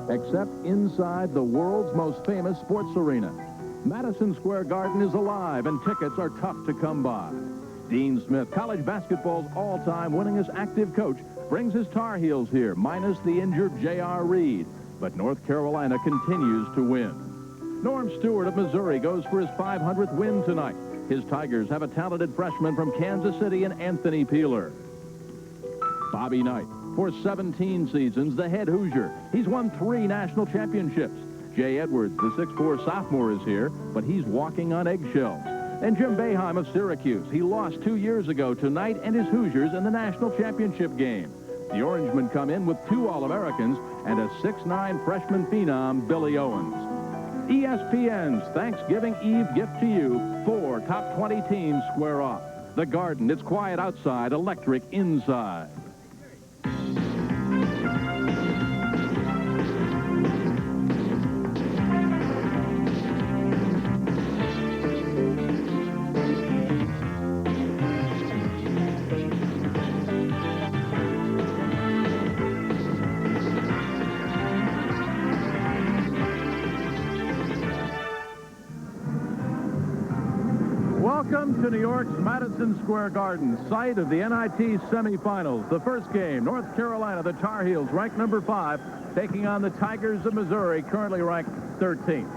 except inside the world's most famous sports arena. Madison Square Garden is alive, and tickets are tough to come by. Dean Smith, college basketball's all-time winningest active coach, brings his Tar Heels here, minus the injured J.R. Reed. But North Carolina continues to win. Norm Stewart of Missouri goes for his 500th win tonight. His Tigers have a talented freshman from Kansas City in Anthony Peeler. Bobby Knight, for 17 seasons, the head Hoosier. He's won 3 national championships. Jay Edwards, the 6'4 sophomore, is here, but he's walking on eggshells. And Jim Boeheim of Syracuse. He lost 2 years ago tonight and his Hoosiers in the national championship game. The Orangemen come in with 2 All-Americans and a 6'9 freshman phenom, Billy Owens. ESPN's Thanksgiving Eve gift to you. 4 top 20 teams square off. The Garden, it's quiet outside, electric inside. Welcome to New York's Madison Square Garden, site of the NIT semifinals. The first game, North Carolina, the Tar Heels, ranked number 5, taking on the Tigers of Missouri, currently ranked 13th.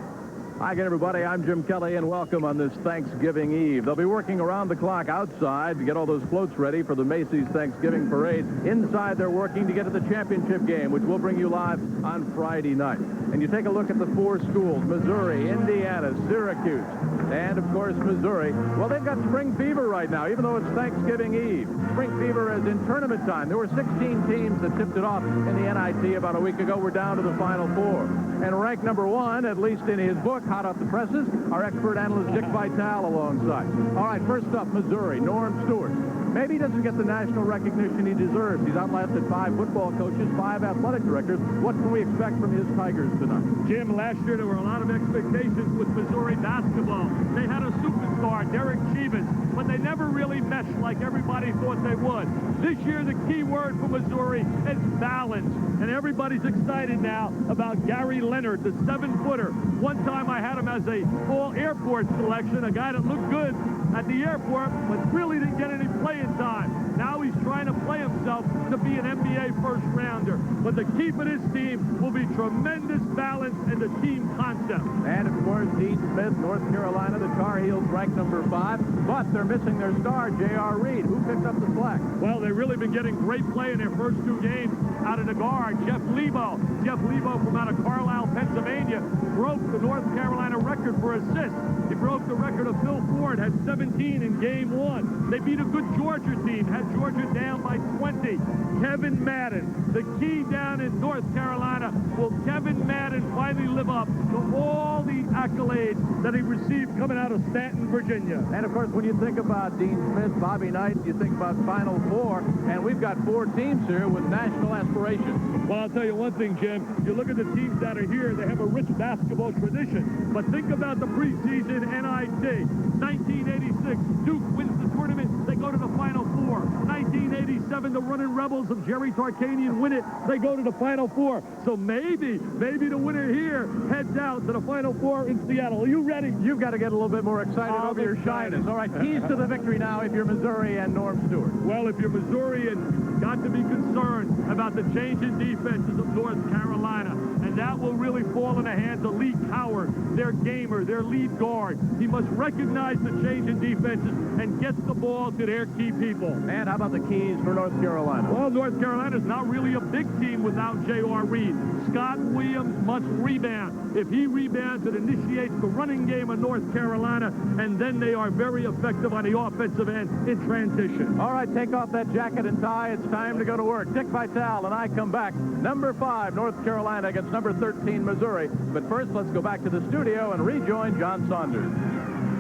Hi again, everybody. I'm Jim Kelly, and welcome on this Thanksgiving Eve. They'll be working around the clock outside to get all those floats ready for the Macy's Thanksgiving Parade. Inside, they're working to get to the championship game, which we'll bring you live on Friday night. And you take a look at the 4 schools, Missouri, Indiana, Syracuse, and, of course, Missouri. Well, they've got spring fever right now, even though it's Thanksgiving Eve. Spring fever is in tournament time. There were 16 teams that tipped it off in the NIT about a week ago. We're down to the Final 4. And ranked number 1, at least in his book, hot off the presses, our expert analyst Dick Vitale alongside. All right, first up, Missouri, Norm Stewart. Maybe he doesn't get the national recognition he deserves. He's outlasted 5 football coaches, 5 athletic directors. What can we expect from his Tigers tonight? Jim, last year there were a lot of expectations with Missouri basketball. They had a superstar, Derek Chivas, but they never really meshed like everybody thought they would. This year, the key word for Missouri is balance, and everybody's excited now about Gary Leonard, the 7-footer. One time I had him as a all-airport selection, a guy that looked good at the airport, but really didn't get any playing time. Now he's trying to play himself to be an NBA first-rounder. But the key for this team will be tremendous balance and the team concept. And, of course, Dean Smith, North Carolina, the Tar Heels ranked number 5, but they're missing their star, J.R. Reed. Who picked up the slack? Well, they've really been getting great play in their first 2 games out of the guard. Jeff Lebo from out of Carlisle, Pennsylvania, broke the North Carolina record for assists. He broke the record of Phil Ford, had 17 in game 1. They beat a good Georgia team, had Georgia down by 20. Kevin Madden, the key down in North Carolina. Will Kevin Madden finally live up to all the accolades that he received coming out of Stanton, Virginia? And, of course, when you think about Dean Smith, Bobby Knight, you think about Final 4, and we've got 4 teams here with national aspirations. Well, I'll tell you one thing, Jim. You look at the teams that are here, they have a rich basketball tradition. But think about the preseason NIT. 1986, Duke wins the tournament. They go to the Final 4. 1987, the running Rebels of Jerry Tarkanian win it. They go to the Final 4. So maybe the winner here heads out to the Final 4 in Seattle. Are you ready? You've got to get a little bit more excited over your shyness. All right, keys to the victory now if you're Missouri and Norm Stewart. Well, if you're Missouri, and got to be concerned about the change in defenses of North Carolina. And that will really fall in the hands of Lee Coward, their gamer, their lead guard. He must recognize the change in defenses and get the ball to their key people. And how about the keys for North Carolina? Well, North Carolina's not really a big team without J.R. Reed. Scott Williams must rebound. If he rebounds, it initiates the running game of North Carolina, and then they are very effective on the offensive end in transition. All right, take off that jacket and tie. It's time to go to work. Dick Vitale and I come back. Number 5, North Carolina against number 13, Missouri. But first, let's go back to the studio and rejoin John Saunders.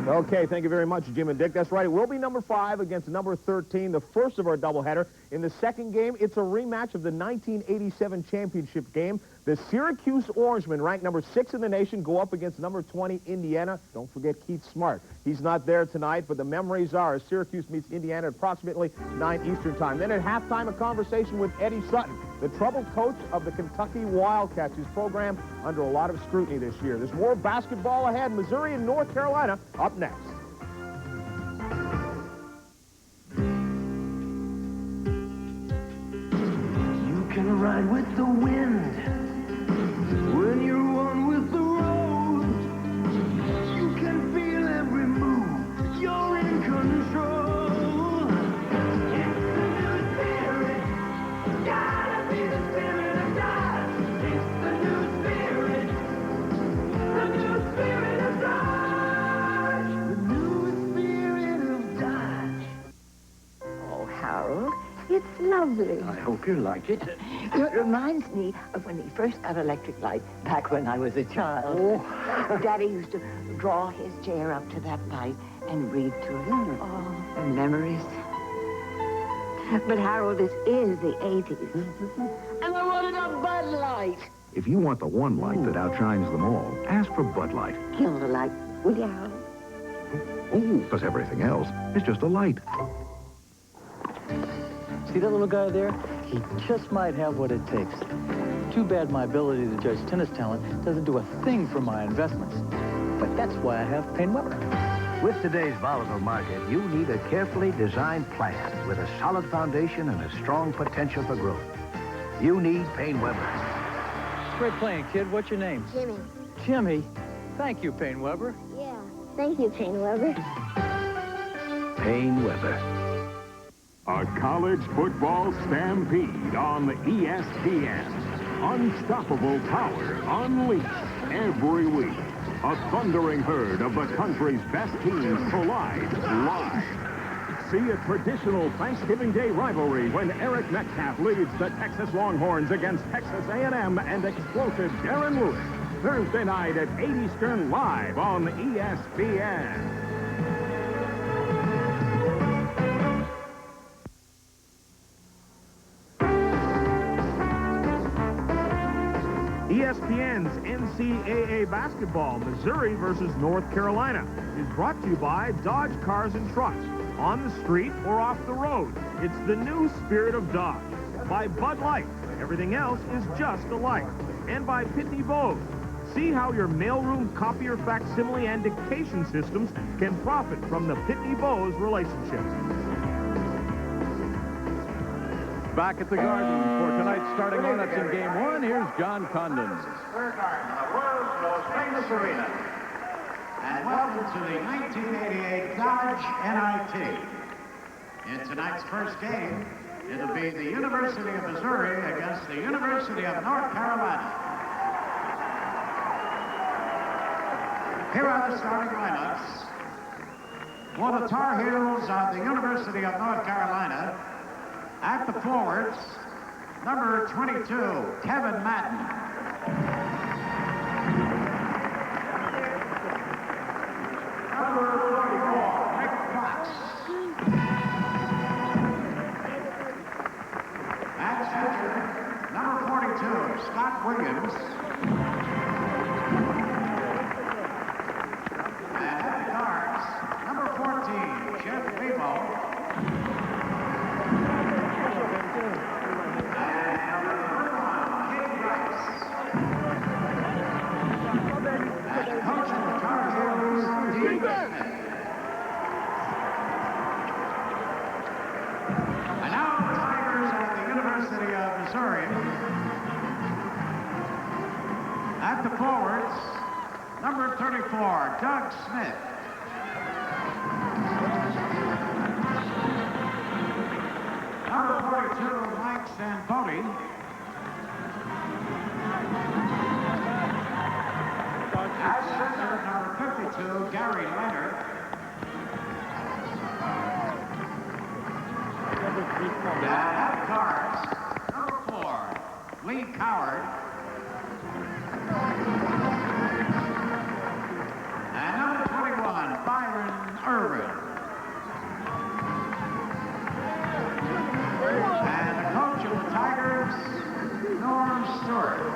Okay, thank you very much, Jim and Dick. That's right. It will be number 5 against number 13, the first of our doubleheader. In the second game, it's a rematch of the 1987 championship game. The Syracuse Orangemen, ranked number 6 in the nation, go up against number 20, Indiana. Don't forget Keith Smart. He's not there tonight, but the memories are Syracuse meets Indiana at approximately 9 Eastern time. Then at halftime, a conversation with Eddie Sutton, the troubled coach of the Kentucky Wildcats, whose program under a lot of scrutiny this year. There's more basketball ahead. Missouri and North Carolina up next. You can ride with the wind when you're one with the road. You can feel every move. You're in control. It's the new spirit. Gotta be the spirit of God. It's the new spirit. The new spirit of Dodge. The new spirit of Dodge. Oh, Harold, it's lovely. I hope you like it. It reminds me of when we first got electric light back when I was a child. Oh. Daddy used to draw his chair up to that light and read to it. Oh, and memories. But Harold, this is the 80s. And I wanted a Bud Light. If you want the one light that outshines them all, ask for Bud Light. Kill the light, will you, Harold? Because everything else is just a light. See that little guy there? He just might have what it takes. Too bad my ability to judge tennis talent doesn't do a thing for my investments. But that's why I have Payne Weber. With today's volatile market, you need a carefully designed plan with a solid foundation and a strong potential for growth. You need Payne Weber. Great playing, kid. What's your name? Jimmy. Jimmy. Thank you, Payne Weber. Yeah. Thank you, Payne Weber. Payne Weber. A college football stampede on ESPN. Unstoppable power unleashed every week. A thundering herd of the country's best teams collide live. See a traditional Thanksgiving Day rivalry when Eric Metcalf leads the Texas Longhorns against Texas A&M and explosive Darren Lewis. Thursday night at 8 Eastern live on ESPN. ESPN's NCAA basketball, Missouri versus North Carolina, is brought to you by Dodge Cars and Trucks. On the street or off the road, it's the new spirit of Dodge. By Bud Light, everything else is just a light. And by Pitney Bowes. See how your mailroom copier facsimile and dictation systems can profit from the Pitney Bowes relationship. Back at the Garden for tonight's starting lineups in Game 1, here's John Condon. Square Garden, the world's most famous arena. And welcome to the 1988 Dodge NIT. In tonight's first game, it'll be the University of Missouri against the University of North Carolina. Here are the starting lineups. For the Tar Heels of the University of North Carolina, at the forwards, number 22, Kevin Madden. Number 44, Rick Fox. At center, number 42, Scott Williams. And at the guards, number 14, Jeff Lebo. And now the Tigers at the University of Missouri. At the forwards, number 34, Doug Smith. Number 42, Mike Sanfodi. At center, number 52, Gary Leonard. And at guards, number 4, Lee Coward. And number 21, Byron Irvin. And the coach of the Tigers, Norm Stewart.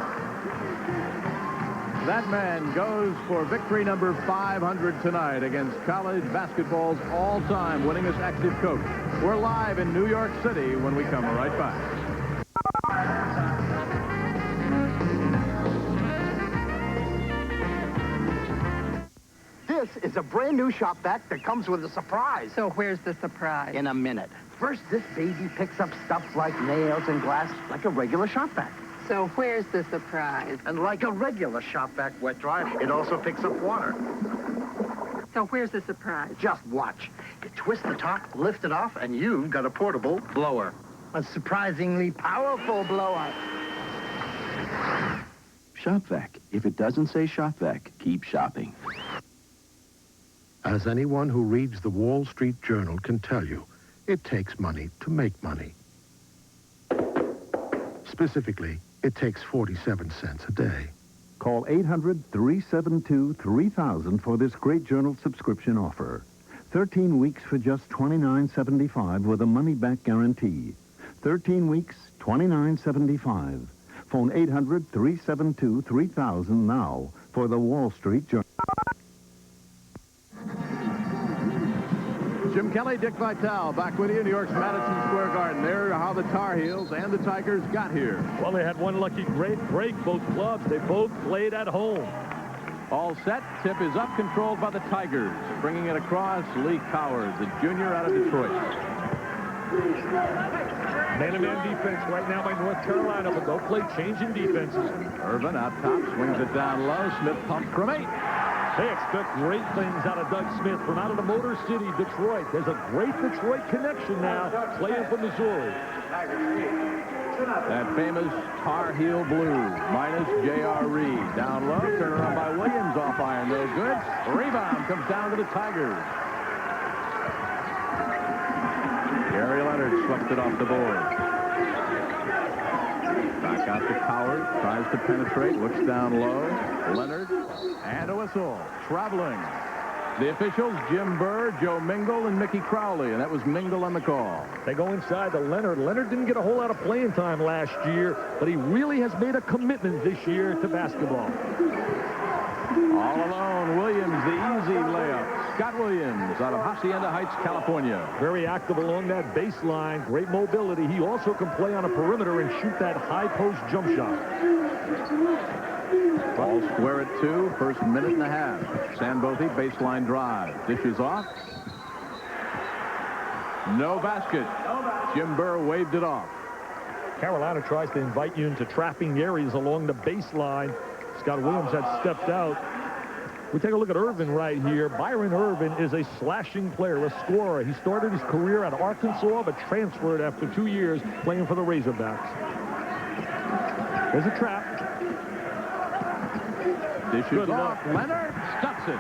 That man goes for victory number 500 tonight against college basketball's all-time winningest active coach. We're live in New York City when we come right back. This is a brand new shop vac that comes with a surprise. So where's the surprise? In a minute. First, this baby picks up stuff like nails and glass like a regular shop vac. So where's the surprise? And like a regular shop vac wet dry, it also picks up water. So where's the surprise? Just watch. You twist the top, lift it off, and you've got a portable blower. A surprisingly powerful blower. Shop vac. If it doesn't say shop vac, keep shopping. As anyone who reads the Wall Street Journal can tell you, it takes money to make money. Specifically, it takes 47 cents a day. Call 800-372-3000 for this great journal subscription offer. 13 weeks for just $29.75 with a money-back guarantee. 13 weeks, $29.75. Phone 800-372-3000 now for the Wall Street Journal. Jim Kelly, Dick Vitale, back with you, New York's Madison Square Garden. There are how the Tar Heels and the Tigers got here. Well, they had one lucky great break, both clubs. They both played at home. All set. Tip is up, controlled by the Tigers. Bringing it across, Lee Coward, the junior out of Detroit. Man-to-man defense right now by North Carolina, but they'll play changing defenses. Irvin out top, swings it down low. Smith pumps from 8. They expect great things out of Doug Smith from out of the Motor City, Detroit. There's a great Detroit connection now, playing for Missouri. That famous Tar Heel blue, minus J.R. Reed. Down low, turn around by Williams, off iron, no good. Rebound comes down to the Tigers. Gary Leonard swept it off the board. Back out to Coward, tries to penetrate, looks down low. Leonard, and a whistle. Traveling. The officials, Jim Burr, Joe Mingle, and Mickey Crowley, and that was Mingle on the call. They go inside to Leonard. Leonard didn't get a whole lot of playing time last year, but he really has made a commitment this year to basketball. All alone, Williams, the easy layup. Scott Williams out of Hacienda Heights, California. Very active along that baseline. Great mobility. He also can play on a perimeter and shoot that high post jump shot. Ball square at 2, first minute and a half. Sandbothy, baseline drive. Dishes off. No basket. Jim Burr waved it off. Carolina tries to invite you into trapping areas along the baseline. Scott Williams had stepped out. We take a look at Irvin right here. Byron Irvin is a slashing player, a scorer. He started his career at Arkansas, but transferred after 2 years playing for the Razorbacks. There's a trap. Dishes off. Leonard stuffs it.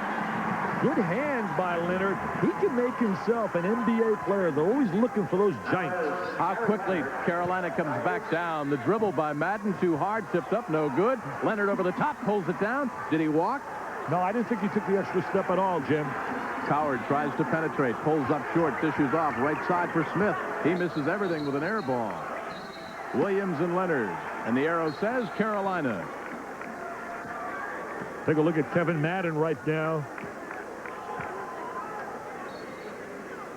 Good hands by Leonard. He can make himself an NBA player. They're always looking for those giants. How quickly Carolina comes back down. The dribble by Madden, too hard, tipped up, no good. Leonard over the top, pulls it down. Did he walk? No, I didn't think he took the extra step at all, Jim. Coward tries to penetrate, pulls up short, dishes off, right side for Smith. He misses everything with an air ball. Williams and Leonard, and the arrow says Carolina. Take a look at Kevin Madden right now.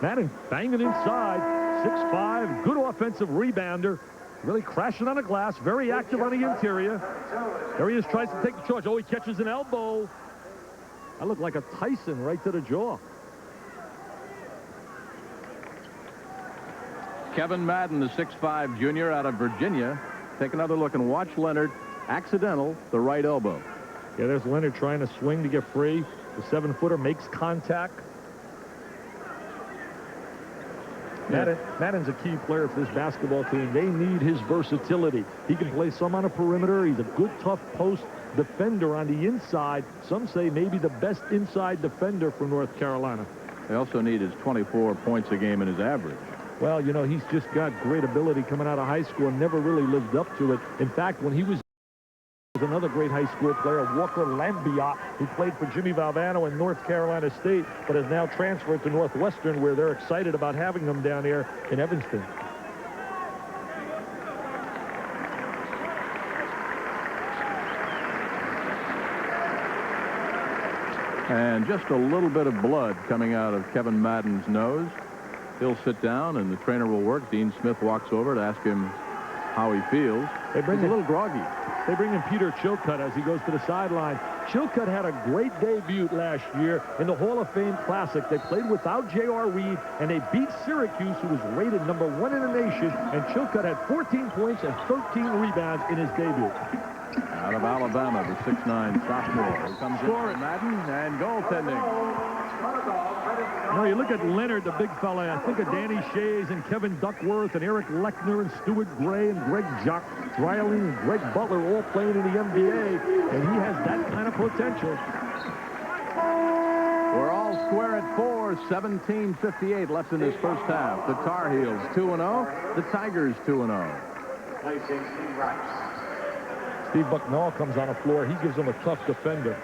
Madden banging inside, 6'5", good offensive rebounder. Really crashing on the glass, very active on the interior. There he is, tries to take the charge. Oh, he catches an elbow. That looked like a Tyson right to the jaw. Kevin Madden, the 6'5" junior out of Virginia. Take another look and watch Leonard. Accidental, the right elbow. Yeah, there's Leonard trying to swing to get free. The 7-footer makes contact. Madden's a key player for this basketball team. They need his versatility. He can play some on a perimeter. He's a good, tough post defender on the inside. Some say maybe the best inside defender for North Carolina. They also need his 24 points a game in his average. Well, you know, he's just got great ability coming out of high school and never really lived up to it. In fact, when he was There's another great high school player, Walker Lambiot, who played for Jimmy Valvano in North Carolina State, but has now transferred to Northwestern, where they're excited about having him down here in Evanston. And just a little bit of blood coming out of Kevin Madden's nose. He'll sit down, and the trainer will work. Dean Smith walks over to ask him how he feels. He's a little groggy. They bring in Peter Chilcutt as he goes to the sideline. Chilcutt had a great debut last year in the Hall of Fame Classic. They played without J.R. Reed, and they beat Syracuse, who was rated #1 in the nation, and Chilcutt had 14 points and 13 rebounds in his debut. Out of Alabama, the 6'9" sophomore. Here comes in for Madden, and goaltending. Now you look at Leonard, the big fella. I think of Danny Shays and Kevin Duckworth and Eric Lechner and Stuart Gray and Greg Jock, Riley and Greg Butler all playing in the NBA, and he has that kind of potential. We're all square at 4, 17:58 left in this first half. The Tar Heels 2-0, the Tigers 2-0. Placing Steve Rice. Steve Bucknall comes on the floor. He gives him a tough defender.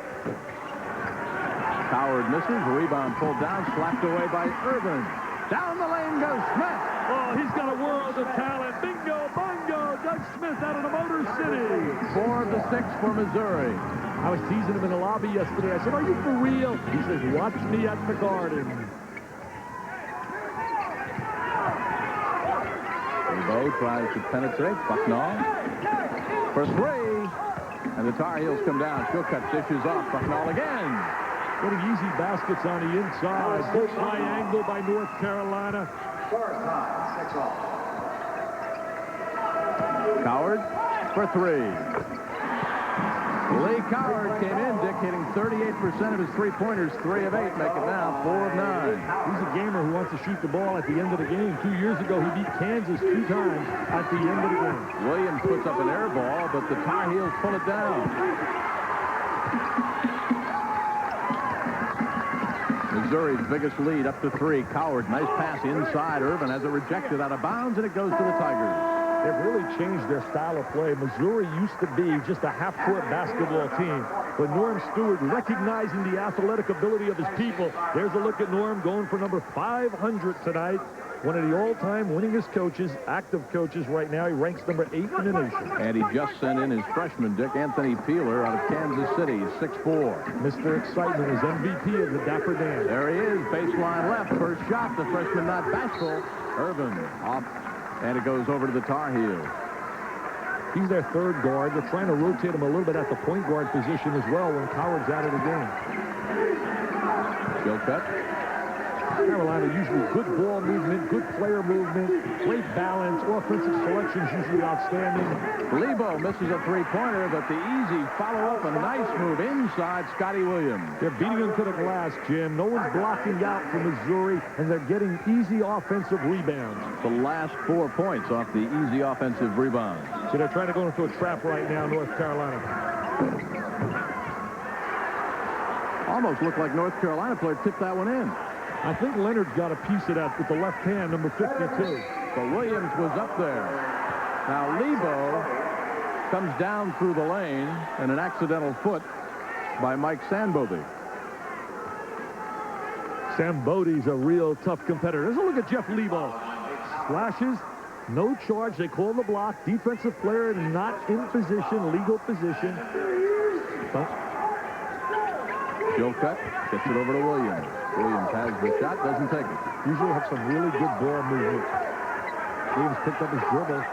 Howard misses. Rebound pulled down. Slapped away by Irvin. Down the lane goes Smith. Oh, he's got a world of talent. Bingo, bongo. Doug Smith out of the Motor City. 4 of the 6 for Missouri. I was teasing him in the lobby yesterday. I said, are you for real? He says, watch me at the Garden. Lebo tries to penetrate. Bucknall for 3. And the Tar Heels come down. Chilcutt dishes off. Bucknall again. Getting easy baskets on the inside. Good high angle by North Carolina. Score time, 6-all. Coward for 3. Lee Coward came in, Dick, hitting 38% of his three-pointers, 3 of 8, make it now 4 of 9. He's a gamer who wants to shoot the ball at the end of the game. 2 years ago, he beat Kansas 2 times at the end of the game. Williams puts up an air ball, but the Tar Heels pull it down. Missouri's biggest lead up to 3. Coward, nice pass inside. Irvin has it rejected out of bounds, and it goes to the Tigers. They've really changed their style of play. Missouri used to be just a half-court basketball team. But Norm Stewart, recognizing the athletic ability of his people, there's a look at Norm going for number 500 tonight. One of the all-time winningest coaches, active coaches right now. He ranks number 8 in the nation. And he just sent in his freshman, Dick, Anthony Peeler, out of Kansas City, 6'4". Mr. Excitement is MVP of the Dapper Dan. There he is, baseline left, first shot. The freshman not bashful. Irvin off, and it goes over to the Tar Heels. He's their third guard. They're trying to rotate him a little bit at the point guard position as well when Coward's out of the game. Chilcutt. Carolina usually good ball movement, good player movement, great balance, offensive selections usually outstanding. Lebo misses a three-pointer, but the easy follow-up, a nice move inside Scotty Williams. They're beating him to the glass, Jim. No one's blocking out for Missouri, and they're getting easy offensive rebounds. The last 4 points off the easy offensive rebound. So they're trying to go into a trap right now, North Carolina. Almost looked like North Carolina player tipped that one in. I think Leonard's got a piece of that with the left hand, number 52. But Williams was up there. Now Lebo comes down through the lane, and an accidental foot by Mike Sambody. Sambody's a real tough competitor. Let's look at Jeff Lebo. Flashes, no charge. They call the block. Defensive player not in position, legal position. Chilcutt gets it over to Williams. Williams has the shot, doesn't take it. Usually have some really good ball movement. Williams picked up his dribble.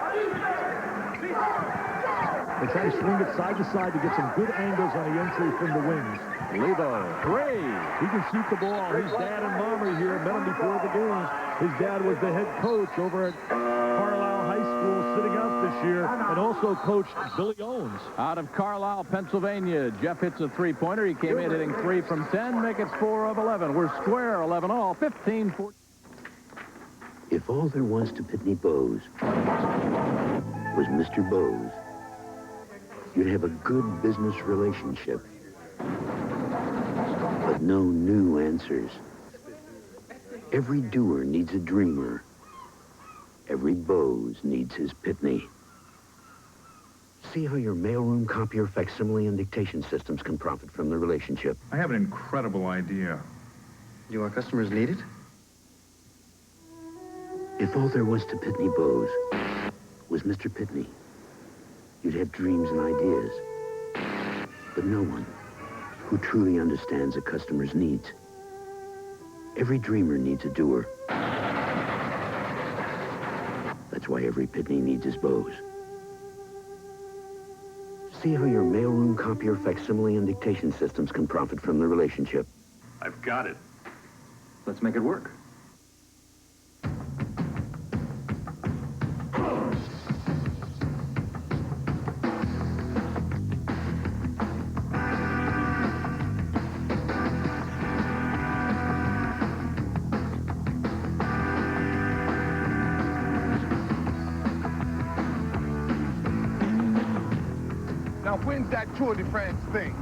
They try to swing it side to side to get some good angles on the entry from the wings. Lebo, 3. He can shoot the ball. His dad and Mommy here met him before the game. His dad was the head coach over at Carlisle High School, sitting out this year, and also coached Billy Owens. Out of Carlisle, Pennsylvania, Jeff hits a three-pointer. He came in hitting 3 from 10, make it 4 of 11. We're square, 11 all, 15-14. If all there was to Pitney Bowes was Mr. Bowes, you'd have a good business relationship, but no new answers. Every doer needs a dreamer. Every Bowes needs his Pitney. See how your mailroom, copier, facsimile, and dictation systems can profit from the relationship. I have an incredible idea. Do our customers need it? If all there was to Pitney Bowes was Mr. Pitney, you'd have dreams and ideas. But no one who truly understands a customer's needs. Every dreamer needs a doer. That's why every Pitney needs his Bowes. See how your mailroom, copier, facsimile, and dictation systems can profit from the relationship. I've got it. Let's make it work. Now, when's that Tour de France thing?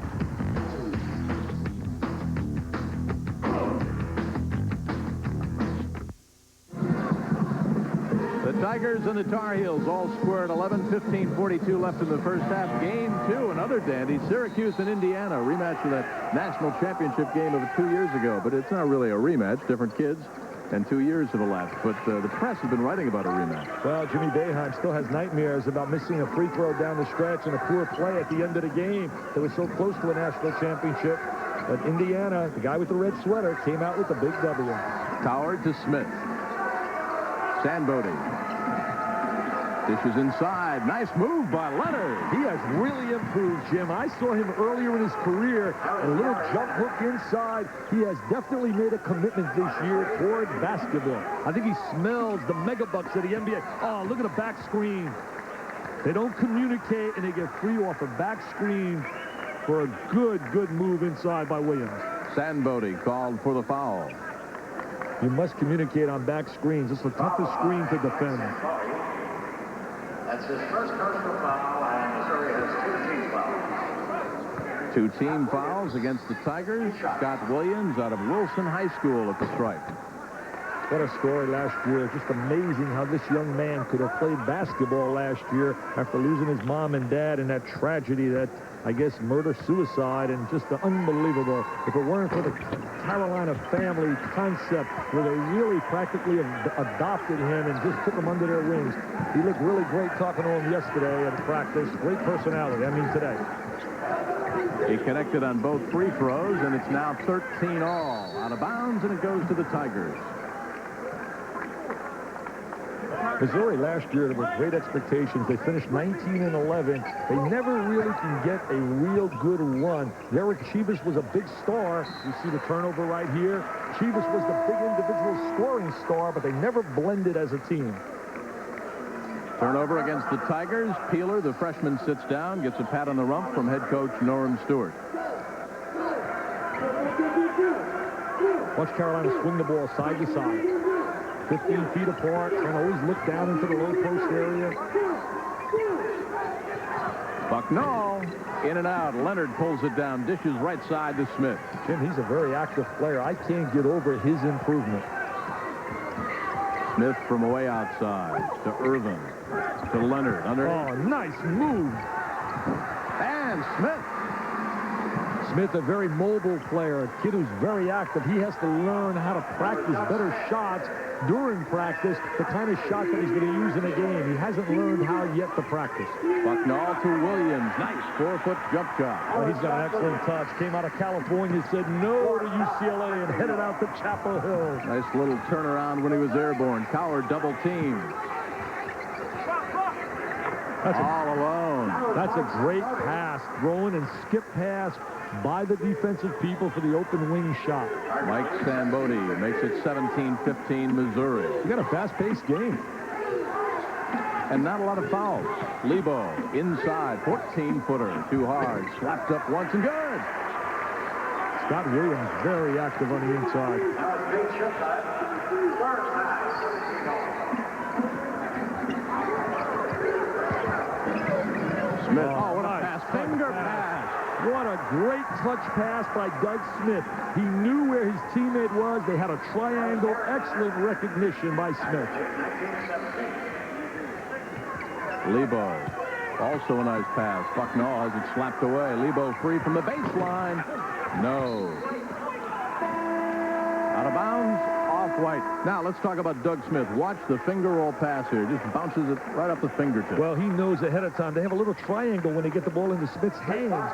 The Tigers and the Tar Heels all squared 11-15-42 left in the first half. Game 2, another dandy. Syracuse and Indiana, rematch of that national championship game of 2 years ago. But it's not really a rematch. Different kids. And 2 years have elapsed, but the press has been writing about a rematch. Well, Jimmy Boeheim still has nightmares about missing a free throw down the stretch and a poor play at the end of the game. They were so close to a national championship. But Indiana, the guy with the red sweater, came out with a big W. Coward to Smith. Sandbody. Dishes inside. Nice move by Leonard. He has really improved, Jim. I saw him earlier in his career. A little jump hook inside. He has definitely made a commitment this year toward basketball. I think he smells the megabucks of the NBA. Oh, look at the back screen. They don't communicate, and they get free off a back screen for a good move inside by Williams. Sandbody called for the foul. You must communicate on back screens. It's the toughest screen to defend. That's his first personal foul, and Missouri has 2 team fouls. 2 team fouls against the Tigers. Scott Williams out of Wilson High School at the stripe. What a story last year. Just amazing how this young man could have played basketball last year after losing his mom and dad in that tragedy, that, I guess, murder-suicide, and just unbelievable. If it weren't for the Carolina family concept where they really practically adopted him and just took him under their wings. He looked really great talking to him yesterday at practice. Great personality, I mean today. He connected on both free throws, and it's now 13 all. Out of bounds, and it goes to the Tigers. Missouri last year, there were great expectations. They finished 19-11. They never really can get a real good run. Derek Chivas was a big star. You see the turnover right here. Chivas was the big individual scoring star, but they never blended as a team. Turnover against the Tigers. Peeler, the freshman, sits down, gets a pat on the rump from head coach Norm Stewart. Watch Carolina swing the ball side to side. 15 feet apart, and always look down into the low post area. Bucknell, in and out. Leonard pulls it down, dishes right side to Smith. Jim, he's a very active player. I can't get over his improvement. Smith from way outside to Irvin, to Leonard. Oh, nice move. And Smith. Smith, a very mobile player, a kid who's very active. He has to learn how to practice better shots during practice, the kind of shot that he's going to use in a game. He hasn't learned how yet to practice. Bucknell to Williams. Nice 4-foot jump shot. Oh, he's got an excellent touch. Came out of California, said no to UCLA, and headed out to Chapel Hill. Nice little turnaround when he was airborne. Coward double team. All alone. That's a great pass. Throwing and skip pass by the defensive people for the open wing shot. Mike Sambodi makes it 17-15 Missouri. You got a fast-paced game. And not a lot of fouls. Lebo inside, 14-footer, too hard. Slapped up once and good. Scott Williams very active on the inside. Smith. Oh, what a pass. Finger pass. What a great touch pass by Doug Smith. He knew where his teammate was. They had a triangle. Excellent recognition by Smith. Lebo Also a nice pass. Bucknall has it slapped away. Lebo free from the baseline. No. Out of bounds. Off White. Now let's talk about Doug Smith. Watch the finger roll pass here. Just bounces it right up the fingertip. Well, he knows ahead of time. They have a little triangle when they get the ball into Smith's hands.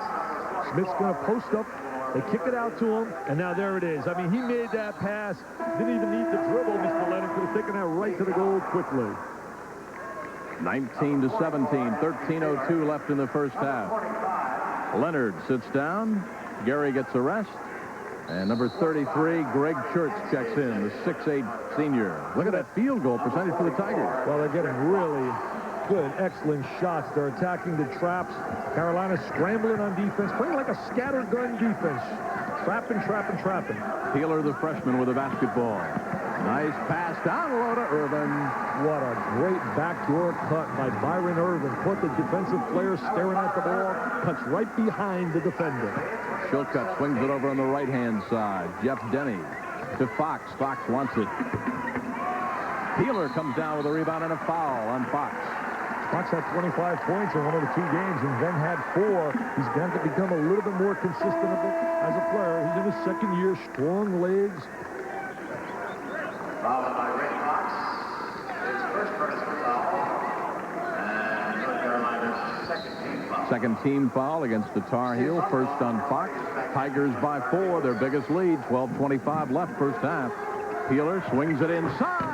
Smith's going to post up. They kick it out to him, and now there it is. I mean, he made that pass. Didn't even need the dribble, Mr. Leonard. Could have taken that right to the goal quickly. 19-17, 13:02 left in the first half. Leonard sits down. Gary gets a rest. And number 33, Greg Church checks in, the 6'8 senior. Look at that field goal percentage for the Tigers. Well, they're getting really good, excellent shots. They're attacking the traps. Carolina scrambling on defense, playing like a scattergun defense. Trapping. Peeler, the freshman, with a basketball. Nice pass down low to Irvin. What a great backdoor cut by Byron Irvin. Caught the defensive player staring at the ball. Cuts right behind the defender. Shilcutt swings it over on the right-hand side. Jeff Denny to Fox. Fox wants it. Peeler comes down with a rebound and a foul on Fox. Fox had 25 points in one of the 2 games and then had 4. He's got to become a little bit more consistent as a player. He's in his second year, strong legs. Fouled by Rick Fox. His first personal foul. And North Carolina's second team foul. Second team foul against the Tar Heel. First on Fox. Tigers by 4, their biggest lead. 12:25 left first half. Peeler swings it inside.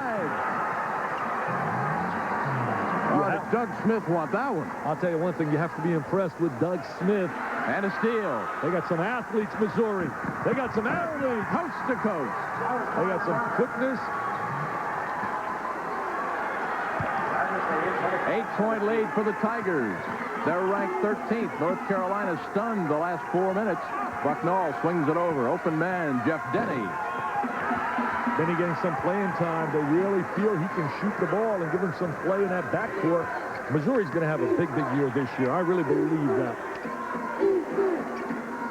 Doug Smith want that one. I'll tell you one thing, you have to be impressed with Doug Smith. And a steal. They got some athletes, Missouri. They got some athletes. Coast to coast. They got some quickness. 8-point lead for the Tigers. They're ranked 13th. North Carolina stunned the last 4 minutes. Bucknall swings it over. Open man, Jeff Denny. Denny getting some playing time. They really feel he can shoot the ball and give him some play in that backcourt. Missouri's going to have a big year this year. I really believe that.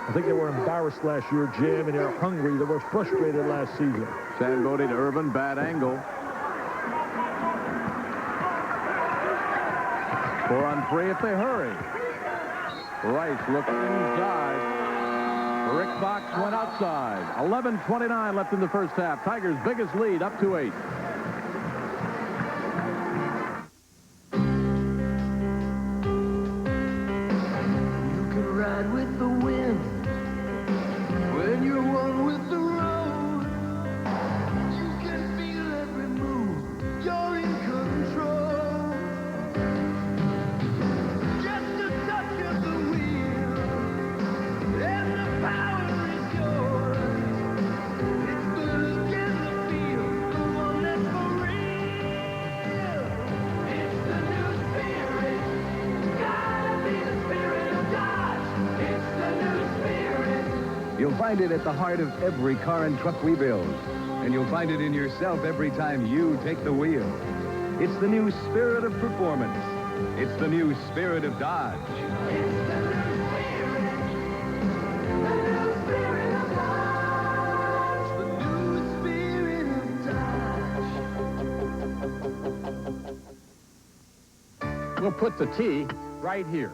I think they were embarrassed last year, Jim, and they're hungry. They were frustrated last season. Sangoti to Irvin, bad angle. 4 on 3 if they hurry. Rice looks inside. Rick Fox went outside. 11:29 left in the first half. Tigers' biggest lead up to 8. You can ride with the wind when you're one with the road. You can feel every move. You're in control. Just a touch of the wheel and the power is yours. It's the look and the feel, the one that's for real. It's the new spirit. Gotta be the spirit of Dodge. It's the new spirit. You'll find it at the heart of every car and truck we build. And you'll find it in yourself every time you take the wheel. It's the new spirit of performance. It's the new spirit of Dodge. We'll put the tee right here.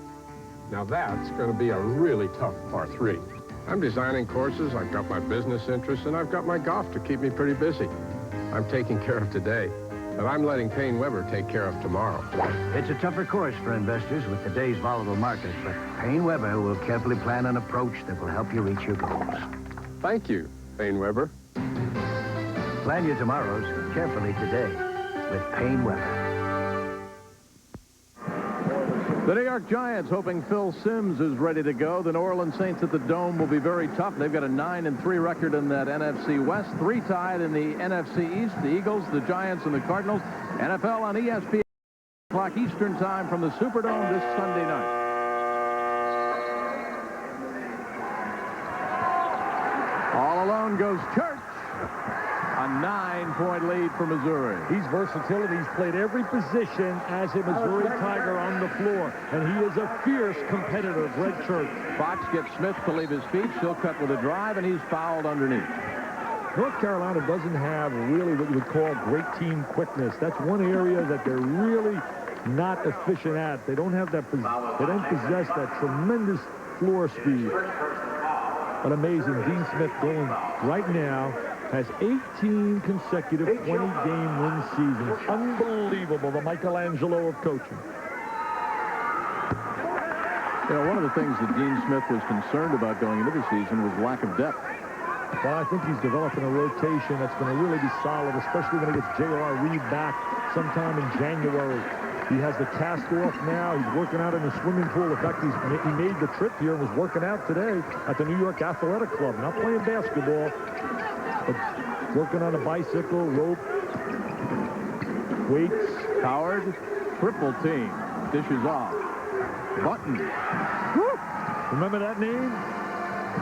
Now that's going to be a really tough par 3. I'm designing courses, I've got my business interests, and I've got my golf to keep me pretty busy. I'm taking care of today, and I'm letting Payne Weber take care of tomorrow. It's a tougher course for investors with today's volatile market, but Payne Weber will carefully plan an approach that will help you reach your goals. Thank you, Payne Weber. Plan your tomorrows carefully today with Payne Weber. The New York Giants hoping Phil Simms is ready to go. The New Orleans Saints at the Dome will be very tough. They've got a 9-3 record in that NFC West. 3 tied in the NFC East. The Eagles, the Giants, and the Cardinals. NFL on ESPN. O'clock Eastern time from the Superdome this Sunday night. All alone goes Church. A 9-point lead for Missouri. He's versatility. He's played every position as a Missouri Tiger on the floor. And he is a fierce competitor, Greg Church. Fox gets Smith to leave his feet. Shilcutt with a drive, and he's fouled underneath. North Carolina doesn't have really what you would call great team quickness. That's one area that they're really not efficient at. They don't have that. They don't possess that tremendous floor speed. But amazing. Dean Smith going right now has 18 consecutive 20-game win seasons. Unbelievable, the Michelangelo of coaching. You know, one of the things that Dean Smith was concerned about going into the season was lack of depth. Well, I think he's developing a rotation that's going to really be solid, especially when he gets J.R. Reed back sometime in January. He has the cast off now. He's working out in the swimming pool. In fact, he made the trip here and was working out today at the New York Athletic Club. Not playing basketball, but working on a bicycle, rope, weights. Howard, triple team, dishes off. Button. Woo! Remember that name?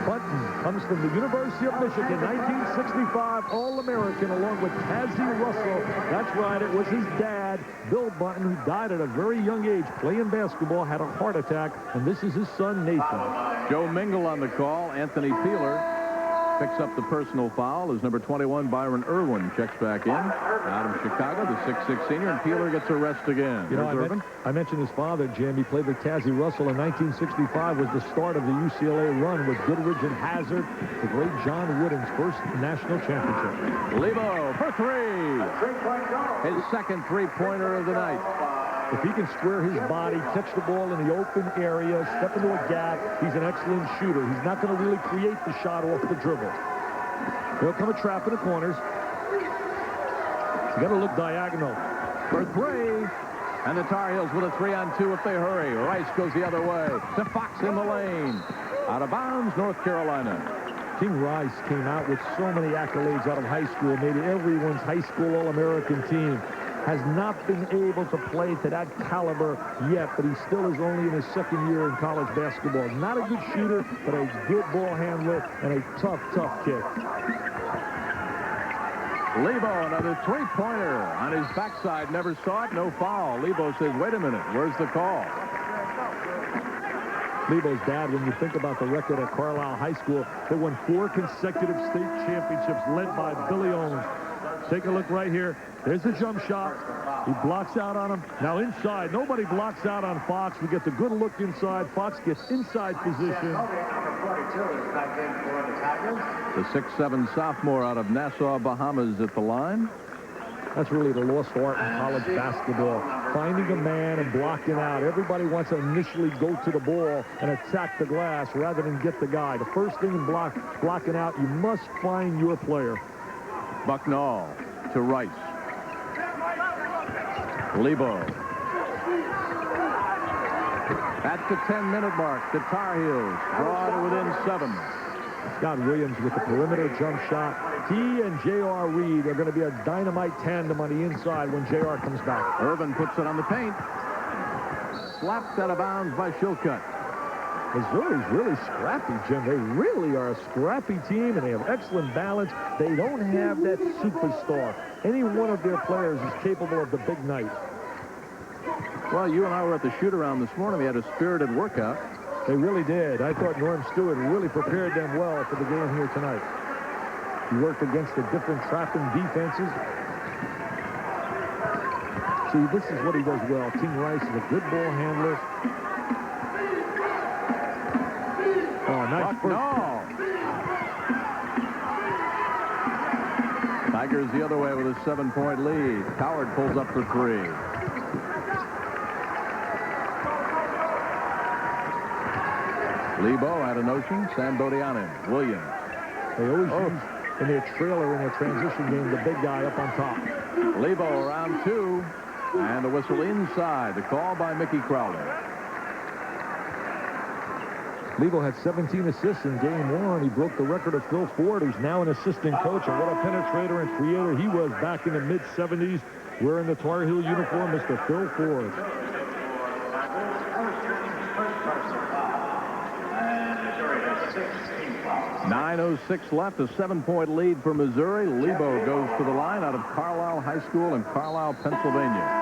Button comes from the University of Michigan, 1965 All-American, along with Tazzy Russell. That's right, it was his dad, Bill Button, who died at a very young age playing basketball, had a heart attack, and this is his son, Nathan. Joe Mingle on the call. Anthony Peeler picks up the personal foul as number 21, Byron Irwin, checks back in. Out of Chicago, the 6'6" senior, and Peeler gets a rest again. You know, I mentioned his father, Jim. He played with Tazzy Russell in 1965, was the start of the UCLA run with Goodrich and Hazard, the great John Wooden's first national championship. Lebo for three. His second three-pointer of the night. If he can square his body, catch the ball in the open area, step into a gap, he's an excellent shooter. He's not going to really create the shot off the dribble. There'll come a trap in the corners. You got to look diagonal. For three. And the Tar Heels with a 3-on-2 if they hurry. Rice goes the other way. To Fox in the lane. Out of bounds, North Carolina. King Rice came out with so many accolades out of high school, maybe everyone's high school All-American team. Has not been able to play to that caliber yet, but he still is only in his second year in college basketball. Not a good shooter, but a good ball handler and a tough, tough kid. Lebo, another three-pointer on his backside. Never saw it. No foul. Lebo says, wait a minute. Where's the call? Lebo's dad, when you think about the record at Carlisle High School, they won 4 consecutive state championships led by Billy Owens. Take a look right here. There's the jump shot. He blocks out on him. Now inside. Nobody blocks out on Fox. We get the good look inside. Fox gets inside position. The 6'7" sophomore out of Nassau, Bahamas at the line. That's really the lost art in college basketball. Finding a man and blocking out. Everybody wants to initially go to the ball and attack the glass rather than get the guy. The first thing in blocking out, you must find your player. Bucknall to Rice. Lebo. At the 10-minute mark, the Tar Heels draw to within 7. Scott Williams with the perimeter jump shot. He and J.R. Reed are going to be a dynamite tandem on the inside when J.R. comes back. Irvin puts it on the paint. Slapped out of bounds by Shilcutt. Missouri's really scrappy, Jim. They really are a scrappy team, and they have excellent balance. They don't have that superstar. Any one of their players is capable of the big night. Well, you and I were at the shoot-around this morning. We had a spirited workout. They really did. I thought Norm Stewart really prepared them well for the game here tonight. He worked against the different trapping defenses. See, this is what he does well. King Rice is a good ball handler. Oh, nice. No. Tigers the other way with a 7-point lead. Coward pulls up for 3. Lebo had a notion. Sam Bodie on him. Williams. They always use in their trailer in their transition game the big guy up on top. Lebo around 2. And the whistle inside. The call by Mickey Crowley. Lebo had 17 assists in game 1. He broke the record of Phil Ford, who's now an assistant coach. And what a penetrator and creator he was back in the mid-70s wearing the Tar Heel uniform, Mr. Phil Ford. 9:06 left, a 7-point lead for Missouri. Lebo goes to the line out of Carlisle High School in Carlisle, Pennsylvania.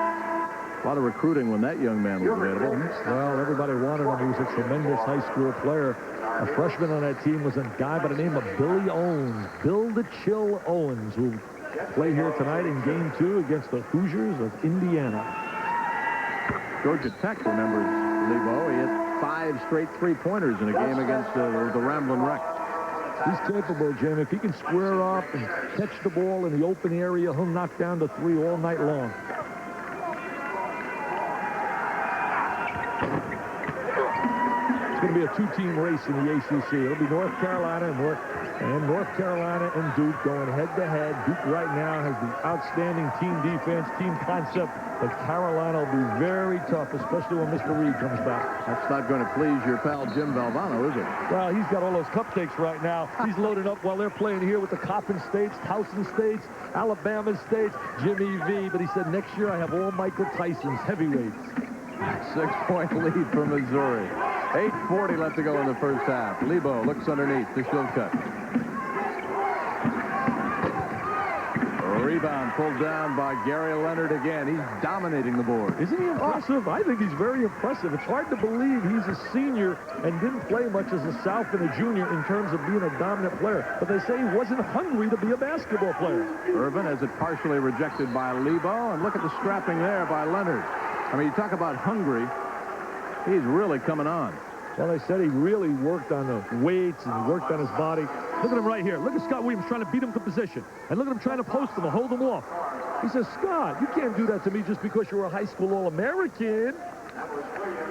A lot of recruiting when that young man was available. Well, everybody wanted him. He was a tremendous high school player. A freshman on that team was a guy by the name of Billy Owens. Bill the Chill Owens, who played here tonight in game 2 against the Hoosiers of Indiana. Georgia Tech remembers Lebo. He hit 5 straight three-pointers in a game against the Ramblin' Wreck. He's capable, Jim. If he can square up and catch the ball in the open area, he'll knock down the 3 all night long. It's going to be a 2-team race in the ACC. It'll be North Carolina and Duke going head-to-head. Duke right now has the outstanding team defense, team concept, but Carolina will be very tough, especially when Mr. Reed comes back. That's not going to please your pal Jim Valvano, is it? Well, he's got all those cupcakes right now. He's loaded up while they're playing here with the Coppin States, Towson States, Alabama States, Jimmy V. But he said, next year I have all Michael Tyson's heavyweights. 6-point lead for Missouri. 8:40 left to go in the first half. Lebo looks underneath to Shillcutt. Rebound pulled down by Gary Leonard again. He's dominating the board. Isn't he impressive? I think he's very impressive. It's hard to believe he's a senior and didn't play much as a sophomore and a junior in terms of being a dominant player. But they say he wasn't hungry to be a basketball player. Irvin has it partially rejected by Lebo. And look at the strapping there by Leonard. I mean, you talk about hungry. He's really coming on. Well, they said he really worked on the weights and he worked on his body. Look at him right here. Look at Scott Williams trying to beat him to position. And look at him trying to post him and hold him off. He says, Scott, you can't do that to me just because you're a high school All-American.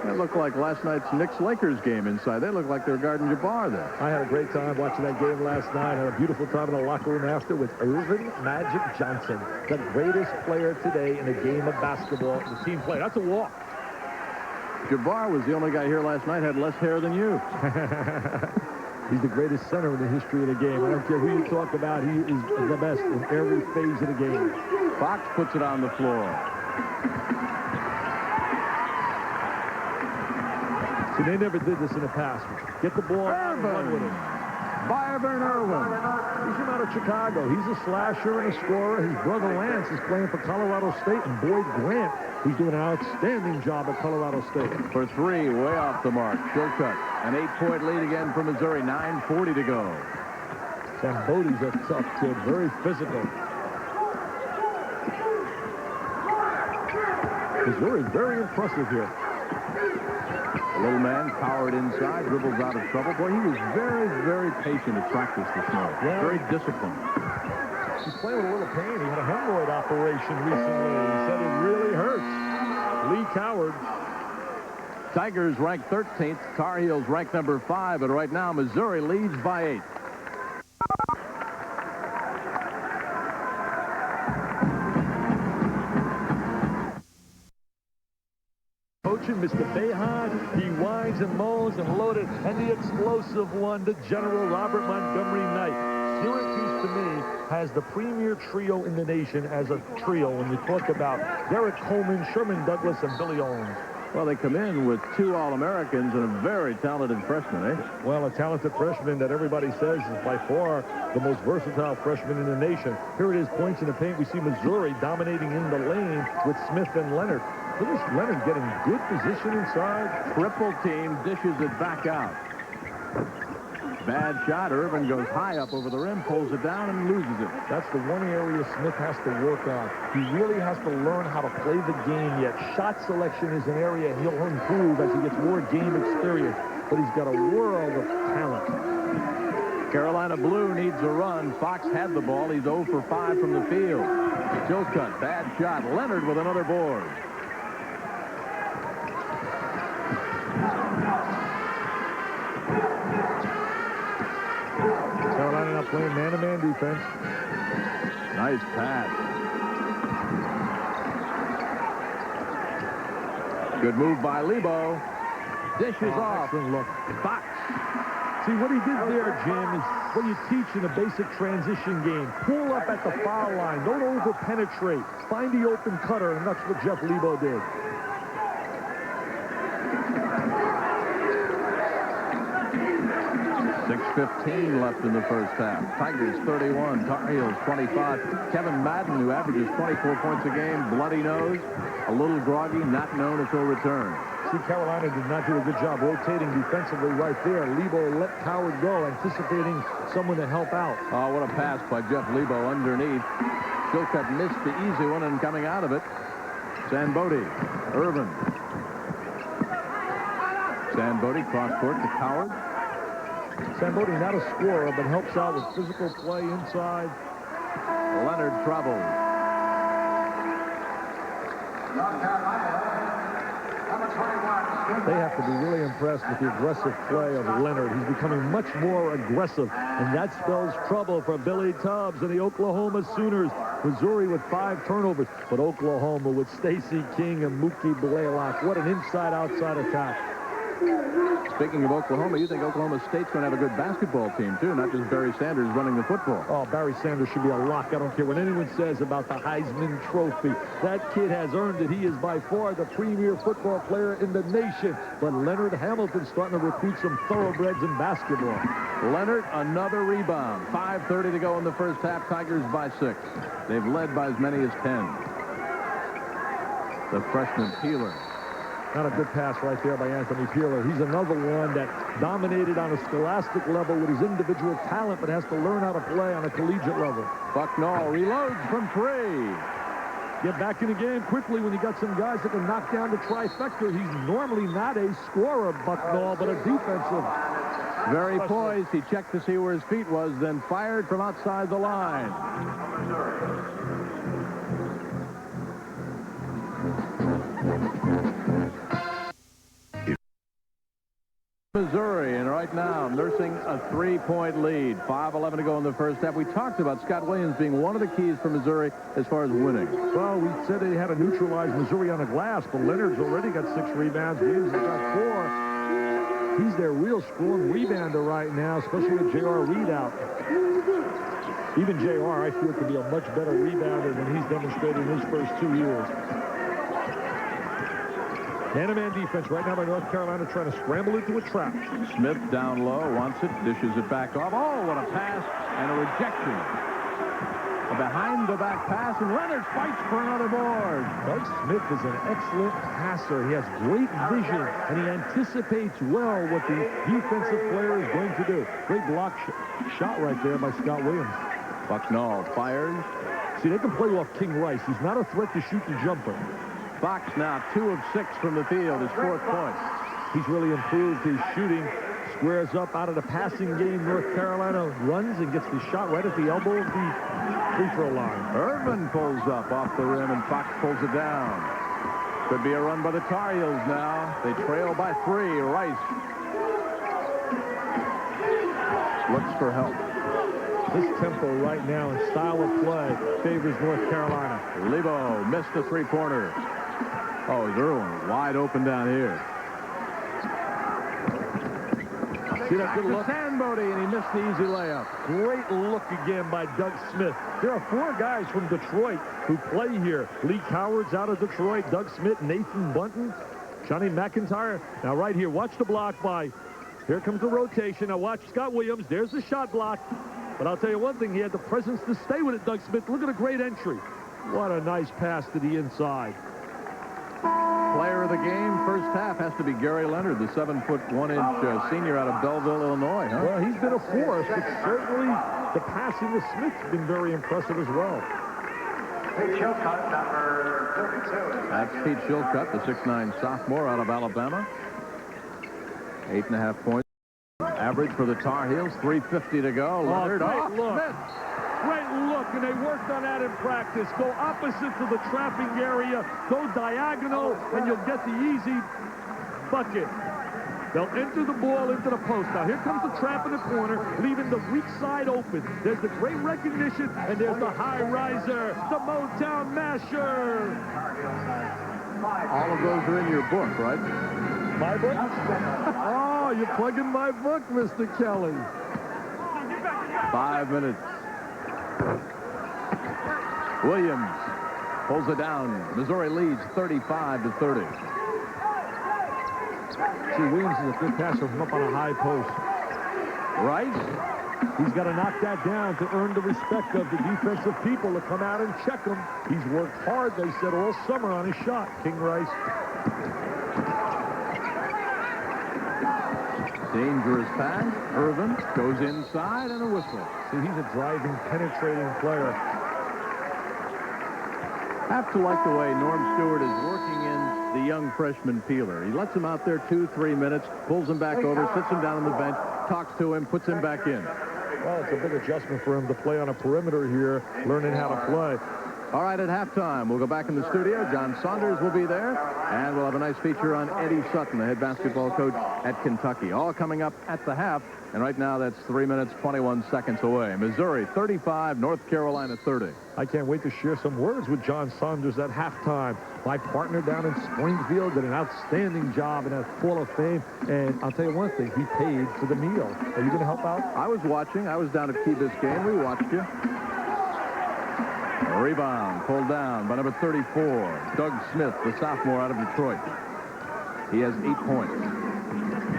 That looked like last night's Knicks-Lakers game inside. They look like they're guarding Jabbar there. I had a great time watching that game last night. I had a beautiful time in the locker room after with Irvin Magic Johnson, the greatest player today in a game of basketball. The team play. That's a walk. Jabbar was the only guy here last night had less hair than you. He's the greatest center in the history of the game. I don't care who you talk about. He is the best in every phase of the game. Fox puts it on the floor. See, they never did this in the past. Get the ball and run with it. Byron Irwin. He's from out of Chicago. He's a slasher and a scorer. His brother Lance is playing for Colorado State, and Boyd Grant, he's doing an outstanding job at Colorado State. For 3, way off the mark. Shillcutt. An 8-point lead again for Missouri. 9:40 to go. Sam Bodie's a tough kid, very physical. Missouri very impressive here. The little man powered inside, dribbles out of trouble. Boy, he was very, very patient at practice this morning. Yeah. Very disciplined. He's playing with a little pain. He had a hemorrhoid operation recently. He said it really hurts. Lee Coward. Tigers ranked 13th. Tar Heels ranked number 5. And right now, Missouri leads by 8. Mr. Behan, he winds and moans and loaded, and the explosive one, the General Robert Montgomery Knight. Syracuse, to me, has the premier trio in the nation as a trio when you talk about Derek Coleman, Sherman Douglas, and Billy Owens. Well, they come in with 2 All-Americans and a very talented freshman, eh? Well, a talented freshman that everybody says is by far the most versatile freshman in the nation. Here it is, points in the paint. We see Missouri dominating in the lane with Smith and Leonard. Look at Leonard getting good position inside. Triple team, dishes it back out. Bad shot. Irvin goes high up over the rim, pulls it down, and loses it. That's the one area Smith has to work on. He really has to learn how to play the game yet. Shot selection is an area he'll improve as he gets more game experience. But he's got a world of talent. Carolina Blue needs a run. Fox had the ball. He's 0 for 5 from the field. Shillcutt, bad shot. Leonard with another board. Carolina not playing man-to-man defense. Nice pass. Good move by Lebo. Dishes off. Look. Fox. See, what he did there, Jim, is what you teach in a basic transition game. Pull up at the foul line. Don't over-penetrate. Find the open cutter, and that's what Jeff Lebo did. 6:15 left in the first half. Tigers 31, Tar Heels 25. Kevin Madden, who averages 24 points a game, bloody nose, a little groggy, not known if he'll return. See, Carolina did not do a good job rotating defensively right there. Lebo let Coward go, anticipating someone to help out. Oh, what a pass by Jeff Lebo underneath. Shillcutt missed the easy one, and coming out of it, Sambodi. Irvin Sandbody cross court to Coward. Sambodi not a scorer, but helps out with physical play inside. Leonard travels. They have to be really impressed with the aggressive play of Leonard. He's becoming much more aggressive, and that spells trouble for Billy Tubbs and the Oklahoma Sooners. Missouri with 5 turnovers, but Oklahoma with Stacey King and Mookie Blaylock. What an inside-outside attack. Speaking of Oklahoma, you think Oklahoma State's going to have a good basketball team, too, not just Barry Sanders running the football. Oh, Barry Sanders should be a lock. I don't care what anyone says about the Heisman Trophy. That kid has earned it. He is by far the premier football player in the nation. But Leonard Hamilton's starting to recruit some thoroughbreds in basketball. Leonard, another rebound. 5:30 to go in the first half. Tigers by 6. They've led by as many as 10. The freshman Peeler. Not a good pass right there by Anthony Peeler. He's another one that dominated on a scholastic level with his individual talent, but has to learn how to play on a collegiate level. Bucknall reloads from 3. Get back in the game quickly when you got some guys that can knock down the trifecta. He's normally not a scorer, Bucknall, but a defensive. Very poised. He checked to see where his feet was, then fired from outside the line. Missouri, and right now nursing a 3-point lead. 5:11 to go in the first half. We talked about Scott Williams being one of the keys for Missouri as far as winning. Well, we said they had to neutralize Missouri on the glass, but Leonard's already got 6 rebounds. Williams has got 4. He's their real strong rebounder right now, especially with J.R. Reed out. Even J.R., I feel, could be a much better rebounder than he's demonstrated in his first 2 years. Man-to-man defense right now by North Carolina, trying to scramble into a trap. Smith down low, wants it, dishes it back off. Oh, what a pass and a rejection. A behind-the-back pass, and Leonard fights for another board. Doug Smith is an excellent passer. He has great vision, and he anticipates well what the defensive player is going to do. Great block shot right there by Scott Williams. Bucknall fires. See, they can play off King Rice. He's not a threat to shoot the jumper. Fox now 2 of 6 from the field, his 4th point. He's really improved his shooting. Squares up out of the passing game. North Carolina runs and gets the shot right at the elbow of the free throw line. Irvin pulls up off the rim, and Fox pulls it down. Could be a run by the Tar Heels now. They trail by 3. Rice looks for help. This tempo right now and style of play favors North Carolina. Lebo missed the 3-pointer. Oh, Irwin wide open down here. See that good look? Sandbody, and he missed the easy layup. Great look again by Doug Smith. There are 4 guys from Detroit who play here. Lee Coward's out of Detroit. Doug Smith, Nathan Bunton, Johnny McIntyre. Now right here, watch the block by. Here comes the rotation. Now watch Scott Williams. There's the shot block. But I'll tell you one thing, he had the presence to stay with it, Doug Smith. Look at a great entry. What a nice pass to the inside. Player of the game, first half, has to be Gary Leonard, the 7'1" senior out of Belleville, Illinois, huh? Well, he's been a force, but certainly the passing of Smith's been very impressive as well. Pete Chilcutt, number 32. That's Pete Chilcutt, the 6'9" sophomore out of Alabama. 8.5 points. Average for the Tar Heels, 3:50 to go. Leonard, great look. Smith. Great look, and they worked on that in practice. Go opposite to the trapping area, go diagonal, and you'll get the easy bucket. They'll enter the ball into the post. Now, here comes the trap in the corner, leaving the weak side open. There's the great recognition, and there's the high riser, the Motown Masher. All of those are in your book, right? My book? Oh, you're plugging my book, Mr. Kelly. 5 minutes. Williams pulls it down. Missouri leads 35-30. See, Williams is a good passer from up on a high post. Rice, he's got to knock that down to earn the respect of the defensive people to come out and check him. He's worked hard, they said, all summer on his shot, King Rice. dangerous pass. Irvin goes inside and a whistle. See, he's a driving, penetrating player. Have to like the way Norm Stewart is working in the young freshman Peeler. He lets him out there 2-3 minutes, pulls him back over, sits him down on the bench, talks to him, puts him back in. Well, it's a big adjustment for him to play on a perimeter here, learning how to play. All right, at halftime, we'll go back in the studio. John Saunders will be there, and we'll have a nice feature on Eddie Sutton, the head basketball coach at Kentucky. All coming up at the half, and right now that's 3 minutes, 21 seconds away. Missouri 35, North Carolina 30. I can't wait to share some words with John Saunders at halftime. My partner down in Springfield did an outstanding job in that Hall of Fame, and I'll tell you one thing, he paid for the meal. Are you going to help out? I was watching. I was down at Key Biscayne. We watched you. A rebound pulled down by number 34, Doug Smith, the sophomore out of Detroit. He has 8 points.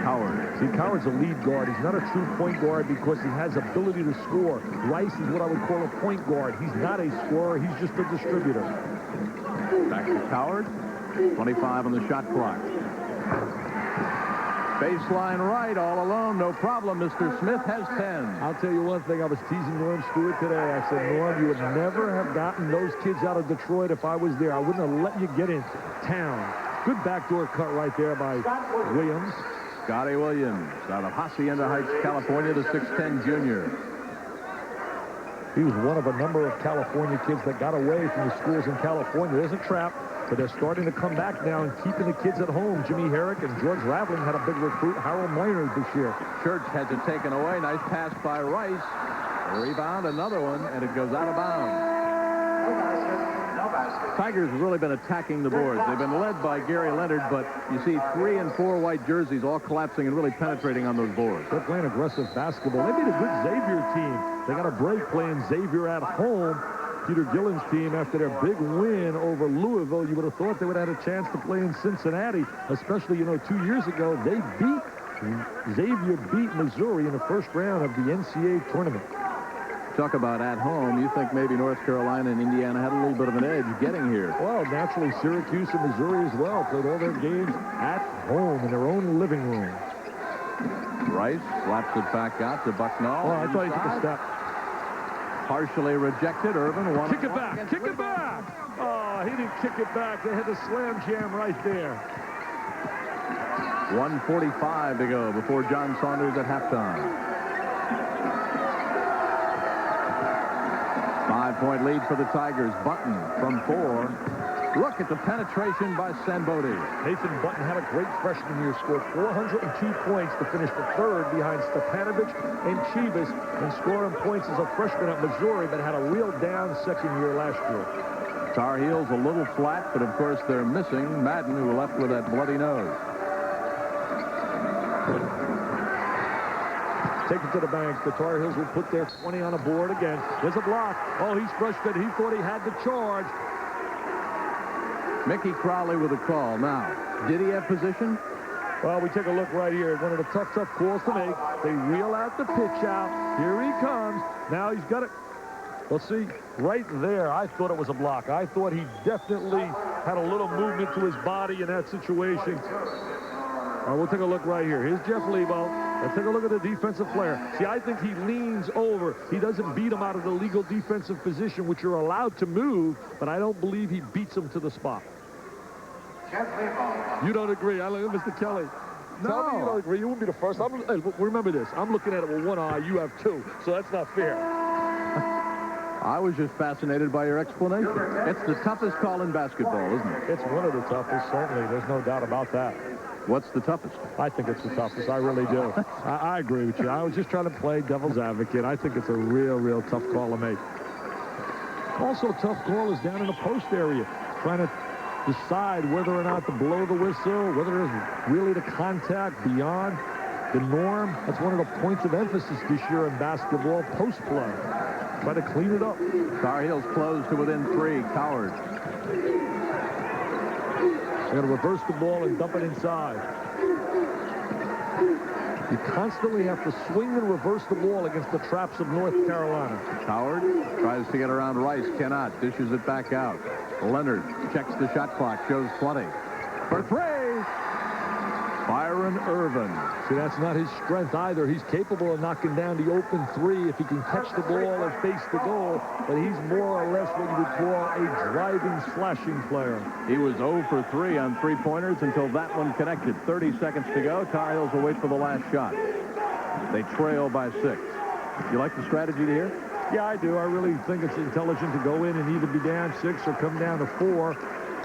Howard. See, Howard's a lead guard. He's not a true point guard because he has ability to score. Rice is what I would call a point guard. He's not a scorer. He's just a distributor. Back to Howard. 25 on the shot clock. Baseline right, all alone, no problem. Mr. Smith has 10. I'll tell you one thing. I was teasing Norm Stewart today. I said, Norm, you would never have gotten those kids out of Detroit if I was there. I wouldn't have let you get in town. Good backdoor cut right there by Williams. Scotty Williams out of Hacienda Heights, California, the 6'10 junior. He was one of a number of California kids that got away from the schools in California. There's a trap. But they're starting to come back now and keeping the kids at home. Jimmy Herrick and George Raveling had a big recruit. Harold Minor this year. Church has it taken away. Nice pass by Rice. A rebound, another one, and it goes out of bounds. Tigers have really been attacking the boards. They've been led by Gary Leonard, but you see 3 and 4 white jerseys all collapsing and really penetrating on those boards. They're playing aggressive basketball. They beat a good Xavier team. They got a break playing Xavier at home. Peter Gillen's team, after their big win over Louisville, you would have thought they would have had a chance to play in Cincinnati, especially, 2 years ago. Xavier beat Missouri in the first round of the NCAA tournament. Talk about at home. You think maybe North Carolina and Indiana had a little bit of an edge getting here. Well, naturally, Syracuse and Missouri as well played all their games at home in their own living room. Rice slaps it back out to Bucknell. Oh, I thought he took a step. Partially rejected. Irvin won. Kick it back. Kick it back. Oh, he didn't kick it back. They had the slam jam right there. 1:45 to go before John Saunders at halftime. 5-point lead for the Tigers. Button from 4. Look at the penetration by Sambodi. Nathan Button had a great freshman year, scored 402 points to finish the third behind Stepanovic and Chivas, and scoring points as a freshman at Missouri, but had a real down second year last year. Tar Heels a little flat, but of course they're missing Madden, who left with that bloody nose. Take it to the bank. The Tar Heels will put their 20 on the board again. There's a block. Oh, he's frustrated. He thought he had the charge. Mickey Crowley with a call. Now, did he have position? Well, we take a look right here. One of the tough calls to make. They reel out the pitch out. Here he comes. Now he's got it. Let's see. Right there, I thought it was a block. I thought he definitely had a little movement to his body in that situation. We'll take a look right here. Here's Jeff Lebo. Let's take a look at the defensive player. See, I think he leans over. He doesn't beat him out of the legal defensive position, which you're allowed to move, but I don't believe he beats him to the spot. You don't agree. I look at Mr. Kelly. No. Tell me you don't agree. You wouldn't be the first. Hey, remember this. I'm looking at it with one eye. You have two, so that's not fair. I was just fascinated by your explanation. It's the toughest call in basketball, isn't it? It's one of the toughest, certainly. There's no doubt about that. What's the toughest? I think it's the toughest. I really do. I agree with you. I was just trying to play devil's advocate. I think it's a real tough call to make. Also, a tough call is down in the post area, trying to decide whether or not to blow the whistle, whether there's really the contact beyond the norm. That's one of the points of emphasis this year in basketball, post play. Try to clean it up. Tar Heels close to within 3. Coward. They're going to reverse the ball and dump it inside. You constantly have to swing and reverse the ball against the traps of North Carolina. Howard tries to get around Rice, cannot. Dishes it back out. Leonard checks the shot clock, shows 20. For 3. Fire Aaron Irvin. See, that's not his strength either. He's capable of knocking down the open three if he can catch the ball or face the goal, but he's more or less what you would call a driving, slashing player. He was 0 for 3 on three-pointers until that one connected. 30 seconds to go. Tar Heels will wait for the last shot. They trail by 6. You like the strategy here? Yeah, I do. I really think it's intelligent to go in and either be down 6 or come down to 4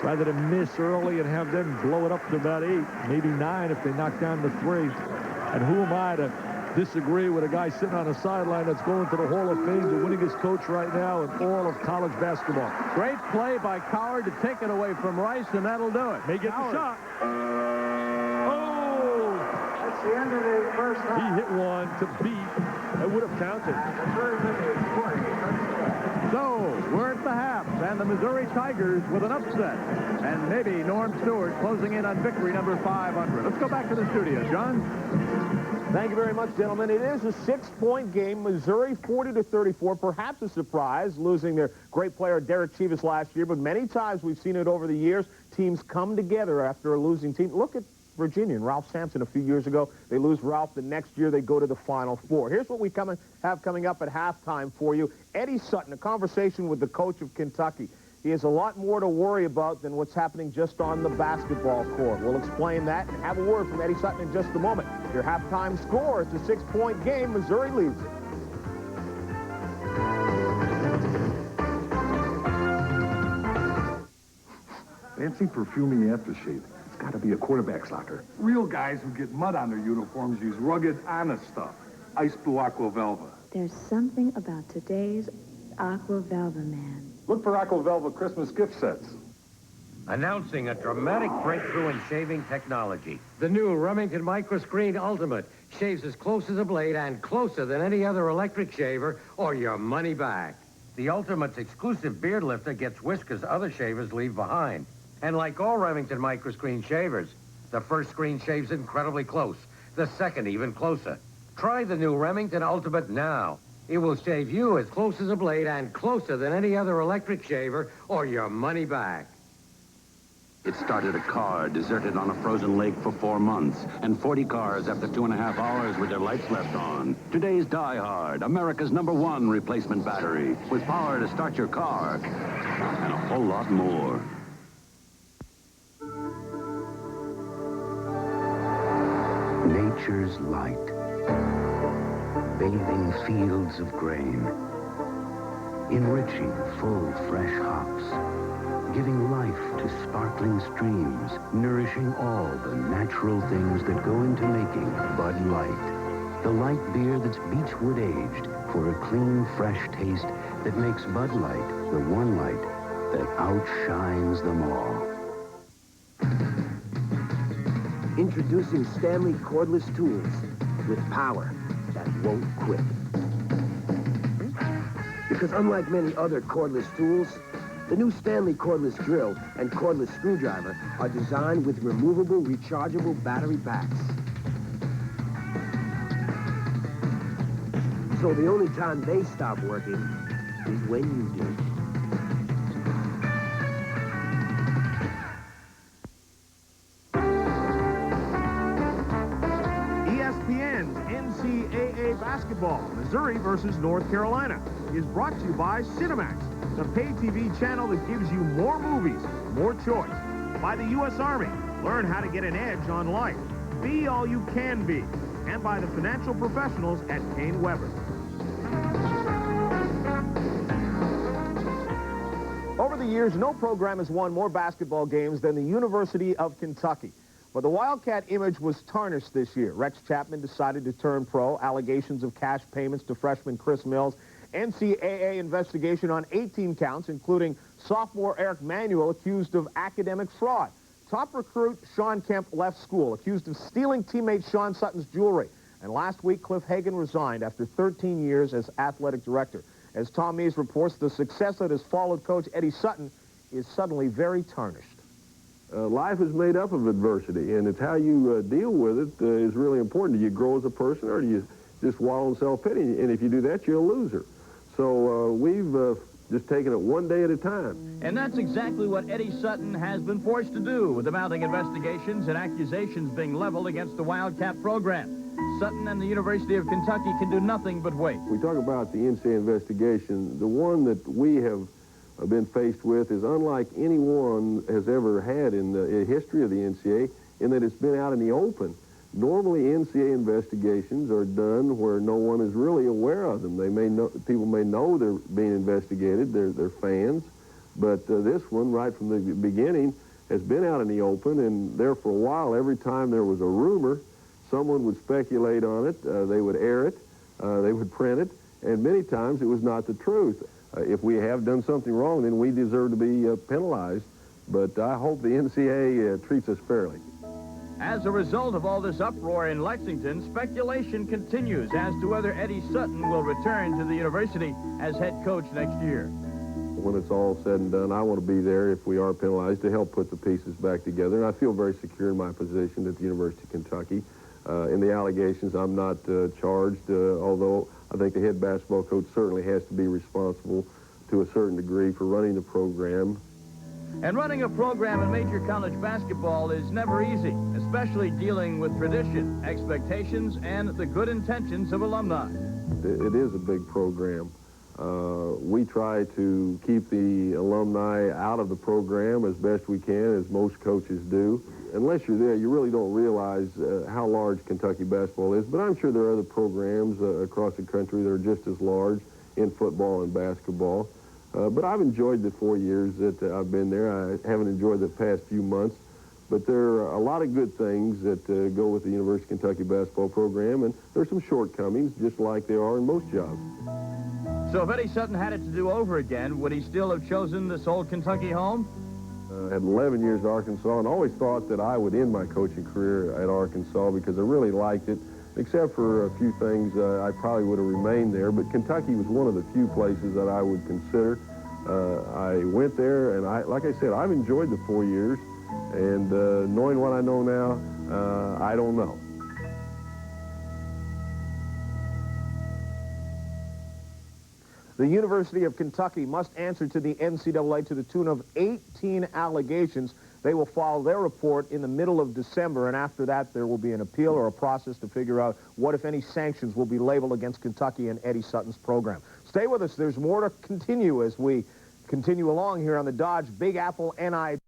rather than miss early and have them blow it up to about 8, maybe 9 if they knock down the 3. And who am I to disagree with a guy sitting on a sideline that's going to the Hall of Fame, the winningest coach right now in all of college basketball. Great play by Coward to take it away from Rice, and that'll do it. May get the shot. That's the end of the first half. He hit one to beat. It would have counted. So, we're at the half, and the Missouri Tigers with an upset. And maybe Norm Stewart closing in on victory number 500. Let's go back to the studio. John? Thank you very much, gentlemen. It is a 6-point game. Missouri 40-34. Perhaps a surprise, losing their great player Derek Chivas last year. But many times we've seen it over the years. Teams come together after a losing team. Look at Virginia and Ralph Sampson a few years ago. They lose Ralph. The next year they go to the Final Four. Here's what we have coming up at halftime for you. Eddie Sutton, a conversation with the coach of Kentucky. He has a lot more to worry about than what's happening just on the basketball court. We'll explain that and have a word from Eddie Sutton in just a moment. Your halftime score, it's a 6-point game. Missouri leads it. Fancy perfumey aftershave. It's got to be a quarterback's locker. Real guys who get mud on their uniforms use rugged, honest stuff. Ice Blue Aqua Velva. There's something about today's Aqua Velva man. Look for Aqua Velva Christmas gift sets. Announcing a dramatic breakthrough in shaving technology. The new Remington Microscreen Ultimate shaves as close as a blade and closer than any other electric shaver, or your money back. The Ultimate's exclusive beard lifter gets whiskers other shavers leave behind. And like all Remington Microscreen shavers, the first screen shaves incredibly close, the second even closer. Try the new Remington Ultimate now. It will shave you as close as a blade and closer than any other electric shaver, or your money back. It started a car deserted on a frozen lake for 4 months, and 40 cars after 2.5 hours with their lights left on. Today's Die Hard, America's #1 replacement battery, with power to start your car, and a whole lot more. Nature's light, bathing fields of grain, enriching full, fresh hops, giving life to sparkling streams, nourishing all the natural things that go into making Bud Light. The light beer that's beechwood aged for a clean, fresh taste that makes Bud Light the one light that outshines them all. Introducing Stanley cordless tools with power that won't quit. Because unlike many other cordless tools, the new Stanley cordless drill and cordless screwdriver are designed with removable, rechargeable battery packs. So the only time they stop working is when you do. ESPN's NCAA basketball, Missouri versus North Carolina, is brought to you by Cinemax, the pay TV channel that gives you more movies, more choice. By the U.S. Army, learn how to get an edge on life. Be all you can be. And by the financial professionals at Kane Weber. Over the years, no program has won more basketball games than the University of Kentucky. But the Wildcat image was tarnished this year. Rex Chapman decided to turn pro. Allegations of cash payments to freshman Chris Mills. NCAA investigation on 18 counts, including sophomore Eric Manuel accused of academic fraud. Top recruit Sean Kemp left school, accused of stealing teammate Sean Sutton's jewelry. And last week, Cliff Hagan resigned after 13 years as athletic director. As Tom Mees reports, the success that has followed Coach Eddie Sutton is suddenly very tarnished. Life is made up of adversity, and it's how you deal with it is really important. Do you grow as a person, or do you just wallow in self-pity? And if you do that, you're a loser. So we've just taking it one day at a time. And that's exactly what Eddie Sutton has been forced to do, with the mounting investigations and accusations being leveled against the Wildcat program. Sutton and the University of Kentucky can do nothing but wait. We talk about the NCAA investigation. The one that we have been faced with is unlike anyone has ever had in the history of the NCAA, in that it's been out in the open. Normally, NCAA investigations are done where no one is really aware of them. They may know, people may know they're being investigated, they're fans, but this one, right from the beginning, has been out in the open, and there for a while, every time there was a rumor, someone would speculate on it, they would air it, they would print it, and many times it was not the truth. If we have done something wrong, then we deserve to be penalized, but I hope the NCAA treats us fairly. As a result of all this uproar in Lexington, speculation continues as to whether Eddie Sutton will return to the university as head coach next year. When it's all said and done, I want to be there if we are penalized to help put the pieces back together. And I feel very secure in my position at the University of Kentucky. In the allegations, I'm not charged, although I think the head basketball coach certainly has to be responsible to a certain degree for running the program. And running a program in major college basketball is never easy, especially dealing with tradition, expectations, and the good intentions of alumni. It is a big program. We try to keep the alumni out of the program as best we can, as most coaches do. Unless you're there, you really don't realize how large Kentucky basketball is, but I'm sure there are other programs across the country that are just as large in football and basketball. But I've enjoyed the 4 years that I've been there. I haven't enjoyed the past few months, but there are a lot of good things that go with the University of Kentucky basketball program, and there's some shortcomings, just like there are in most jobs. So if Eddie Sutton had it to do over again, would he still have chosen this old Kentucky home? I had 11 years at Arkansas and always thought that I would end my coaching career at Arkansas because I really liked it. Except for a few things, I probably would have remained there, but Kentucky was one of the few places that I would consider. I went there, and like I said, I've enjoyed the 4 years, and knowing what I know now, I don't know. The University of Kentucky must answer to the NCAA to the tune of 18 allegations. They will file their report in the middle of December, and after that, there will be an appeal or a process to figure out what, if any, sanctions will be labeled against Kentucky and Eddie Sutton's program. Stay with us. There's more to continue as we continue along here on the Dodge Big Apple NIT.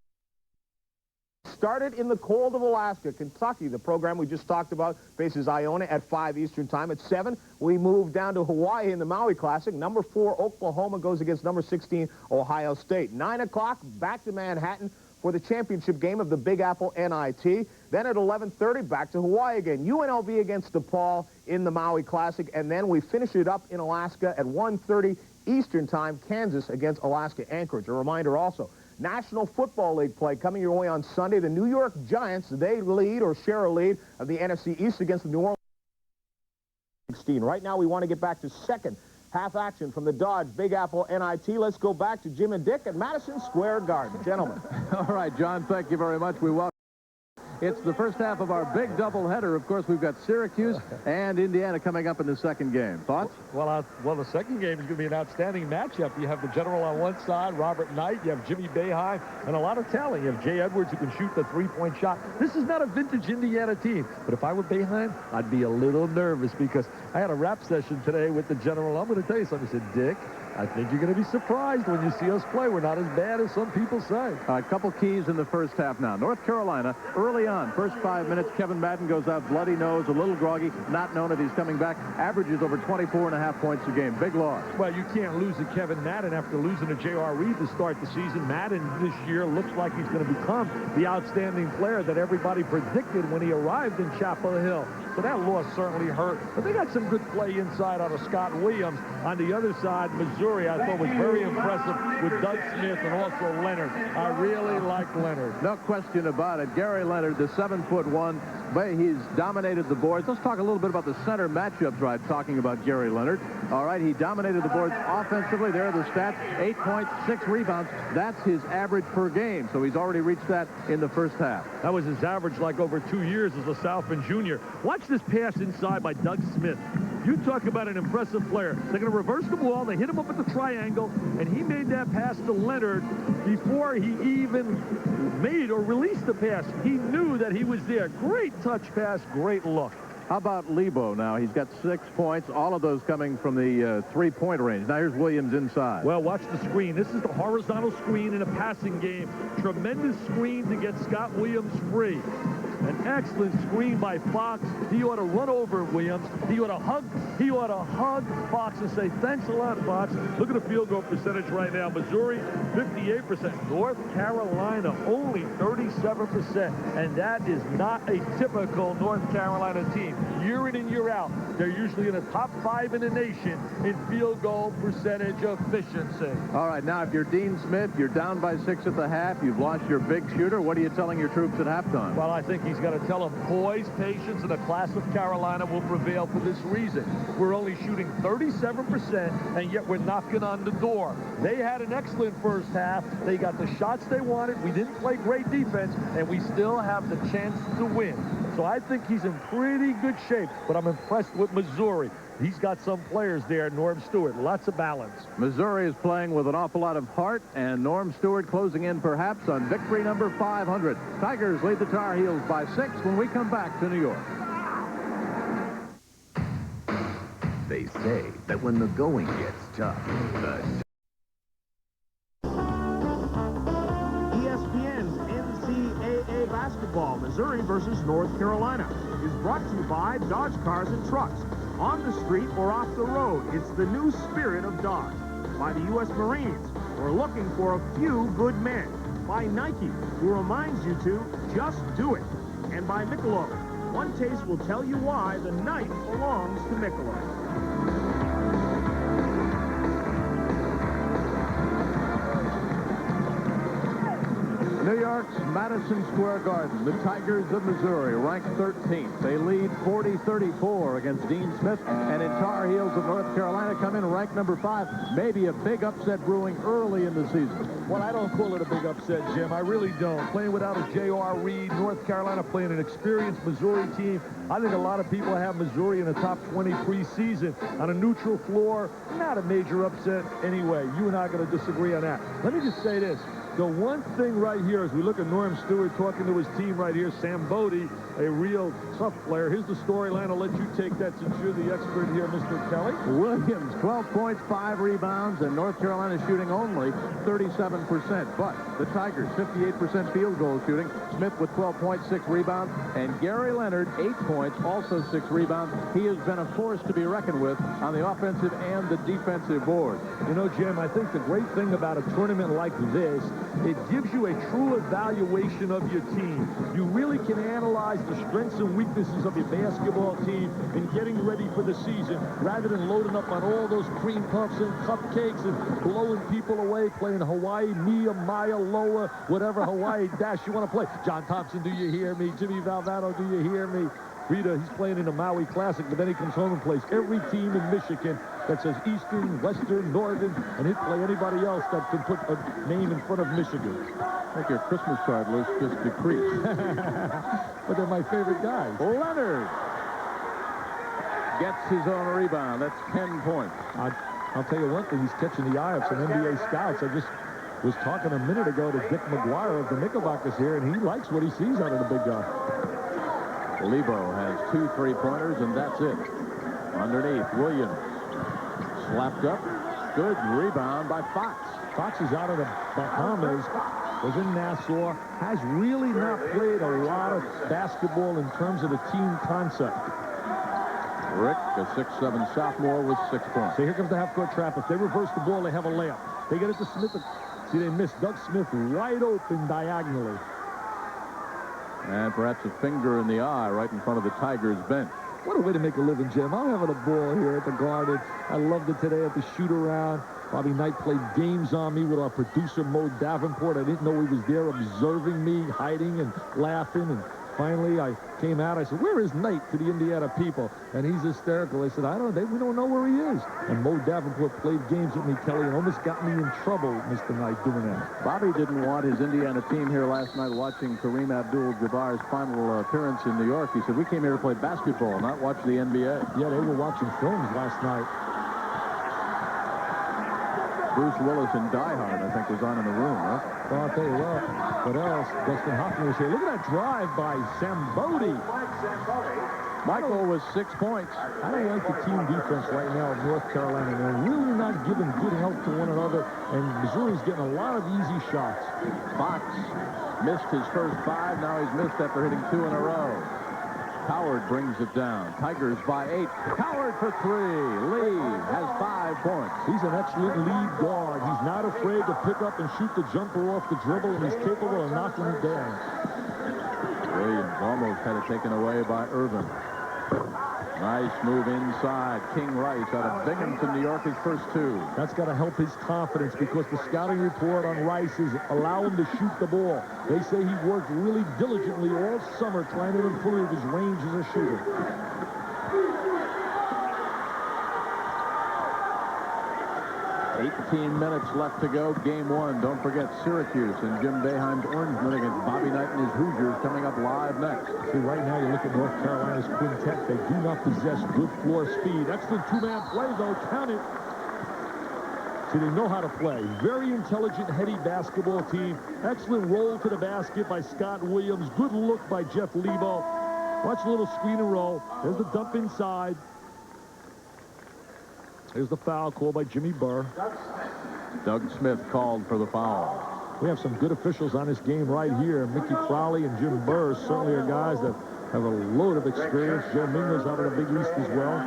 Started in the cold of Alaska. Kentucky, the program we just talked about, faces Iona at 5 Eastern Time. At 7, we move down to Hawaii in the Maui Classic. Number 4, Oklahoma, goes against number 16, Ohio State. 9 o'clock, back to Manhattan for the championship game of the Big Apple NIT. Then at 11:30, back to Hawaii again. UNLV against DePaul in the Maui Classic. And then we finish it up in Alaska at 1:30 Eastern Time, Kansas against Alaska Anchorage. A reminder also, National Football League play coming your way on Sunday. The New York Giants, they lead or share a lead of the NFC East against the New Orleans 16. Right now, we want to get back to second half action from the Dodge Big Apple NIT. Let's go back to Jim and Dick at Madison Square Garden. Gentlemen. All right, John, thank you very much. We welcome. It's the first half of our big doubleheader. Of course, we've got Syracuse and Indiana coming up in the second game. Thoughts? Well, the second game is going to be an outstanding matchup. You have the general on one side, Robert Knight. You have Jimmy Boeheim, and a lot of talent. You have Jay Edwards, who can shoot the three-point shot. This is not a vintage Indiana team, but if I were Boeheim, I'd be a little nervous because I had a rap session today with the general. I'm going to tell you something. He said, Dick, I think you're going to be surprised when you see us play. We're not as bad as some people say. A couple keys in the first half now. North Carolina, early on, first 5 minutes, Kevin Madden goes out, bloody nose, a little groggy, not known if he's coming back, averages over 24.5 points a game. Big loss. Well, you can't lose to Kevin Madden after losing to J.R. Reed to start the season. Madden this year looks like he's going to become the outstanding player that everybody predicted when he arrived in Chapel Hill. So that loss certainly hurt. But they got some good play inside out of Scott Williams. On the other side, Missouri, I thought was very impressive with Doug Smith and also Leonard. I really like Leonard. No question about it. Gary Leonard, the 7'1", But he's dominated the boards. Let's talk a little bit about the center matchups, right, talking about Gary Leonard. All right, he dominated the boards offensively. There are the stats, 8 points, 6 rebounds. That's his average per game, so he's already reached that in the first half. That was his average like over 2 years as a Southland junior. Watch this pass inside by Doug Smith. You talk about an impressive player. They're going to reverse the ball. They hit him up at the triangle, and he made that pass to Leonard before he even made or released the pass. He knew that he was there. Great touch pass, great look. How about Lebo now? He's got 6 points, all of those coming from the three-point range. Now here's Williams inside. Well, watch the screen. This is the horizontal screen in a passing game. Tremendous screen to get Scott Williams free. An excellent screen by Fox. He ought to run over Williams. He ought to hug Fox and say, thanks a lot, Fox. Look at the field goal percentage right now. Missouri, 58%. North Carolina, only 37%. And that is not a typical North Carolina team. Year in and year out, they're usually in the top 5 in the nation in field goal percentage efficiency. All right, now if you're Dean Smith, you're down by 6 at the half, you've lost your big shooter. What are you telling your troops at halftime? Well, I think he's got to tell them, poise, patience, and the class of Carolina will prevail for this reason. We're only shooting 37%, and yet we're knocking on the door. They had an excellent first half. They got the shots they wanted. We didn't play great defense, and we still have the chance to win. So I think he's in pretty good shape, but I'm impressed with Missouri. He's got some players there, Norm Stewart, lots of balance. Missouri is playing with an awful lot of heart, and Norm Stewart closing in perhaps on victory number 500. Tigers lead the Tar Heels by 6 when we come back to New York. They say that when the going gets tough, ESPN's NCAA basketball, Missouri versus North Carolina, is brought to you by Dodge Cars and Trucks. On the street or off the road, it's the new spirit of Dodge. By the U.S. Marines, we're looking for a few good men. By Nike, who reminds you to just do it. And by Michelob, one taste will tell you why the night belongs to Michelob. New York's Madison Square Garden, the Tigers of Missouri, ranked 13th. They lead 40-34 against Dean Smith, and in Tar Heels of North Carolina come in ranked number 5. Maybe a big upset brewing early in the season. Well, I don't call it a big upset, Jim. I really don't. Playing without a J.R. Reed, North Carolina playing an experienced Missouri team. I think a lot of people have Missouri in the top 20 preseason. On a neutral floor, not a major upset anyway. You and I are going to disagree on that. Let me just say this. The one thing right here, as we look at Norm Stewart talking to his team right here, Sam Bodie, a real tough player. Here's the storyline. I'll let you take that since you're the expert here, Mr. Kelly. Williams, 12 points, 5 rebounds, and North Carolina shooting only 37%. But the Tigers, 58% field goal shooting. Smith with 12 points, 6 rebounds, and Gary Leonard, 8 points, also 6 rebounds. He has been a force to be reckoned with on the offensive and the defensive board. You know, Jim, I think the great thing about a tournament like this, it gives you a true evaluation of your team. You really can analyze the strengths and weaknesses of your basketball team in getting ready for the season, rather than loading up on all those cream puffs and cupcakes and blowing people away, playing Hawaii, Mia, Maya, Loa, whatever Hawaii dash you want to play. John Thompson, do you hear me? Jimmy Valvano, do you hear me? Rita, he's playing in the Maui Classic, but then he comes home and plays every team in Michigan that says Eastern, Western, Northern, and he'd play anybody else that can put a name in front of Michigan. I think your Christmas card list just decreased. But they're my favorite guys. Leonard gets his own rebound. That's 10 points. I'll tell you one thing, he's catching the eye of some NBA scouts. I just was talking a minute ago to Dick McGuire of the Knickerbockers here, and he likes what he sees out of the big guy. Lebo has 2 3-pointers, and that's it. Underneath, Williams slapped up. Good rebound by Fox. Fox is out of the Bahamas, was in Nassau, has really not played a lot of basketball in terms of the team concept. Rick, a 6'7" sophomore with 6 points. So here comes the half-court trap. If they reverse the ball, they have a layup. They get it to Smith. See, they missed Doug Smith wide open diagonally. And perhaps a finger in the eye right in front of the Tigers bench. What a way to make a living, Jim. I'm having a ball here at the Garden. I loved it today at the shoot-around. Bobby Knight played games on me with our producer, Mo Davenport. I didn't know he was there observing me, hiding and laughing. And finally I came out. I said, where is Nate to the Indiana people? And he's hysterical. They said, we don't know where he is. And Mo Davenport played games with me, Kelly, and almost got me in trouble, Mr. Knight, doing that. Bobby didn't want his Indiana team here last night watching Kareem Abdul-Jabbar's final appearance in New York. He said, we came here to play basketball, not watch the NBA. Yeah, they were watching films last night. Bruce Willis in Die Hard, I think, was on in the room, huh? Well, I'll tell you what else? Dustin Hoffman was here. Look at that drive by Sambodi. Michael was 6 points. I don't like the team defense right now of North Carolina. They're really not giving good help to one another, and Missouri's getting a lot of easy shots. Fox missed his first 5. Now he's missed after hitting 2 in a row. Howard brings it down. Tigers by 8. Howard for 3. Lee has 5 points. He's an excellent lead guard. He's not afraid to pick up and shoot the jumper off the dribble, and he's capable of knocking it down. Williams almost had it taken away by Irvin. Nice move inside. King Rice out of Binghamton, New York, his first 2. That's got to help his confidence because the scouting report on Rice is allow him to shoot the ball. They say he worked really diligently all summer trying to improve his range as a shooter. 18 minutes left to go. Game 1. Don't forget Syracuse and Jim Boeheim's Orangemen against Bobby Knight and his Hoosiers coming up live next. See, right now you look at North Carolina's quintet. They do not possess good floor speed. Excellent two-man play, though. Count it. See, they know how to play. Very intelligent, heady basketball team. Excellent roll to the basket by Scott Williams. Good look by Jeff Lebo. Watch a little screen and roll. There's the dump inside. There's the foul called by Jimmy Burr. Doug Smith called for the foul. We have some good officials on this game right here. Mickey Crowley and Jim Burr certainly are guys that have a load of experience. Joe Mingo's out of the Big East as well.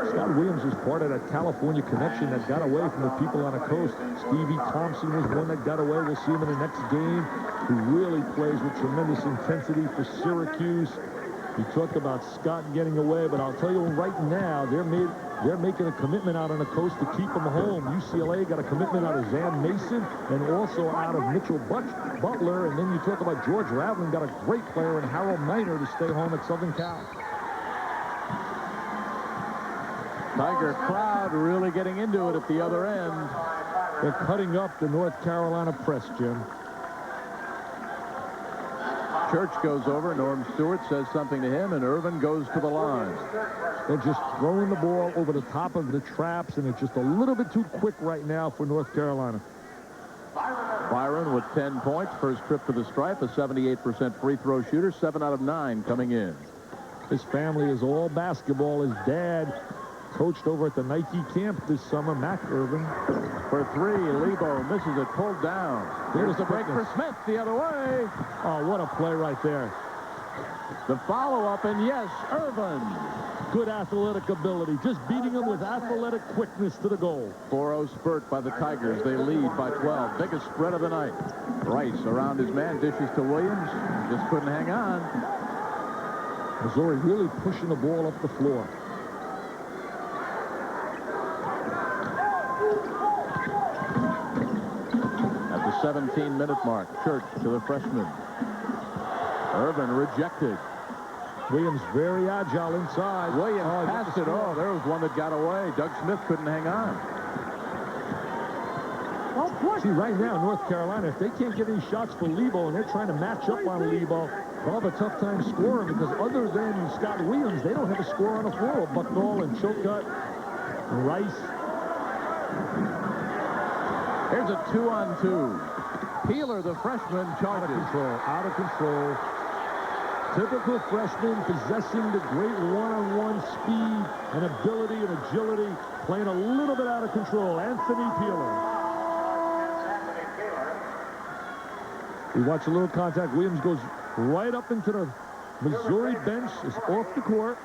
Scott Williams is part of that California connection that got away from the people on the coast. Stevie Thompson was one that got away. We'll see him in the next game, who really plays with tremendous intensity for Syracuse. We talked about Scott getting away, but I'll tell you right now, they're making a commitment out on the coast to keep him home. UCLA got a commitment out of Zan Mason and also out of Mitchell Butler. And then you talk about George Raveling, got a great player in Harold Miner to stay home at Southern Cal. Tiger crowd really getting into it at the other end. They're cutting up the North Carolina press, Jim. Church goes over. Norm Stewart says something to him, and Irvin goes to the line. They're just throwing the ball over the top of the traps, and it's just a little bit too quick right now for North Carolina. Byron with 10 points. First trip to the stripe. A 78% free throw shooter. 7 out of 9 coming in. His family is all basketball. His dad coached over at the Nike camp this summer, Mac Irvin. For 3, Lebo misses it, pulled down. Here's the break for Smith the other way. Oh, what a play right there. The follow-up, and yes, Irvin. Good athletic ability, just beating him with athletic quickness to the goal. 4-0 spurt by the Tigers. They lead by 12. Biggest spread of the night. Rice around his man, dishes to Williams. Just couldn't hang on. Missouri really pushing the ball up the floor. At the 17-minute mark, Church to the freshman. Irvin rejected. Williams very agile inside. Williams passed it. Oh, there was one that got away. Doug Smith couldn't hang on. See, right now, North Carolina, if they can't get any shots for Lebo and they're trying to match up on Lebo, they'll have a tough time scoring because other than Scott Williams, they don't have a score on the floor. Bucknall and Chilcutt and Rice. Here's a 2-on-2. Peeler, the freshman, charges. Out of control. Typical freshman possessing the great one-on-one speed and ability and agility, playing a little bit out of control. Anthony Peeler. We watch a little contact. Williams goes right up into the Missouri bench. Is off the court.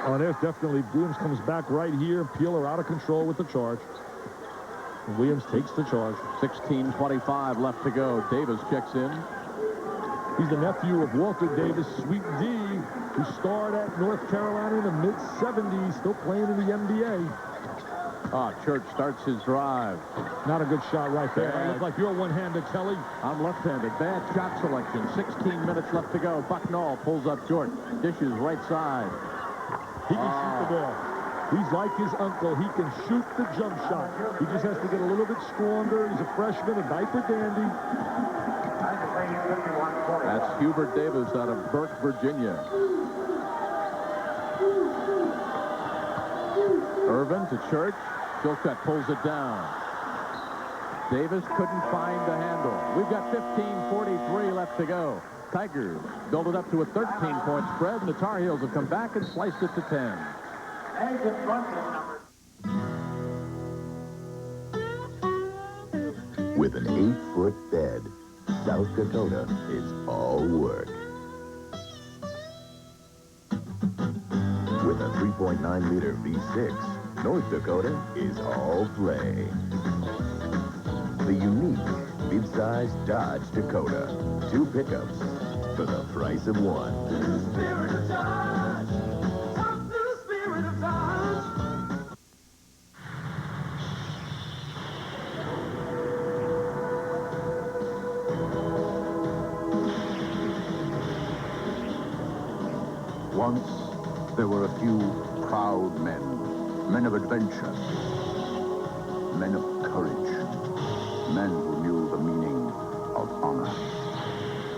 Oh, there's definitely Williams comes back right here. Peeler out of control with the charge. And Williams takes the charge. 16:25 left to go. Davis checks in. He's the nephew of Walter Davis, Sweet D, who starred at North Carolina in the mid-'70s, still playing in the NBA. Church starts his drive. Not a good shot right there. I look like you're one-handed, Kelly. I'm left-handed. Bad shot selection. 16 minutes left to go. Bucknall pulls up short. Dishes right side. He can shoot the ball. He's like his uncle. He can shoot the jump shot. He just has to get a little bit stronger. He's a freshman, a diaper dandy. That's Hubert Davis out of Burke, Virginia. Irvin to Church. Chilcutt pulls it down. Davis couldn't find the handle. We've got 15:43 left to go. Tigers build it up to a 13-point spread, and the Tar Heels have come back and sliced it to 10. With an 8-foot bed, South Dakota is all work. With a 3.9-liter V6, North Dakota is all play. The unique mid-size Dodge Dakota. 2 pickups for the price of one. Spirit of Dodge. Talk to the Spirit of Dodge. Once, there were a few proud men of adventure, men of courage, men who knew the meaning of honor.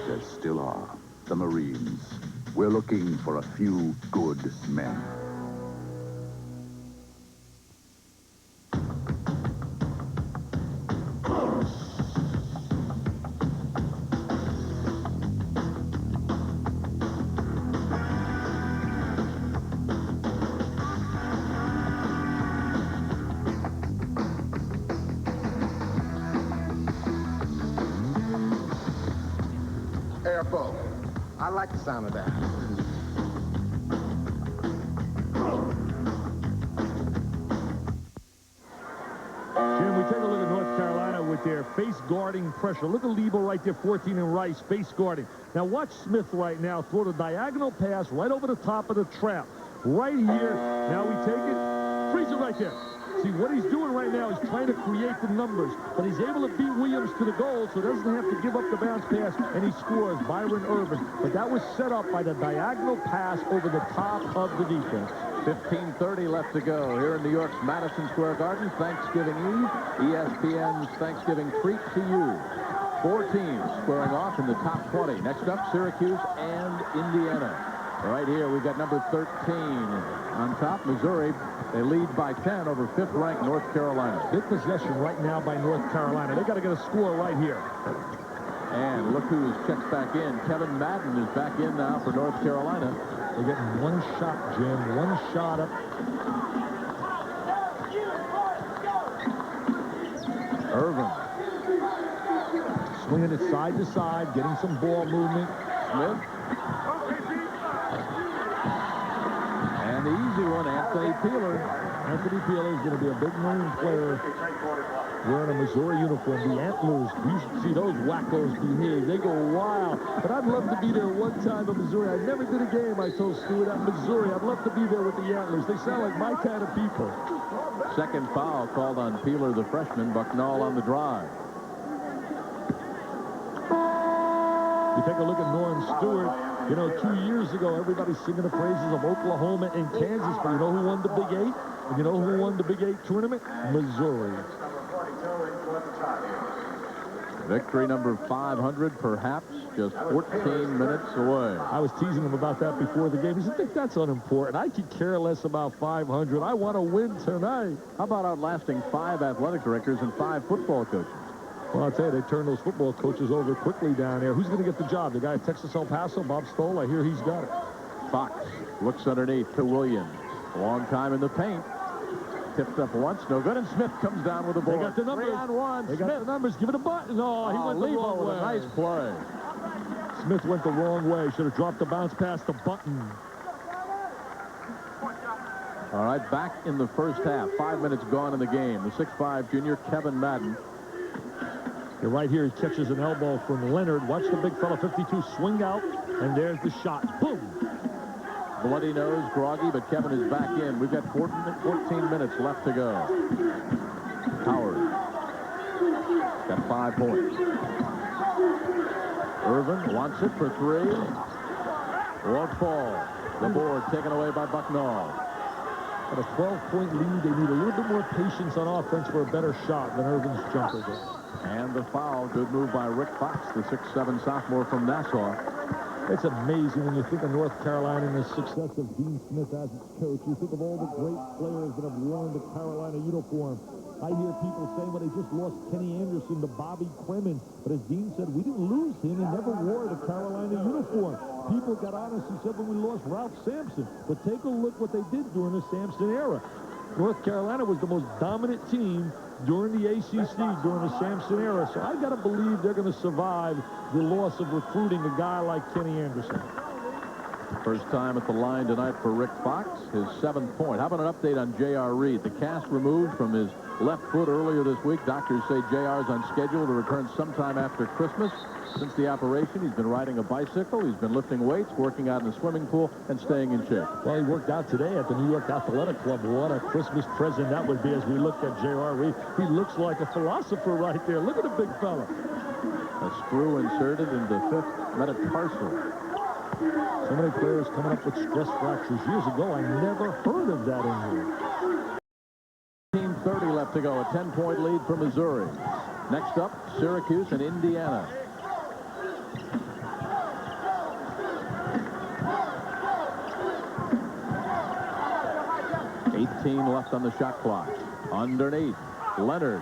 There still are, the Marines. We're looking for a few good men. Airboat. I like the sound of that. Jim, we take a look at North Carolina with their face guarding pressure. Look at Lebo right there, 14 and Rice, face guarding. Now watch Smith right now throw the diagonal pass right over the top of the trap. Right here. Now we take it. Freeze it right there. See, what he's doing right now is trying to create the numbers, but he's able to beat Williams to the goal, so doesn't have to give up the bounce pass, and he scores, Byron Irvin. But that was set up by the diagonal pass over the top of the defense. 15:30 left to go here in New York's Madison Square Garden. Thanksgiving Eve, ESPN's Thanksgiving treat to you. 4 teams squaring off in the top 20. Next up, Syracuse and Indiana. Right here, we've got number 13 on top, Missouri. They lead by 10 over 5th-ranked North Carolina. Big possession right now by North Carolina. They got to get a score right here. And look who's checked back in. Kevin Madden is back in now for North Carolina. They're getting one shot, Jim. One shot up. Irvin. Swinging it side to side, getting some ball movement. Smith. And the easy one, Anthony Peeler. Anthony Peeler is going to be a big name player wearing a Missouri uniform. The Antlers, you should see those wackos behave. They go wild. But I'd love to be there one time in Missouri. I never did a game, I told Stewart, at Missouri. I'd love to be there with the Antlers. They sound like my kind of people. Second foul called on Peeler, the freshman. Bucknall on the drive. You take a look at Norm Stewart. You know, 2 years ago, everybody's singing the praises of Oklahoma and Kansas. But you know who won the Big 8? And you know who won the Big 8 tournament? Missouri. Victory number 500, perhaps, just 14 minutes away. I was teasing him about that before the game. He said, I think that's unimportant. I could care less about 500. I want to win tonight. How about outlasting 5 athletic directors and 5 football coaches? Well, I'll tell you, they turned those football coaches over quickly down there. Who's going to get the job? The guy at Texas El Paso, Bob Stoll? I hear he's got it. Fox looks underneath to Williams. A long time in the paint. Tipped up once, no good, and Smith comes down with the ball. They got the numbers. 3-on-1. They got the numbers. Give it a button. Oh, he went the wrong way. A nice play. Smith went the wrong way. Should have dropped the bounce pass to Button. All right, back in the first half. 5 minutes gone in the game. The 6'5 junior, Kevin Madden. You're right here. He catches an elbow from Leonard. Watch the big fella, 52, swing out, and there's the shot. Boom. bloody nose, groggy, but Kevin is back in. We've got 14 minutes left to go. Howard got 5 points. Irvin wants it for 3. Won't fall. The board taken away by Bucknall. At a 12-point lead, they need a little bit more patience on offense for a better shot than Irvin's jumper did. And the foul. Good move by Rick Fox, the 6'7" sophomore from Nassau. It's amazing when you think of North Carolina and the success of Dean Smith as its coach. You think of all the great players that have worn the Carolina uniform. I hear people saying, well, they just lost Kenny Anderson to Bobby Clemens. But as Dean said, we didn't lose him. He never wore the Carolina uniform. People got honest and said when we lost Ralph Sampson. But take a look what they did during the Sampson era. North Carolina was the most dominant team during the ACC, during the Sampson era. So I got to believe they're going to survive the loss of recruiting a guy like Kenny Anderson. First time at the line tonight for Rick Fox, his 7th point. How about an update on J.R. Reed? The cast removed from his left foot earlier this week. Doctors say J.R. is on schedule to return sometime after Christmas. Since the operation, he's been riding a bicycle, he's been lifting weights, working out in the swimming pool, and staying in shape. Well, he worked out today at the New York Athletic Club. What a Christmas present that would be as we looked at J.R. Reed. He looks like a philosopher right there. Look at the big fella. A screw inserted in the 5th metatarsal. So many players coming up with stress fractures. Years ago, I never heard of that injury. 15:30 left to go. A 10-point lead for Missouri. Next up, Syracuse and Indiana. Left on the shot clock. Underneath, Leonard.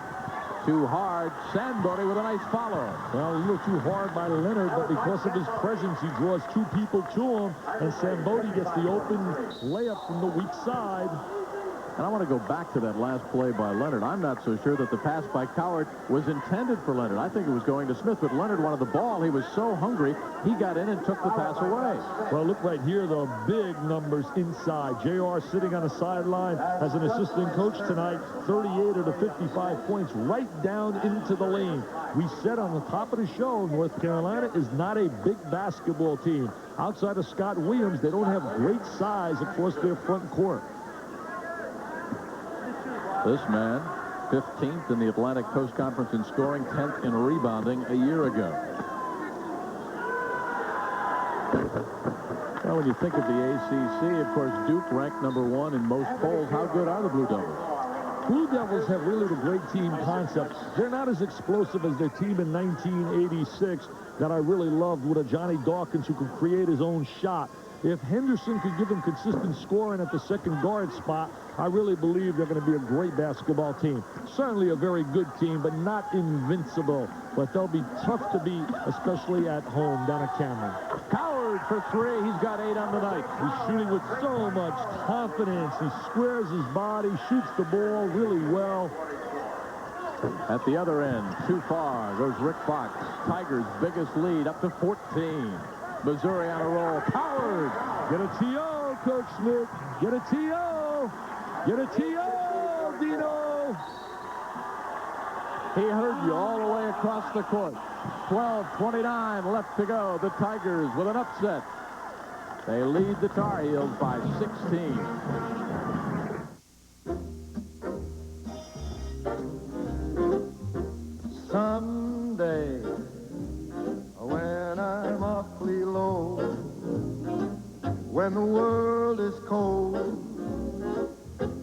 Too hard. Sandberry with a nice follow. Well, a little too hard by Leonard, but because of his presence, he draws 2 people to him, and Sambodi gets the open layup from the weak side. And I want to go back to that last play by Leonard. I'm not so sure that the pass by Coward was intended for Leonard. I think it was going to Smith, but Leonard wanted the ball. He was so hungry, he got in and took the pass away. Well, look right here, the big numbers inside. J.R. sitting on the sideline as an assistant coach tonight, 38 of the 55 points right down into the lane. We said on the top of the show, North Carolina is not a big basketball team. Outside of Scott Williams, they don't have great size across their front court. This man, 15th in the Atlantic Coast Conference in scoring, 10th in rebounding a year ago. Well, when you think of the ACC, of course, Duke ranked #1 in most polls. How good are the Blue Devils? Blue Devils have really the great team concept. They're not as explosive as their team in 1986 that I really loved with a Johnny Dawkins who could create his own shot. If Henderson could give them consistent scoring at the second guard spot, I really believe they're going to be a great basketball team. Certainly a very good team, but not invincible. But they'll be tough to beat, especially at home down at Cameron. Coward for 3. He's got 8 on the night. He's shooting with so much confidence. He squares his body, shoots the ball really well. At the other end, too far, goes Rick Fox. Tigers' biggest lead up to 14. Missouri on a roll. Coward! Get a T.O., Coach Smith. Get a T.O. Get a T.O., Dino. He heard you all the way across the court. 12:29 left to go. The Tigers with an upset. They lead the Tar Heels by 16. Someday, when I'm awfully low, when the world is cold,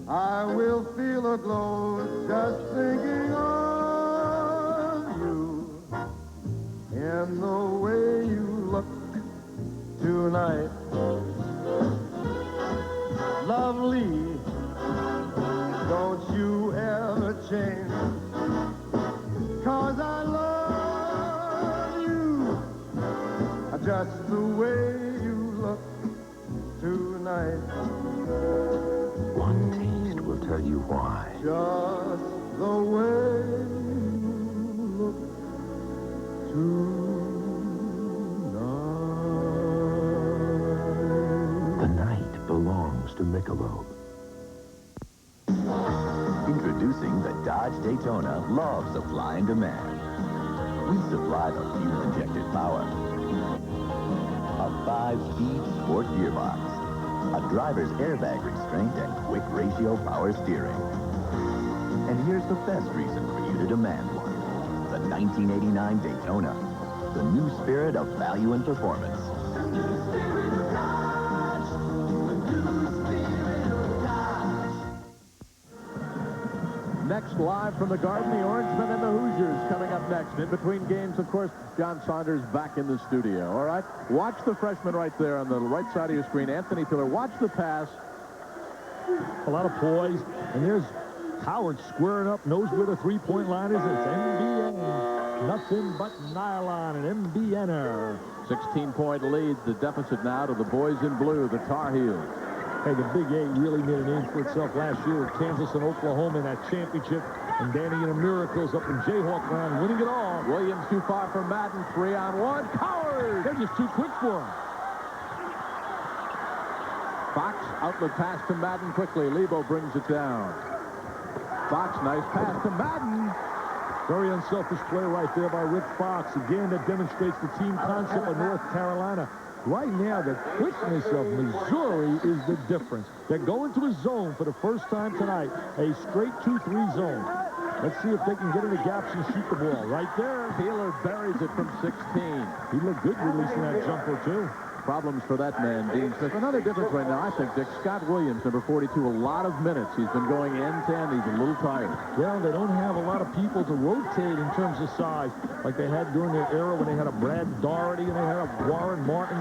I will feel a glow just thinking of you in the way you look tonight. Lovely, don't you ever change, 'cause I love you just the way you look tonight. One taste will tell you why. Just the way you look tonight. The night belongs to Michelob. Introducing the Dodge Daytona Love Supply and Demand. We supply the fuel-injected power. A 5-speed sport gearbox. a driver's airbag restraint, and quick ratio power steering. And here's the best reason for you to demand one. The 1989 Daytona. The new spirit of value and performance. Next, live from the Garden, the Orangemen and the Hoosiers coming up next. In between games, of course, John Saunders back in the studio. All right, watch the freshman right there on the right side of your screen, Anthony Pillar. Watch the pass. A lot of poise, and there's Howard squaring up, knows where the three-point line is. It's NBN, nothing but nylon, and NBNer. 16-point lead, the deficit now to the boys in blue, the Tar Heels. Hey, the Big 8 really made a name for itself last year with Kansas and Oklahoma in that championship. And Danny and the Miracles up in Jayhawk land, winning it all. Williams too far from Madden, 3-on-1. Coward! They're just too quick for him. Fox, outlet pass to Madden quickly. Lebo brings it down. Fox, nice pass to Madden. Very unselfish play right there by Rick Fox. Again, that demonstrates the team concept of North Carolina. Right now, the quickness of Missouri is the difference. They're going to a zone for the first time tonight, a straight 2-3 zone. Let's see if they can get in the gaps and shoot the ball. Right there. Peeler buries it from 16. He looked good releasing that jumper, too. Problems for that man, Dean Smith. Another difference right now, I think, Dick. Scott Williams, number 42, a lot of minutes. He's been going end-to-end. He's a little tired. Well, they don't have a lot of people to rotate in terms of size like they had during their era when they had a Brad Doherty and they had a Warren Martin.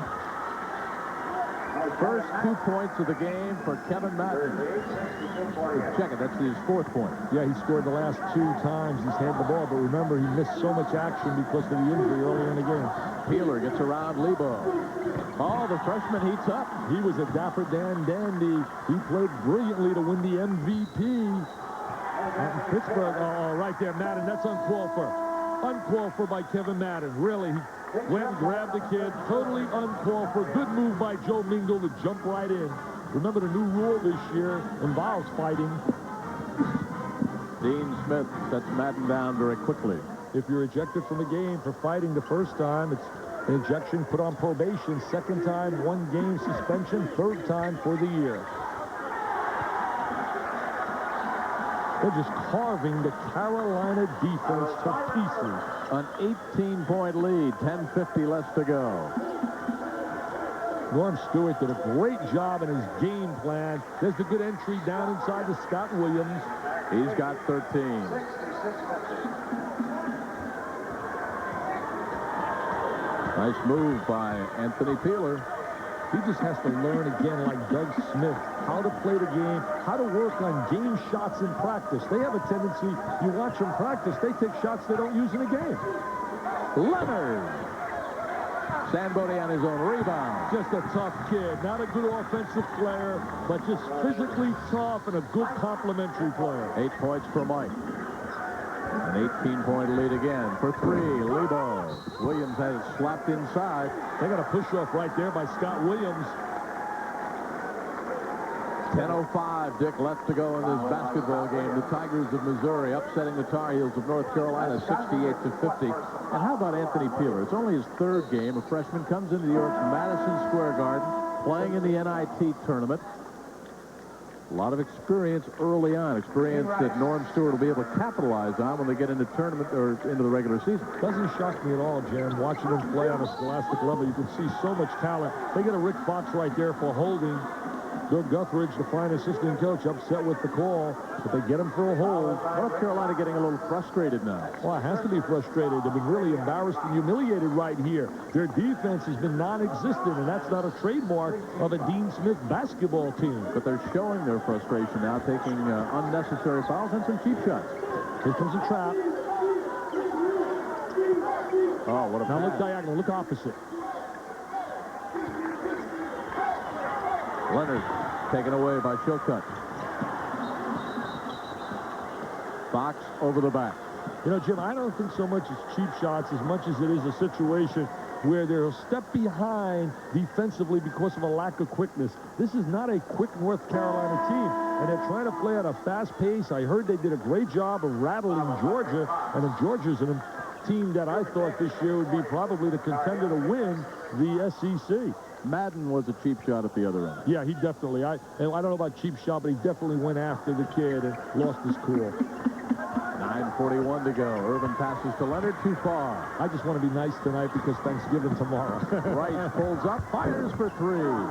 First 2 points of the game for Kevin Madden. Check it, that's his 4th point. Yeah, he scored the last 2 times he's had the ball, but remember, he missed so much action because of the injury earlier in the game. Peeler gets around Lebo. Oh, the freshman heats up. He was a dapper Dan dandy. He played brilliantly to win the MVP. Out in Pittsburgh, right there, Madden, that's uncalled for. Uncalled for by Kevin Madden, really. He went and grabbed the kid, totally uncalled for. Good move by Joe Mingle to jump right in. Remember, the new rule this year involves fighting. Dean Smith sets Madden down very quickly. If you're ejected from the game for fighting the first time, it's an ejection, put on probation. Second time, 1 game suspension. Third time for the year. They're just carving the Carolina defense to pieces. An 18-point lead, 10:50 left to go. Norm Stewart did a great job in his game plan. There's the good entry down inside to Scott Williams. He's got 13. Nice move by Anthony Peeler. He just has to learn again, like Doug Smith, how to play the game, how to work on game shots in practice. They have a tendency, you watch them practice, they take shots they don't use in the game. Leonard. Sambodi on his own rebound. Just a tough kid. Not a good offensive player, but just physically tough and a good complimentary player. 8 points for Mike. An 18-point lead again for 3. Lebo. Williams has it slapped inside. They got a push-off right there by Scott Williams. 10:05, Dick, left to go in this basketball game. The Tigers of Missouri upsetting the Tar Heels of North Carolina 68-50. And how about Anthony Peeler? It's only his 3rd game. A freshman comes into New York's Madison Square Garden, playing in the NIT tournament. A lot of experience early on, experience that Norm Stewart will be able to capitalize on when they get into tournament or into the regular season. Doesn't shock me at all, Jim. Watching him play on a scholastic level, you can see so much talent. They get a Rick Fox right there for holding. Bill Guthridge, the fine assistant coach, upset with the call, but they get him for a hold. North Carolina getting a little frustrated now. Well, it has to be frustrated. They've been really embarrassed and humiliated right here. Their defense has been non-existent, and that's not a trademark of a Dean Smith basketball team. But they're showing their frustration now, taking unnecessary fouls and some cheap shots. Here comes a trap. Oh, what a Now pass. look diagonal, look opposite. Leonard taken away by Shilcutt. Fox over the back. You know, Jim, I don't think so much it's cheap shots as much as it is a situation where they'll step behind defensively because of a lack of quickness. This is not a quick North Carolina team, and they're trying to play at a fast pace. I heard they did a great job of rattling Georgia, and if Georgia's an team that I thought this year would be probably the contender to win the SEC. Madden was a cheap shot at the other end. Yeah, he definitely. I don't know about cheap shot, but he definitely went after the kid and lost his cool. 9:41 to go. Irvin passes to Leonard, too far. I just want to be nice tonight because Thanksgiving tomorrow. Rice pulls up, fires for three.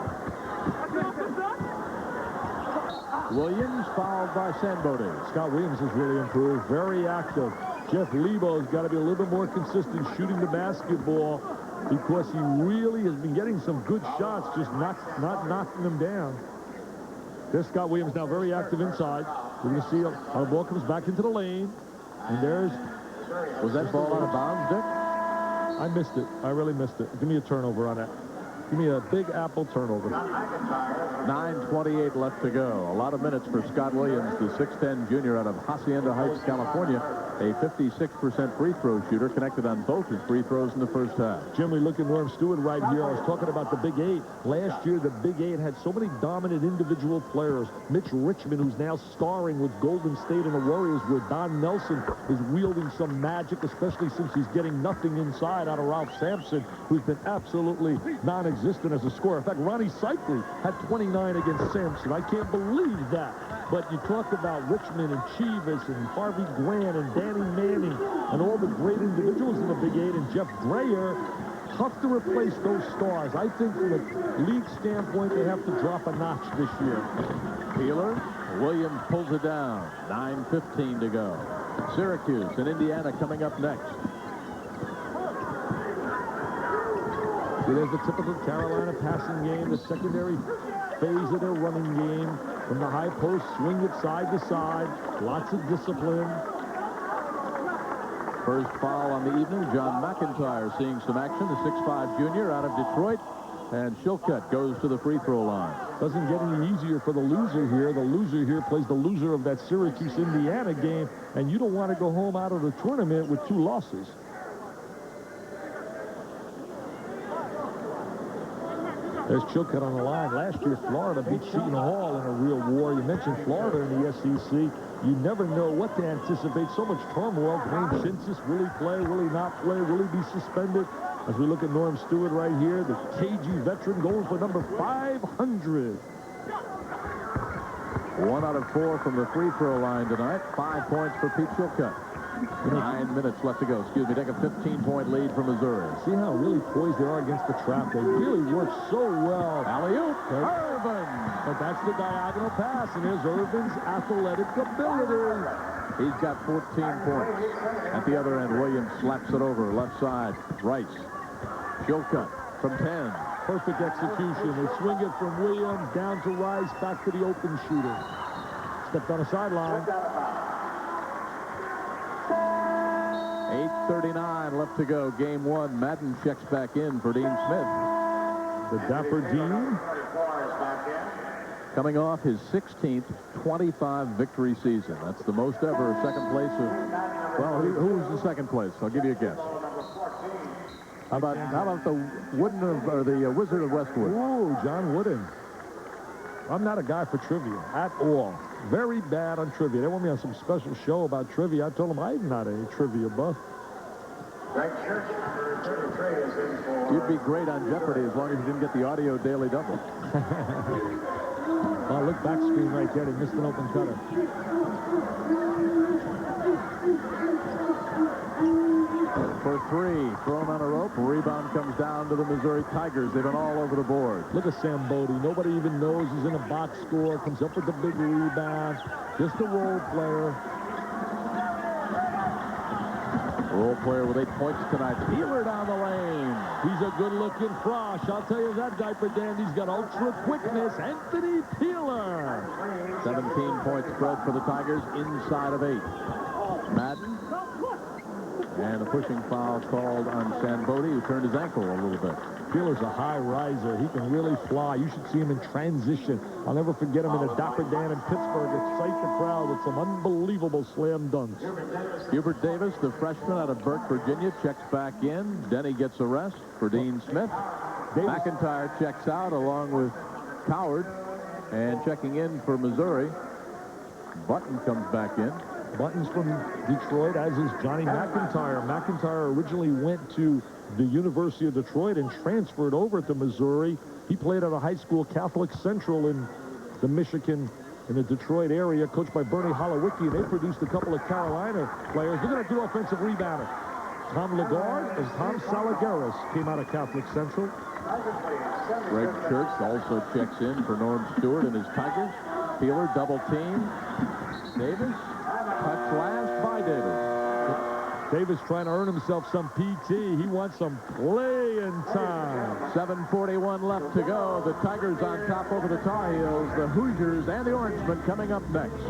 Williams fouled by Sambodi. Scott Williams has really improved. Very active. Jeff Lebo's got to be a little bit more consistent shooting the basketball because he really has been getting some good shots, just not knocking them down. There's Scott Williams now very active inside. We're going to see how the ball comes back into the lane. And there's... Was that ball out of bounds, Dick? I missed it. I really missed it. Give me a turnover on that. Give me a Big Apple turnover. 9:28 left to go. A lot of minutes for Scott Williams, the 6'10 junior out of Hacienda Heights, California. A 56% free throw shooter, connected on both his free throws in the first half. Jim, we look at Norm Stewart right here. I was talking about the Big Eight. Last year, the Big Eight had so many dominant individual players. Mitch Richmond, who's now starring with Golden State and the Warriors, where Don Nelson is wielding some magic, especially since he's getting nothing inside out of Ralph Sampson, who's been absolutely non-existent as a scorer. In fact, Ronnie Cycli had 29 against Sampson. I can't believe that. But you talk about Richmond and Chivas and Harvey Grant and Danny Manning and all the great individuals in the Big Eight, and Jeff Dreyer. Tough to replace those stars. I think from a league standpoint, they have to drop a notch this year. Peeler, Williams pulls it down. 9:15 to go. Syracuse and Indiana coming up next. So there's the typical Carolina passing game, the secondary phase of their running game. From the high post, swing it side to side. Lots of discipline. First foul on the evening. John McIntyre seeing some action. The 6'5 junior out of Detroit. And Chilcutt goes to the free throw line. Doesn't get any easier for the loser here. The loser here plays the loser of that Syracuse-Indiana game. And you don't want to go home out of the tournament with 2 losses. There's Chilcutt on the line. Last year, Florida beat Seton Hall in a real war. You mentioned Florida in the SEC. You never know what to anticipate. So much turmoil. Dwayne Chinsis, will he play? Will he not play? Will he be suspended? As we look at Norm Stewart right here, the KG veteran goes for number 500. 1 out of 4 from the free throw line tonight. 5 points for Pete Chilcutt. 9 minutes left to go. Excuse me, take a 15-point lead from Missouri. See how really poised they are against the trap. They really work so well. Alley-oop, Irvin. But that's the diagonal pass, and there's Irvin's athletic ability. He's got 14 points. At the other end, Williams slaps it over, left side. Rice. Chilcutt from 10. Perfect execution. They swing it from Williams down to Rice, back to the open shooter. Stepped on a sideline. 8:39 left to go. Game 1. Madden checks back in for Dean Smith. The Dapper Dean. Coming off his 16th 25 victory season. That's the most ever. Second place of, well, who was the second place? I'll give you a guess. How about the Wooden or the Wizard of Westwood? Ooh, John Wooden. I'm not a guy for trivia at all. Very bad on trivia. They want me on some special show about trivia. I told them I'm not a trivia buff. You'd be great on Jeopardy as long as you didn't get the audio daily double. Oh, look, back screen right there. They missed an open cutter. For 3, thrown on a rope. Rebound comes down to the Missouri Tigers. They've been all over the board. Look at Sambodi. Nobody even knows he's in a box score. Comes up with the big rebound. Just a role player. Role player with 8 points tonight. Peeler down the lane. He's a good-looking frosh. I'll tell you that diaper dandy's got ultra quickness. Anthony Peeler. 17 points spread for the Tigers inside of 8. Madden. And a pushing foul called on Sambodi, who turned his ankle a little bit. Peeler's a high riser. He can really fly. You should see him in transition. I'll never forget him in a Dapper Dan in Pittsburgh. Excite the crowd with some unbelievable slam dunks. Hubert Davis, the freshman out of Burke, Virginia, checks back in. Denny gets a rest for Dean Smith. McIntyre checks out along with Coward. And checking in for Missouri, Button comes back in. Button's from Detroit, as is Johnny McIntyre. McIntyre originally went to the University of Detroit and transferred over to Missouri. He played at a high school, Catholic Central, in the Michigan, in the Detroit area, coached by Bernie Holowicki. They produced a couple of Carolina players. Look at that offensive rebounder. Tom Lagarde and Tom Salagaris came out of Catholic Central. Greg Church also checks in for Norm Stewart and his Tigers. Peeler double team. Davis, touch last by Davis. Davis trying to earn himself some PT. He wants some playing time. 7:41 left to go. The Tigers on top over the Tar Heels. The Hoosiers and the Orangemen coming up next.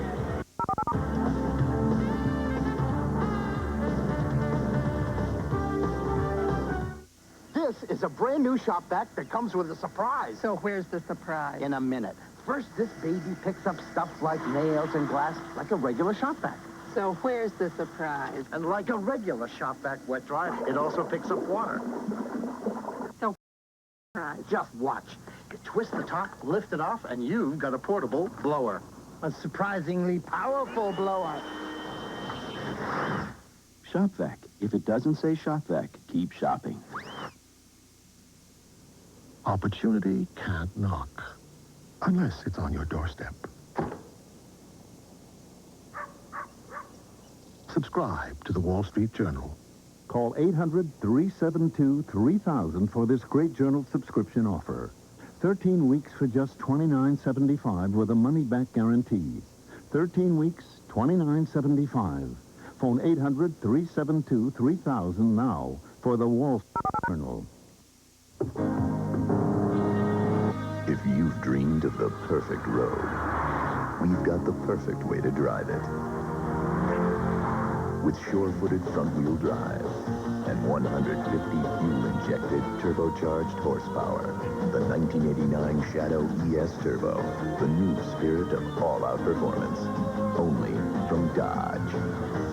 This is a brand new shop vac that comes with a surprise. So where's the surprise? In a minute. First, this baby picks up stuff like nails and glass like a regular shop vac. So where's the surprise? And like a regular shop vac wet dry, it also picks up water. So surprise. Just watch. You twist the top, lift it off, and you've got a portable blower. A surprisingly powerful blower. Shop vac. If it doesn't say shop vac, keep shopping. Opportunity can't knock unless it's on your doorstep. Subscribe to the Wall Street Journal. Call 800-372-3000 for this great journal subscription offer. 13 weeks for just $29.75 with a money-back guarantee. 13 weeks, $29.75. Phone 800-372-3000 now for the Wall Street Journal. If you've dreamed of the perfect road, we've got the perfect way to drive it. With sure-footed front-wheel drive and 150 fuel-injected turbocharged horsepower, the 1989 Shadow ES Turbo, the new spirit of all-out performance, only from Dodge.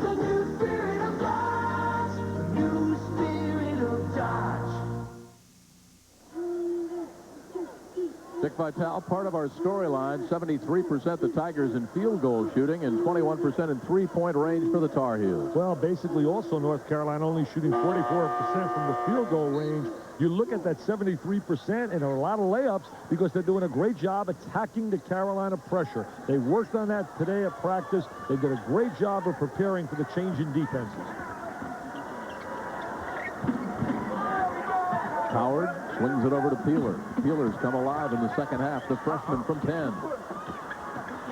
The new spirit of Dodge. The new spirit of Dodge. Dick Vitale, part of our storyline, 73% the Tigers in field goal shooting and 21% in three-point range for the Tar Heels. Well, basically also North Carolina only shooting 44% from the field goal range. You look at that 73% and a lot of layups because they're doing a great job attacking the Carolina pressure. They worked on that today at practice. They did a great job of preparing for the change in defenses. Howard swings it over to Peeler. Peeler's come alive in the second half. The freshman from 10.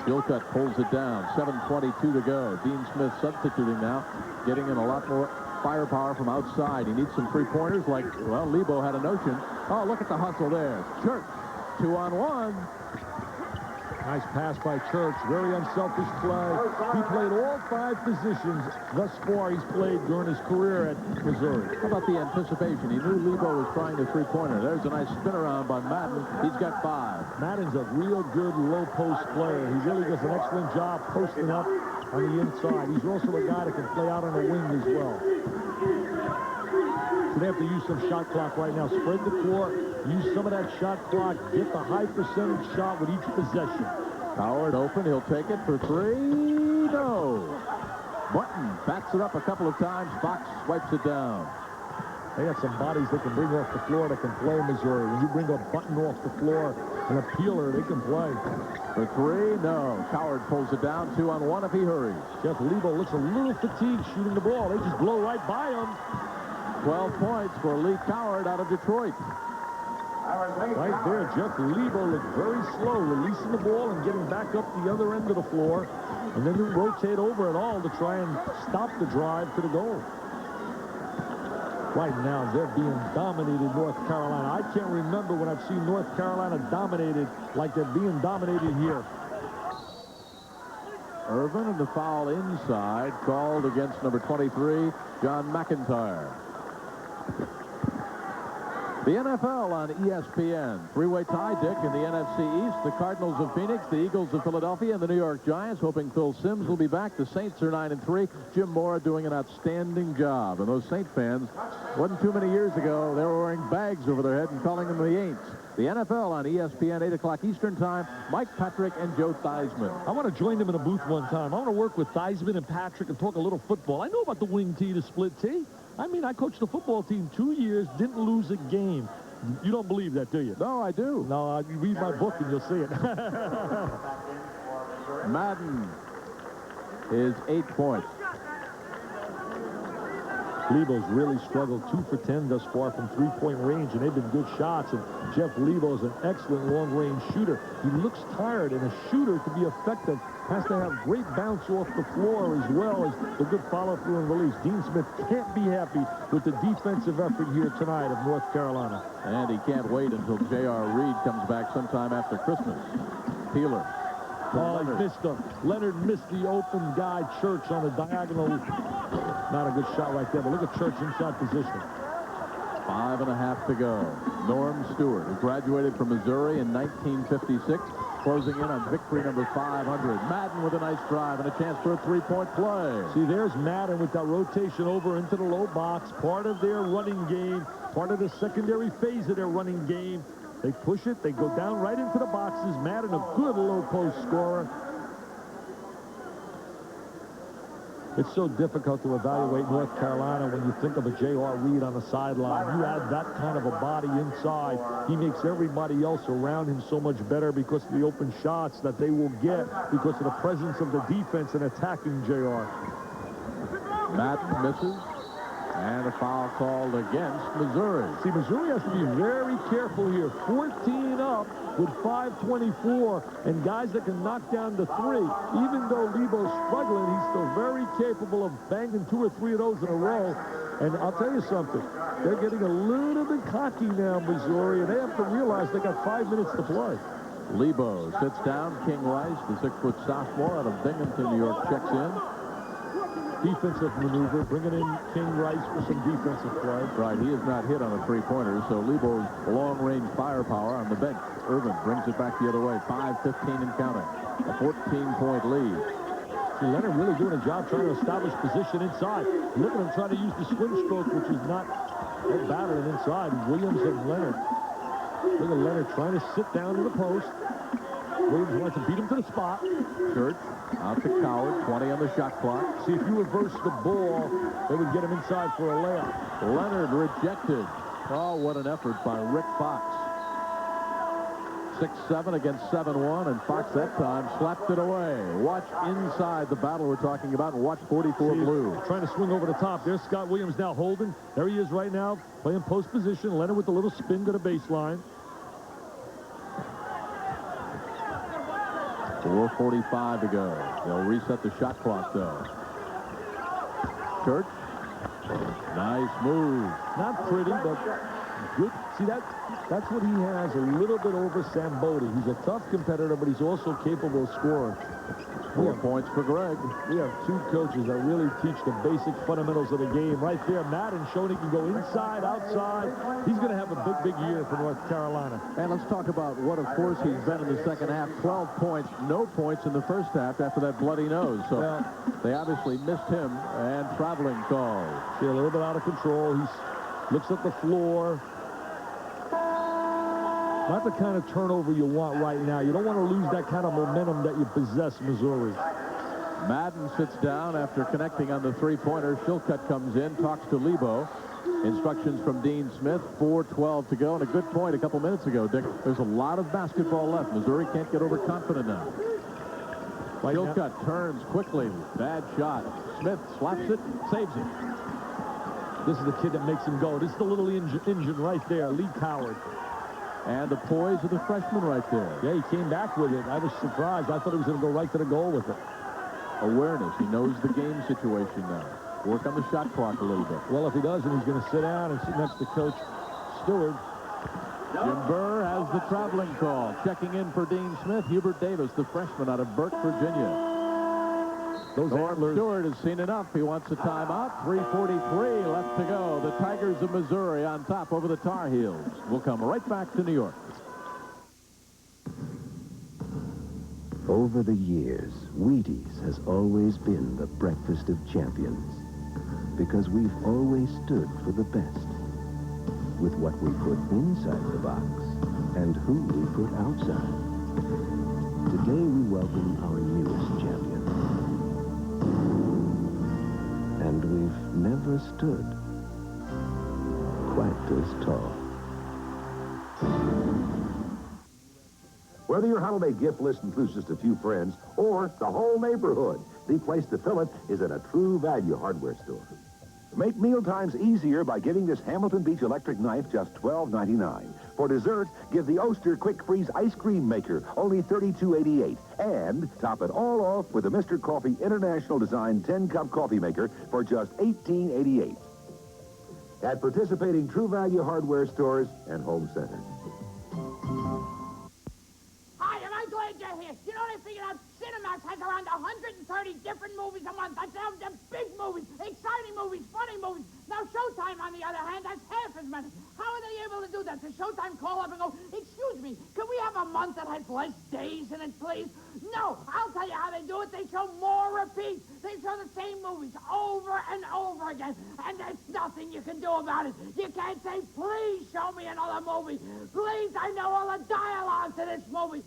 Gilcutt pulls it down. 7:22 to go. Dean Smith substituting now, getting in a lot more firepower from outside. He needs some three-pointers like, well, Lebo had a notion. Oh, look at the hustle there. Church, 2-on-1. Nice pass by Church. Very unselfish play. He played all 5 positions thus far he's played during his career at Missouri. How about the anticipation? He knew Lebo was trying the three-pointer. There's a nice spin around by Madden. He's got 5. Madden's a real good low-post player. He really does an excellent job posting up on the inside. He's also a guy that can play out on the wing as well. So they have to use some shot clock right now. Spread the court, use some of that shot clock, get the high percentage shot with each possession. Howard open, he'll take it for 3. No. Button bats it up a couple of times. Fox swipes it down. They got some bodies they can bring off the floor that can play in Missouri. When you bring a Button off the floor and a Peeler, they can play. For 3, no. Coward pulls it down. 2-on-1 if he hurries. Jeff Lebo looks a little fatigued shooting the ball. They just blow right by him. 12 points for Lee Coward out of Detroit. Right there, Jeff Lebo looked very slow, releasing the ball and getting back up the other end of the floor. And then he'll rotate over it all to try and stop the drive to the goal. Right now, they're being dominated, North Carolina. I can't remember when I've seen North Carolina dominated like they're being dominated here. Irvin, and the foul inside called against number 23, John McIntyre. The NFL on ESPN. Three-way tie, Dick, in the NFC East. The Cardinals of Phoenix, the Eagles of Philadelphia, and the New York Giants, hoping Phil Simms will be back. The Saints are 9-3. Jim Mora doing an outstanding job. And those Saint fans, wasn't too many years ago, they were wearing bags over their head and calling them the Aints. The NFL on ESPN, 8 o'clock Eastern Time. Mike Patrick and Joe Theismann. I want to join them in a booth one time. I want to work with Theismann and Patrick and talk a little football. I know about the wing tee, the split tee. I mean, I coached the football team 2 years, didn't lose a game. You don't believe that, do you? No, I do. No, you read my book and you'll see it. Madden is 8 points. Lebo's really struggled 2 for 10 thus far from three-point range, and they've been good shots. And Jeff Lebo's an excellent long-range shooter. He looks tired, and a shooter, to be effective, has to have great bounce off the floor as well as the good follow-through and release. Dean Smith can't be happy with the defensive effort here tonight of North Carolina. And he can't wait until J.R. Reed comes back sometime after Christmas. Peeler. Oh, he missed him. Leonard missed the open guy, Church, on a diagonal. Not a good shot right there, but look at Church inside position. 5.5 to go. Norm Stewart, who graduated from Missouri in 1956, closing in on victory number 500. Madden with a nice drive and a chance for a three-point play. See, there's Madden with that rotation over into the low box, part of their running game, part of the secondary phase of their running game. They push it, they go down right into the boxes. Madden, a good low post scorer. It's so difficult to evaluate North Carolina when you think of a J.R. Reed on the sideline. You add that kind of a body inside. He makes everybody else around him so much better because of the open shots that they will get because of the presence of the defense and attacking J.R. Madden misses. And a foul called against Missouri. See, Missouri has to be very careful here. 14 up with 5:24, and guys that can knock down the three. Even though Lebo's struggling, he's still very capable of banging 2 or 3 of those in a row. And I'll tell you something, they're getting a little bit cocky now, Missouri, and they have to realize they got 5 minutes to play. Lebo sits down. King Rice, the 6-foot sophomore out of Binghamton, New York, checks in. Defensive maneuver, bringing in King Rice for some defensive play. Right, he has not hit on a three-pointer, so Lebo's long-range firepower on the bench. Irvin brings it back the other way, 5:15 and counting. A 14-point lead. See, Leonard really doing a job trying to establish position inside. Look at him trying to use the swing stroke, which is not battering inside. Williams and Leonard. Look at Leonard trying to sit down to the post. Williams wants to beat him to the spot. Church out to Coward, 20 on the shot clock. See, if you reverse the ball, they would get him inside for a layup. Leonard rejected. Oh, what an effort by Rick Fox. 6-7 against 7-1, and Fox that time slapped it away. Watch inside the battle we're talking about, and watch 44 blue. Trying to swing over the top. There's Scott Williams now holding. There he is right now, playing post position. Leonard with a little spin to the baseline. 4:45 to go. They'll reset the shot clock, though. Church. Nice move. Not pretty, but good. See, that's what he has a little bit over Sambodi. He's a tough competitor, but he's also capable of scoring. 4 points for Greg. We have 2 coaches that really teach the basic fundamentals of the game. Right there, Madden showing he can go inside, outside. He's going to have a big year for North Carolina. And let's talk about what, of course, he's been in the second half. 12 points, no points in the first half after that bloody nose. So they obviously missed him, and traveling calls. See, a little bit out of control. He looks at the floor. Not the kind of turnover you want right now. You don't want to lose that kind of momentum that you possess, Missouri. Madden sits down after connecting on the three-pointer. Shilcutt comes in, talks to Lebo. Instructions from Dean Smith, 4:12 to go. And a good point a couple minutes ago, Dick. There's a lot of basketball left. Missouri can't get overconfident now. Shilcutt turns quickly. Bad shot. Smith slaps it, saves it. This is the kid that makes him go. This is the little engine right there, Lee Coward. And the poise of the freshman right there. Yeah, he came back with it. I was surprised. I thought he was going to go right to the goal with it. Awareness. He knows the game situation now. Work on the shot clock a little bit. Well, if he doesn't, he's going to sit down and sit next to Coach Stewart. Jim Burr has the traveling call. Checking in for Dean Smith, Hubert Davis, the freshman out of Burke, Virginia. Those antlers. Stewart has seen enough. He wants a timeout. 3:43 left to go. The Tigers of Missouri on top over the Tar Heels. We'll come right back to New York. Over the years, Wheaties has always been the breakfast of champions. Because we've always stood for the best. With what we put inside the box and who we put outside. Today we welcome our newest champion. And we've never stood quite as tall. Whether your holiday gift list includes just a few friends or the whole neighborhood, the place to fill it is at a True Value hardware store. Make mealtimes easier by getting this Hamilton Beach electric knife just $12.99. For dessert, give the Oster Quick Freeze Ice Cream Maker only $32.88. And top it all off with the Mr. Coffee International Design 10-cup coffee maker for just $18.88. At participating True Value hardware stores and home centers. Hi, am I glad you're here? You know what I figured out? Cinemax has around 130 different movies a month. That's them big movies, exciting movies, funny movies. Now Showtime, on the other hand, has half as many. How are they able to do that? Does Showtime call up and go, excuse me, can we have a month that has less days in it, please? No, I'll tell you how they do it. They show more repeats. They show the same movies over and over again. And there's nothing you can do about it. You can't say, please show me another movie. Please, I know all the dialogue to this movie.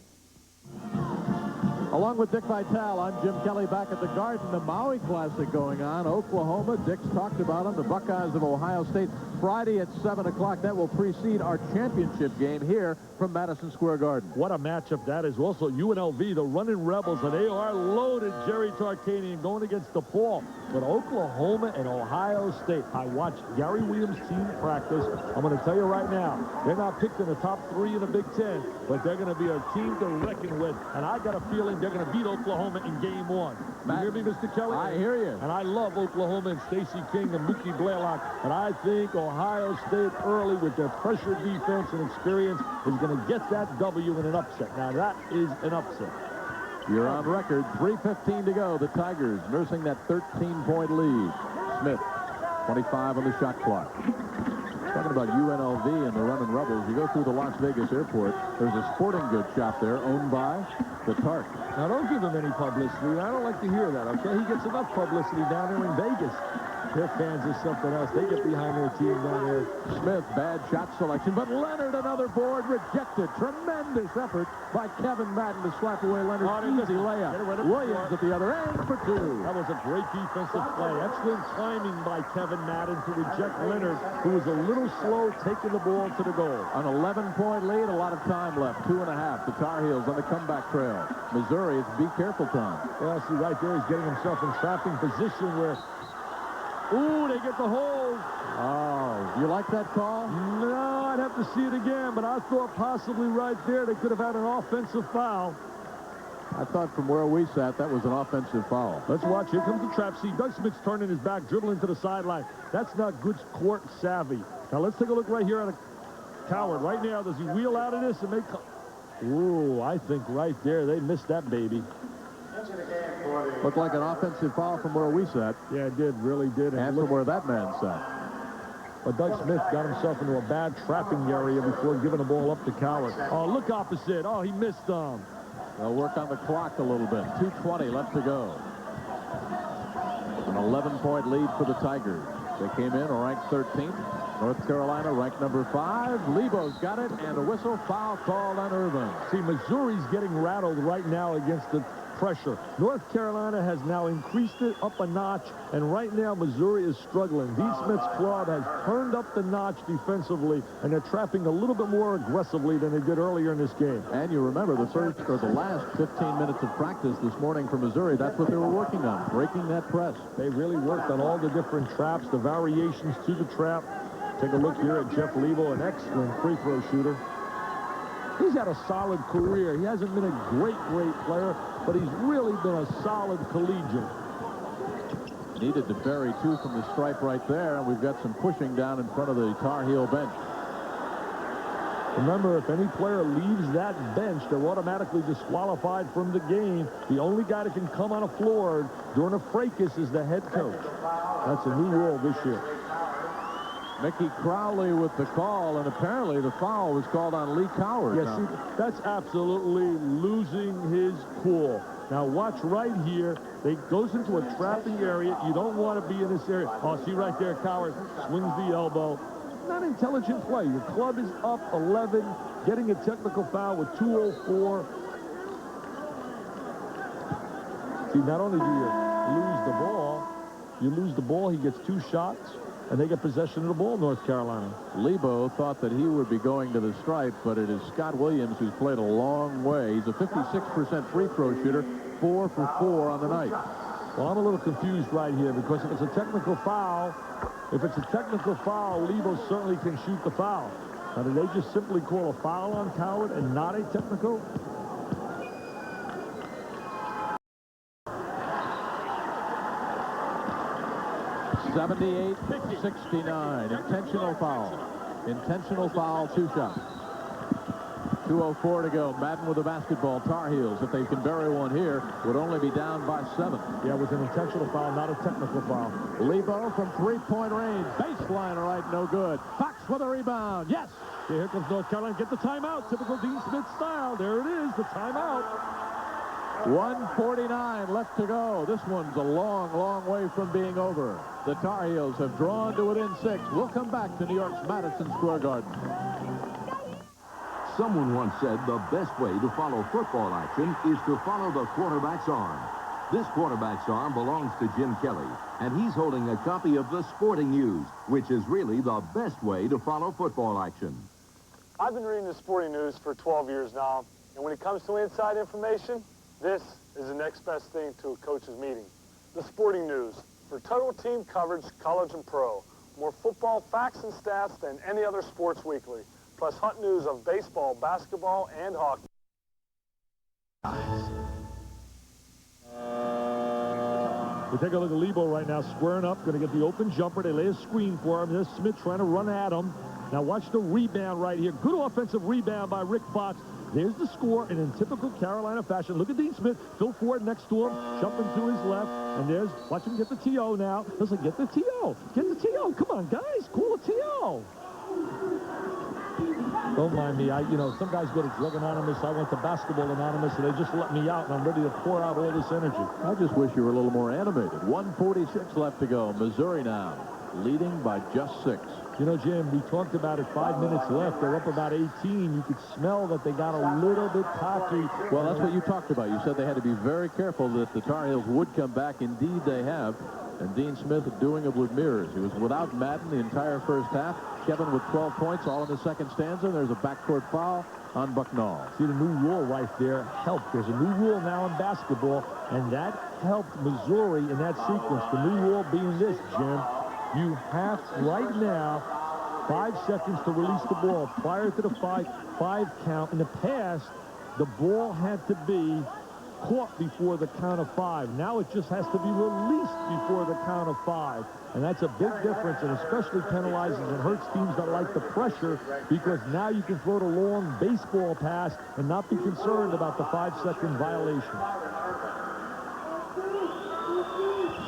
Along with Dick Vitale, I'm Jim Kelly back at the Garden. The Maui Classic going on. Oklahoma, Dick's talked about them. The Buckeyes of Ohio State, Friday at 7 o'clock. That will precede our championship game here from Madison Square Garden. What a matchup that is. Also, UNLV, the running Rebels, and they are loaded. Jerry Tarkanian going against DePaul. But Oklahoma and Ohio State, I watched Gary Williams' team practice. I'm going to tell you right now, they're not picked in the top 3 in the Big Ten, but they're going to be a team to reckon with. And I got a feeling they're going to beat Oklahoma in game 1. You hear me, Mr. Kelly? I hear you. And I love Oklahoma and Stacey King and Mookie Blaylock. And I think Ohio State early with their pressure defense and experience is going to get that W in an upset. Now, that is an upset. You're on record. 3:15 to go. The Tigers nursing that 13-point lead. Smith, 25 on the shot clock. Talking about UNLV and the running Rebels, you go through the Las Vegas airport, there's a sporting goods shop there owned by the Tark. Now, don't give him any publicity. I don't like to hear that, okay? He gets enough publicity down there in Vegas. Their fans are something else. They get behind their team down there. Smith, bad shot selection, but Leonard, another board, rejected. Tremendous effort by Kevin Madden to slap away Leonard's easy layup. Williams at the other end for 2. That was a great defensive play. Excellent timing by Kevin Madden to reject Leonard, who was a little slow taking the ball to the goal. An 11-point lead, a lot of time left. 2.5. The Tar Heels on the comeback trail. Missouri, it's be careful time. Well, see, right there, he's getting himself in trapping position where... Ooh, they get the hold. Oh, you like that call? No, I'd have to see it again, but I thought possibly right there they could have had an offensive foul. I thought from where we sat, that was an offensive foul. Let's watch. Here comes the trap. See, Doug Smith's turning his back, dribbling to the sideline. That's not good court savvy. Now, let's take a look right here at a Coward. Right now, does he wheel out of this and make... Ooh, I think right there, they missed that baby. Looked like an offensive foul from where we sat. Yeah, it did, really did. And from where that man sat. But Doug Smith got himself into a bad trapping area before giving the ball up to Coward. Oh, look opposite. Oh, he missed them. They'll work on the clock a little bit. 2:20 left to go. An 11-point lead for the Tigers. They came in ranked 13th. North Carolina ranked number 5. Lebo's got it, and a whistle, foul call on Irvin. See, Missouri's getting rattled right now against the pressure. North Carolina has now increased it up a notch, and right now Missouri is struggling. Dean Smith's club has turned up the notch defensively, and they're trapping a little bit more aggressively than they did earlier in this game. And you remember the first or the last 15 minutes of practice this morning for Missouri, that's what they were working on, breaking that press. They really worked on all the different traps, the variations to the trap. Take a look here at Jeff Lebo, an excellent free throw shooter. He's had a solid career. He hasn't been a great player, but he's really been a solid collegiate. Needed to bury 2 from the stripe right there, and we've got some pushing down in front of the Tar Heel bench. Remember, if any player leaves that bench, they're automatically disqualified from the game. The only guy that can come on a floor during a fracas is the head coach. That's a new rule this year. Mickey Crowley with the call, and apparently the foul was called on Lee Coward. Yes, see, that's absolutely losing his cool. Now watch right here. They goes into a trapping area. You don't want to be in this area. Oh, see right there, Coward swings the elbow. Not intelligent play. Your club is up 11, getting a technical foul with 2:04. See, not only do you lose the ball, he gets 2 shots, and they get possession of the ball, North Carolina. Lebo thought that he would be going to the stripe, but it is Scott Williams who's played a long way. He's a 56% free throw shooter, 4 for 4 on the night. Well, I'm a little confused right here because if it's a technical foul, Lebo certainly can shoot the foul. Now, did they just simply call a foul on Coward and not a technical? (78-69). Intentional foul, 2 shots. 2:04 to go. Madden with the basketball. Tar Heels, if they can bury one here, would only be down by 7. Yeah, it was an intentional foul, not a technical foul. Lebo from 3-point range. Baseline, all right, no good. Fox with a rebound. Yes! Yeah, here comes North Carolina. Get the timeout. Typical Dean Smith style. There it is, the timeout. 1:49 left to go. This one's a long, long way from being over. The Tar Heels have drawn to within 6. We'll come back to New York's Madison Square Garden. Someone once said the best way to follow football action is to follow the quarterback's arm. This quarterback's arm belongs to Jim Kelly, and he's holding a copy of the Sporting News, which is really the best way to follow football action. I've been reading the Sporting News for 12 years now, and when it comes to inside information, this is the next best thing to a coach's meeting. The Sporting News, for total team coverage, college and pro. More football facts and stats than any other sports weekly, plus hot news of baseball, basketball, and hockey. We take a look at Lebo right now, squaring up, going to get the open jumper. They lay a screen for him. There's Smith trying to run at him. Now watch the rebound right here. Good offensive rebound by Rick Fox. There's the score, and in typical Carolina fashion, look at Dean Smith. Phil Ford next to him, jumping to his left. And there's, watch him get the TO now. Listen, get the TO. Get the TO. Come on, guys. Call a TO. Don't mind me. Some guys go to Drug Anonymous. I went to Basketball Anonymous, and they just let me out, and I'm ready to pour out all this energy. I just wish you were a little more animated. 1:46 left to go. Missouri now, leading by just 6. You know, Jim, we talked about it, 5 minutes left. They're up about 18. You could smell that they got a little bit cocky. Well, that's what you talked about. You said they had to be very careful that the Tar Heels would come back. Indeed, they have. And Dean Smith doing it with mirrors. He was without Madden the entire first half. Kevin with 12 points, all in the second stanza. There's a backcourt foul on Bucknall. See, the new rule right there helped. There's a new rule now in basketball, and that helped Missouri in that sequence. The new rule being this, Jim. You have, right now, 5 seconds to release the ball. Prior to the 5 count, in the past, the ball had to be caught before the count of 5. Now it just has to be released before the count of 5. And that's a big difference, and especially penalizes and hurts teams that like the pressure, because now you can throw the long baseball pass and not be concerned about the 5-second violation.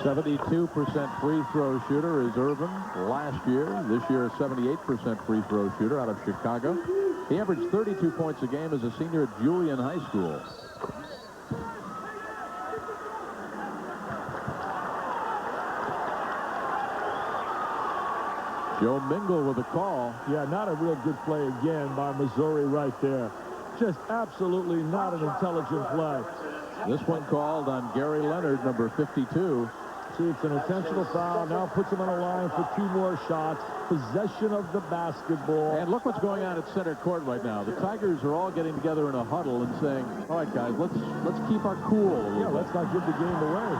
72% free throw shooter is Irvin last year. This year, a 78% free throw shooter out of Chicago. He averaged 32 points a game as a senior at Julian High School. Joe Mingle with a call. Yeah, not a real good play again by Missouri right there. Just absolutely not an intelligent play. This one called on Gary Leonard, number 52. See, it's an intentional foul. Now puts him on a line for 2 more shots. Possession of the basketball. And look what's going on at center court right now. The Tigers are all getting together in a huddle and saying, all right, guys, let's keep our cool. Yeah, let's not give the game away.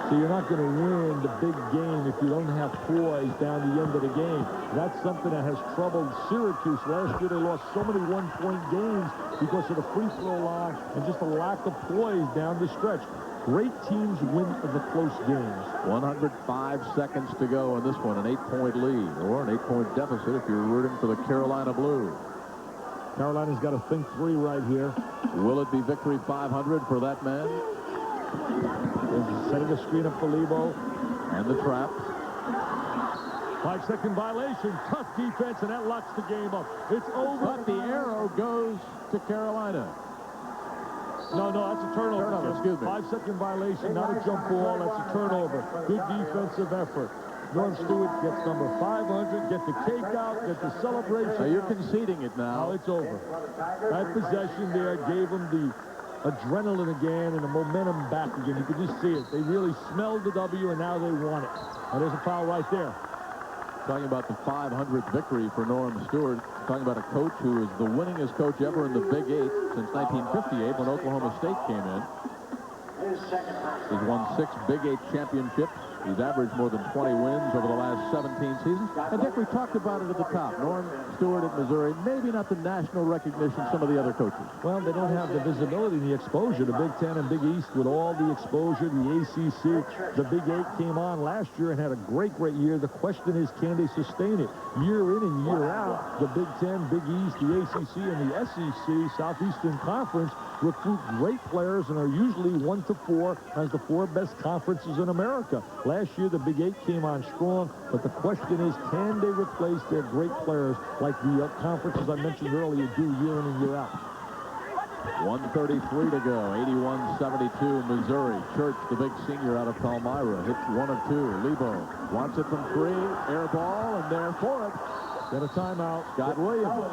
So you're not going to win the big game if you don't have poise down the end of the game. That's something that has troubled Syracuse. Last year they lost so many one-point games because of the free throw line and just a lack of poise down the stretch. Great teams win the close games. 105 seconds to go in this one, an 8-point lead, or an 8-point deficit if you're rooting for the Carolina Blues. Carolina's got to think three right here. Will it be victory 500 for that man? They're setting a screen up for Lebo. And the trap. 5-second violation. Tough defense, and that locks the game up. It's over. But the arrow goes to Carolina. No, that's a turnover. Turnover, excuse me. 5-second violation, not a jump ball. That's a turnover. Good defensive effort. Norm Stewart gets number 500, get the cake out, get the celebration. So you're conceding it now. No, it's over. That possession there gave them the adrenaline again and the momentum back again. You could just see it. They really smelled the W, and now they want it. And there's a foul right there. Talking about the 500th victory for Norm Stewart. Talking about a coach who is the winningest coach ever in the Big Eight since 1958 when Oklahoma State came in. He's won 6 Big Eight championships. He's averaged more than 20 wins over the last 17 seasons. And Dick, we talked about it at the top. Norm Stewart at Missouri, maybe not the national recognition some of the other coaches. Well, they don't have the visibility and the exposure. The Big Ten and Big East with all the exposure, the ACC. The Big Eight came on last year and had a great year. The question is, can they sustain it? Year in and year out, the Big Ten, Big East, the ACC, and the SEC, Southeastern Conference, recruit great players and are usually 1 to 4 as the 4 best conferences in America. Last year, the Big Eight came on strong, but the question is, can they replace their great players like the conferences I mentioned earlier do year in and year out? 1:33 to go, 81-72, Missouri. Church, the big senior out of Palmyra, hits 1 of 2. Lebo wants it from 3, air ball, and there for it. Get a timeout. Scott Williams.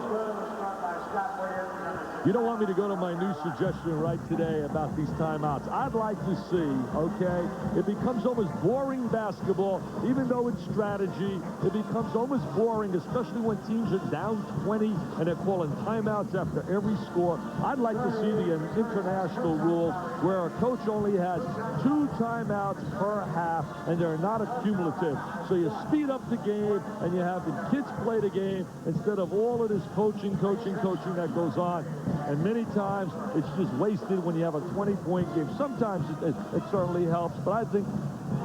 You don't want me to go to my new suggestion right today about these timeouts. I'd like to see, okay, it becomes almost boring basketball, even though it's strategy. It becomes almost boring, especially when teams are down 20 and they're calling timeouts after every score. I'd like to see the international rules where a coach only has 2 timeouts per half, and they're not accumulative. So you speed up the game, and you have the kids play the game instead of all of this coaching that goes on. And many times it's just wasted when you have a 20-point game. Sometimes it certainly helps, but I think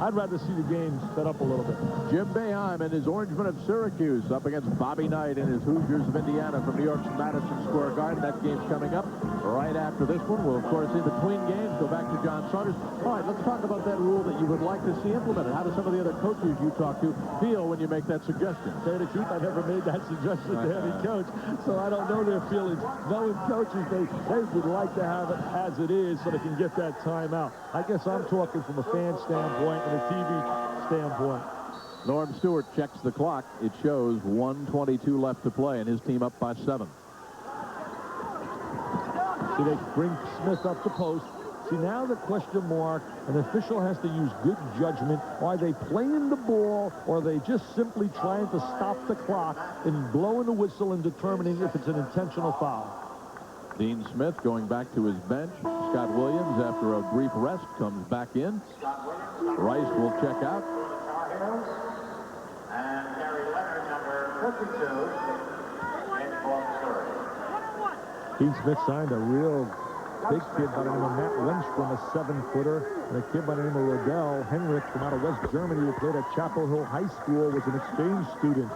I'd rather see the game sped up a little bit. Jim Boeheim and his Orangemen of Syracuse up against Bobby Knight and his Hoosiers of Indiana from New York's Madison Square Garden. That game's coming up right after this one. We'll, of course, in between games, go back to John Saunders. All right, let's talk about that rule that you would like to see implemented. How do some of the other coaches you talk to feel when you make that suggestion? To tell you the truth, I never made that suggestion to any coach, so I don't know their feelings. Knowing coaches, they would like to have it as it is so they can get that timeout. I guess I'm talking from a fan standpoint and a TV standpoint. Norm Stewart checks the clock. It shows 1:22 left to play, and his team up by 7. See, they bring Smith up the post. See, now the question mark, an official has to use good judgment. Are they playing the ball, or are they just simply trying to stop the clock and blowing the whistle and determining if it's an intentional foul? Dean Smith going back to his bench. Scott Williams, after a brief rest, comes back in. Rice will check out. And Gary Leonard, number 52, in for Missouri. Dean Smith signed a real big kid by the name of Matt Lindstrom, a 7-footer, and a kid by the name of Rodell Henrik from out of West Germany who played at Chapel Hill High School, was an exchange student.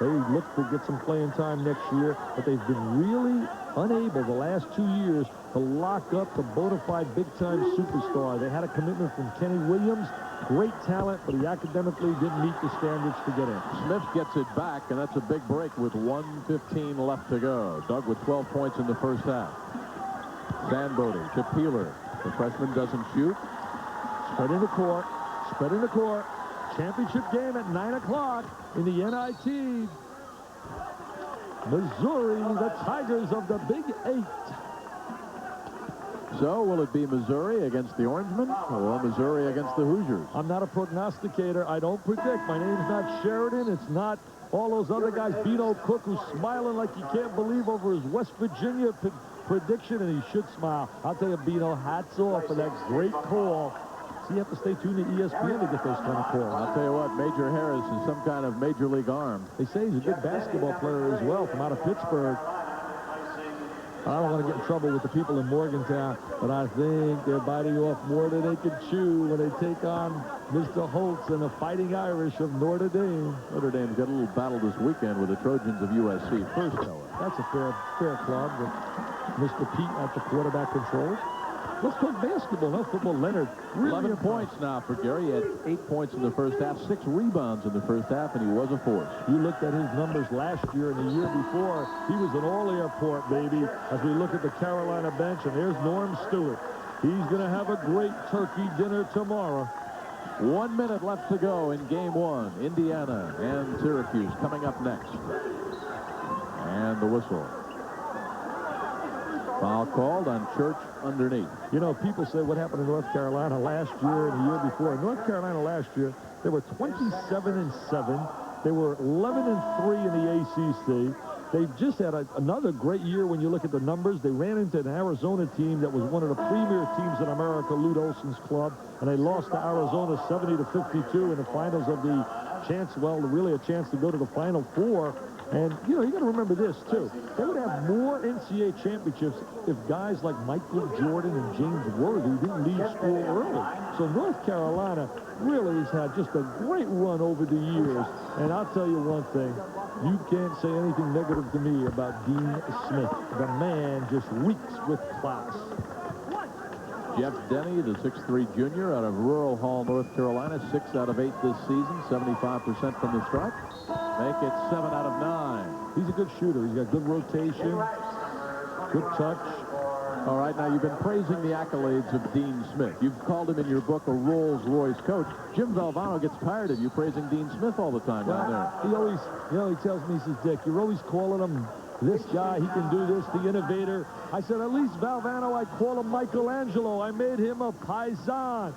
They look to get some playing time next year, but they've been really unable the last 2 years to lock up the bona fide big-time superstar. They had a commitment from Kenny Williams, great talent, but he academically didn't meet the standards to get in. Smith gets it back, and that's a big break with 1:15 left to go. Doug with 12 points in the first half. Sandbody to Peeler. The freshman doesn't shoot. Spread in the court. Spread in the court. Championship game at 9 o'clock in the NIT. Missouri, the Tigers of the Big 8. So, will it be Missouri against the Orangemen or Missouri against the Hoosiers? I'm not a prognosticator. I don't predict. My name's not Sheridan. It's not all those other guys. Beano Cook, who's smiling like he can't believe over his West Virginia prediction, and he should smile. I'll tell you, Beano, hats off for that great call. So you have to stay tuned to ESPN to get those kind of calls. I'll tell you what, Major Harris is some kind of major league arm. They say he's a good basketball player as well from out of Pittsburgh. I don't want to get in trouble with the people in Morgantown, but I think they're biting off more than they can chew when they take on Mr. Holtz and the Fighting Irish of Notre Dame. Notre Dame's got a little battle this weekend with the Trojans of USC. First, however. That's a fair club with Mr. Pete at the quarterback control. Let's talk basketball, no football. Leonard, really 11 points now for Gary. He had 8 points in the first half, 6 rebounds in the first half, and he was a force. You looked at his numbers last year and the year before. He was an all-airport, baby, as we look at the Carolina bench, and there's Norm Stewart. He's going to have a great turkey dinner tomorrow. 1 minute left to go in game 1. Indiana and Syracuse coming up next. And the whistle. Foul called on Church underneath. You know, people say what happened in North Carolina last year and the year before. In North Carolina last year, they were 27-7. They were 11-3 in the ACC. They just had another great year when you look at the numbers. They ran into an Arizona team that was one of the premier teams in America, Lute Olson's club, and they lost to Arizona 70-52 in the finals of the chance, well, really a chance to go to the Final Four. And, you know, you got to remember this, too. They would have more NCAA championships if guys like Michael Jordan and James Worthy didn't leave school early. So North Carolina really has had just a great run over the years. And I'll tell you one thing. You can't say anything negative to me about Dean Smith. The man just reeks with class. Jeff Denny, the 6'3 junior out of Rural Hall, North Carolina, 6 out of 8 this season, 75% from the stripe. Make it 7 out of 9. He's a good shooter. He's got good rotation, good touch. All right, now you've been praising the accolades of Dean Smith. You've called him in your book a Rolls-Royce coach. Jim Valvano gets tired of you praising Dean Smith all the time down there. He always, you know, he tells me, he says, Dick, you're always calling him this guy, he can do this, the innovator. I said, at least Valvano, I call him Michelangelo. I made him a paisan.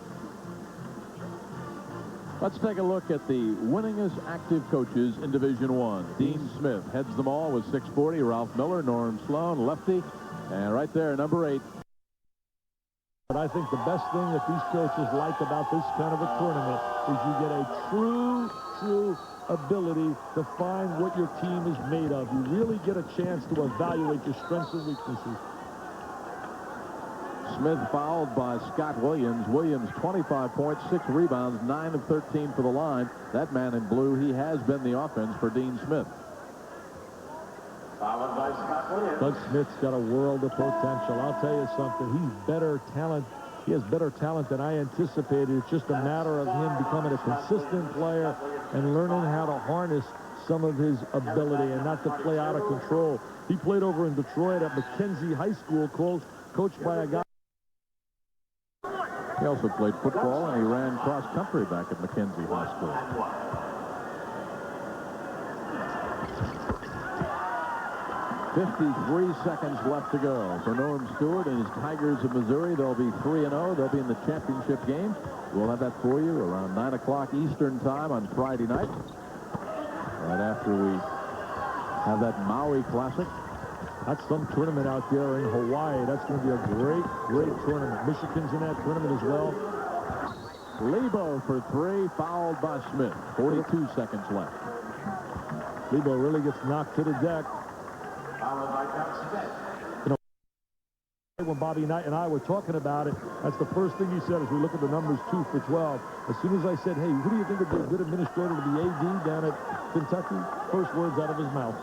Let's take a look at the winningest active coaches in Division I. Dean Smith heads them all with 640. Ralph Miller, Norm Sloan, lefty. And right there, number 8. But I think the best thing that these coaches like about this kind of a tournament is you get a true ability to find what your team is made of. You really get a chance to evaluate your strengths and weaknesses. Smith fouled by Scott Williams. Williams, 25 points, 6 rebounds, 9 of 13 for the line. That man in blue, he has been the offense for Dean Smith. Followed by Scott Williams. Doug Smith's got a world of potential. I'll tell you something. He's better talent. He has better talent than I anticipated. It's just a matter of him becoming a consistent player and learning how to harness some of his ability and not to play out of control. He played over in Detroit at Mackenzie High School, coached by a guy. He also played football, and he ran cross-country back at Mackenzie High School. .53 seconds left to go for Norm Stewart and his Tigers of Missouri. They'll be 3-0. They'll be in the championship game. We'll have that for you around 9 o'clock Eastern time on Friday night, right after we have that Maui Classic. That's some tournament out there in Hawaii. That's going to be a great tournament. Michigan's in that tournament as well. Lebo for 3, fouled by Smith. 42 seconds left. Lebo really gets knocked to the deck. You know, when Bobby Knight and I were talking about it, that's the first thing he said as we look at the numbers 2 for 12. As soon as I said, hey, who do you think would be a good administrator to be AD down at Kentucky? First words out of his mouth.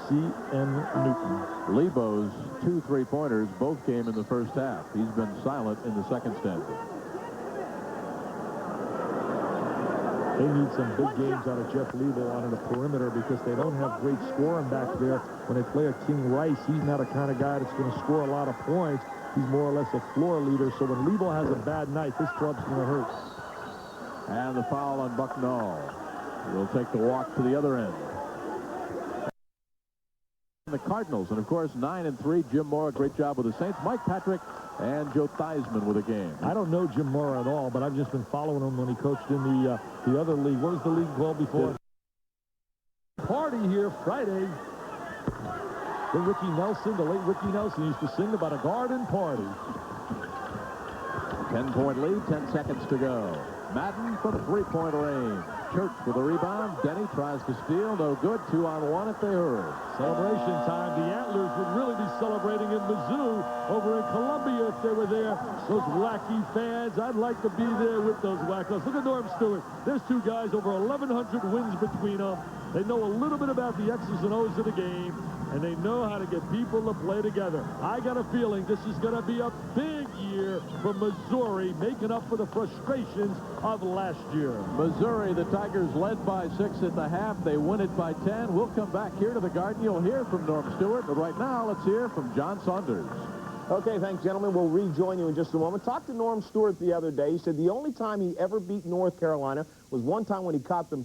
C.M. Newton. Lebo's 2 3-pointers both came in the first half. He's been silent in the second stanza. They need some big games out of Jeff Lebo on the perimeter because they don't have great scoring back there. When they play a King Rice, he's not a kind of guy that's going to score a lot of points. He's more or less a floor leader. So when Lebo has a bad night, this club's going to hurt. And the foul on Bucknall. He'll take the walk to the other end. The Cardinals, and of course 9-3. Jim Mora, great job with the Saints. Mike Patrick and Joe Theismann with a game. I don't know Jim Mora at all, but I've just been following him when he coached in the other league. What was the league called before? Party here Friday. The Ricky Nelson, the late Ricky Nelson, used to sing about a garden party. 10-point lead, 10 seconds to go. Madden from 3-point range. Church with a rebound. Denny tries to steal. No good. 2-on-1 at the Hurry. Celebration time. The Antlers would really be celebrating in Mizzou over in Columbia if they were there. Those wacky fans. I'd like to be there with those wackos. Look at Norm Stewart. There's two guys, over 1,100 wins between them. They know a little bit about the X's and O's of the game, and they know how to get people to play together. I got a feeling this is going to be a big year for Missouri, making up for the frustrations of last year. Missouri, the Tigers led by 6 at the half. They win it by 10. We'll come back here to the Garden. You'll hear from Norm Stewart, but right now, let's hear from John Saunders. Okay, thanks, gentlemen. We'll rejoin you in just a moment. Talked to Norm Stewart the other day. He said the only time he ever beat North Carolina was one time when he caught them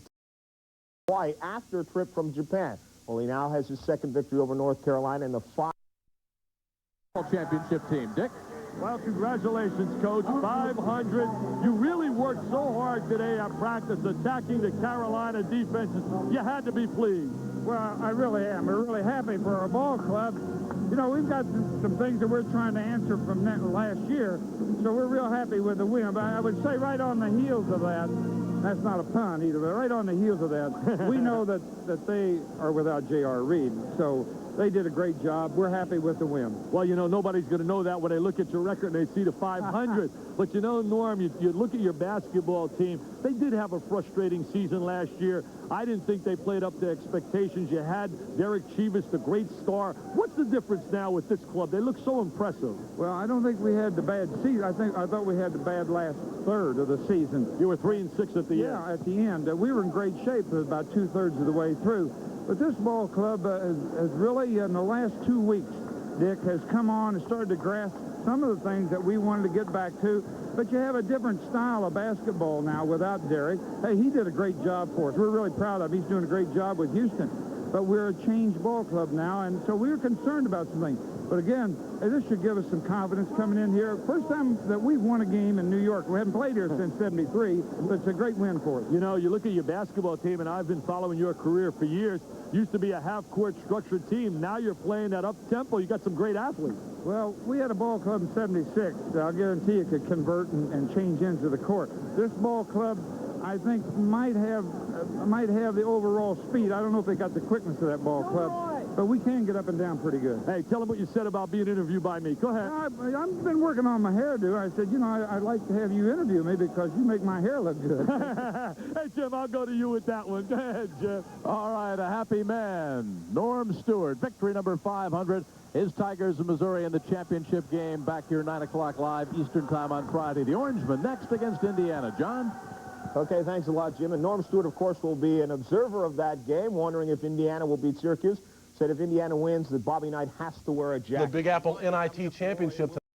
Hawaii after a trip from Japan. Well, he now has his second victory over North Carolina in the championship team. Dick? Well, congratulations, Coach. 500. You really worked so hard today at practice attacking the Carolina defenses. You had to be pleased. Well, I really am. We're really happy for our ball club. You know, we've got some things that we're trying to answer from last year, so we're real happy with the win. But I would say right on the heels of that, that's not a pun either, but right on the heels of that, we know that they are without J.R. Reed, so they did a great job. We're happy with the win. Well, you know, nobody's going to know that when they look at your record and they see the 500. But, you know, Norm, you look at your basketball team. They did have a frustrating season last year. I didn't think they played up to expectations. You had Derek Chivas, the great star. What's the difference now with this club? They look so impressive. Well, I don't think we had the bad season. I thought we had the bad last third of the season. You were 3-6 at the end. Yeah, at the end. We were in great shape about 2/3 of the way through. But this ball club has really, in the last 2 weeks, Dick, has come on and started to grasp some of the things that we wanted to get back to. But you have a different style of basketball now without Derek. Hey, he did a great job for us. We're really proud of him. He's doing a great job with Houston. But we're a changed ball club now, and so we were concerned about some things. But again, this should give us some confidence coming in here. First time that we've won a game in New York. We haven't played here since '73, but it's a great win for us. You know, you look at your basketball team, and I've been following your career for years. Used to be a half-court structured team. Now you're playing at up-tempo. You got some great athletes. Well, we had a ball club in '76 that I'll guarantee you could convert and change into the court. This ball club, I think, might have the overall speed. I don't know if they got the quickness of that ball club, but we can get up and down pretty good. Hey, tell them what you said about being interviewed by me. Go ahead. I've been working on my hairdo. I said, you know, I'd like to have you interview me because you make my hair look good. Hey, Jim, I'll go to you with that one. Go ahead, Jim. All right, a happy man. Norm Stewart, victory number 500. His Tigers of Missouri in the championship game back here 9 o'clock live Eastern time on Friday. The Orangemen next against Indiana. John? Okay, thanks a lot, Jim. And Norm Stewart, of course, will be an observer of that game, wondering if Indiana will beat Syracuse. Said if Indiana wins, that Bobby Knight has to wear a jacket. The Big Apple NIT Championship.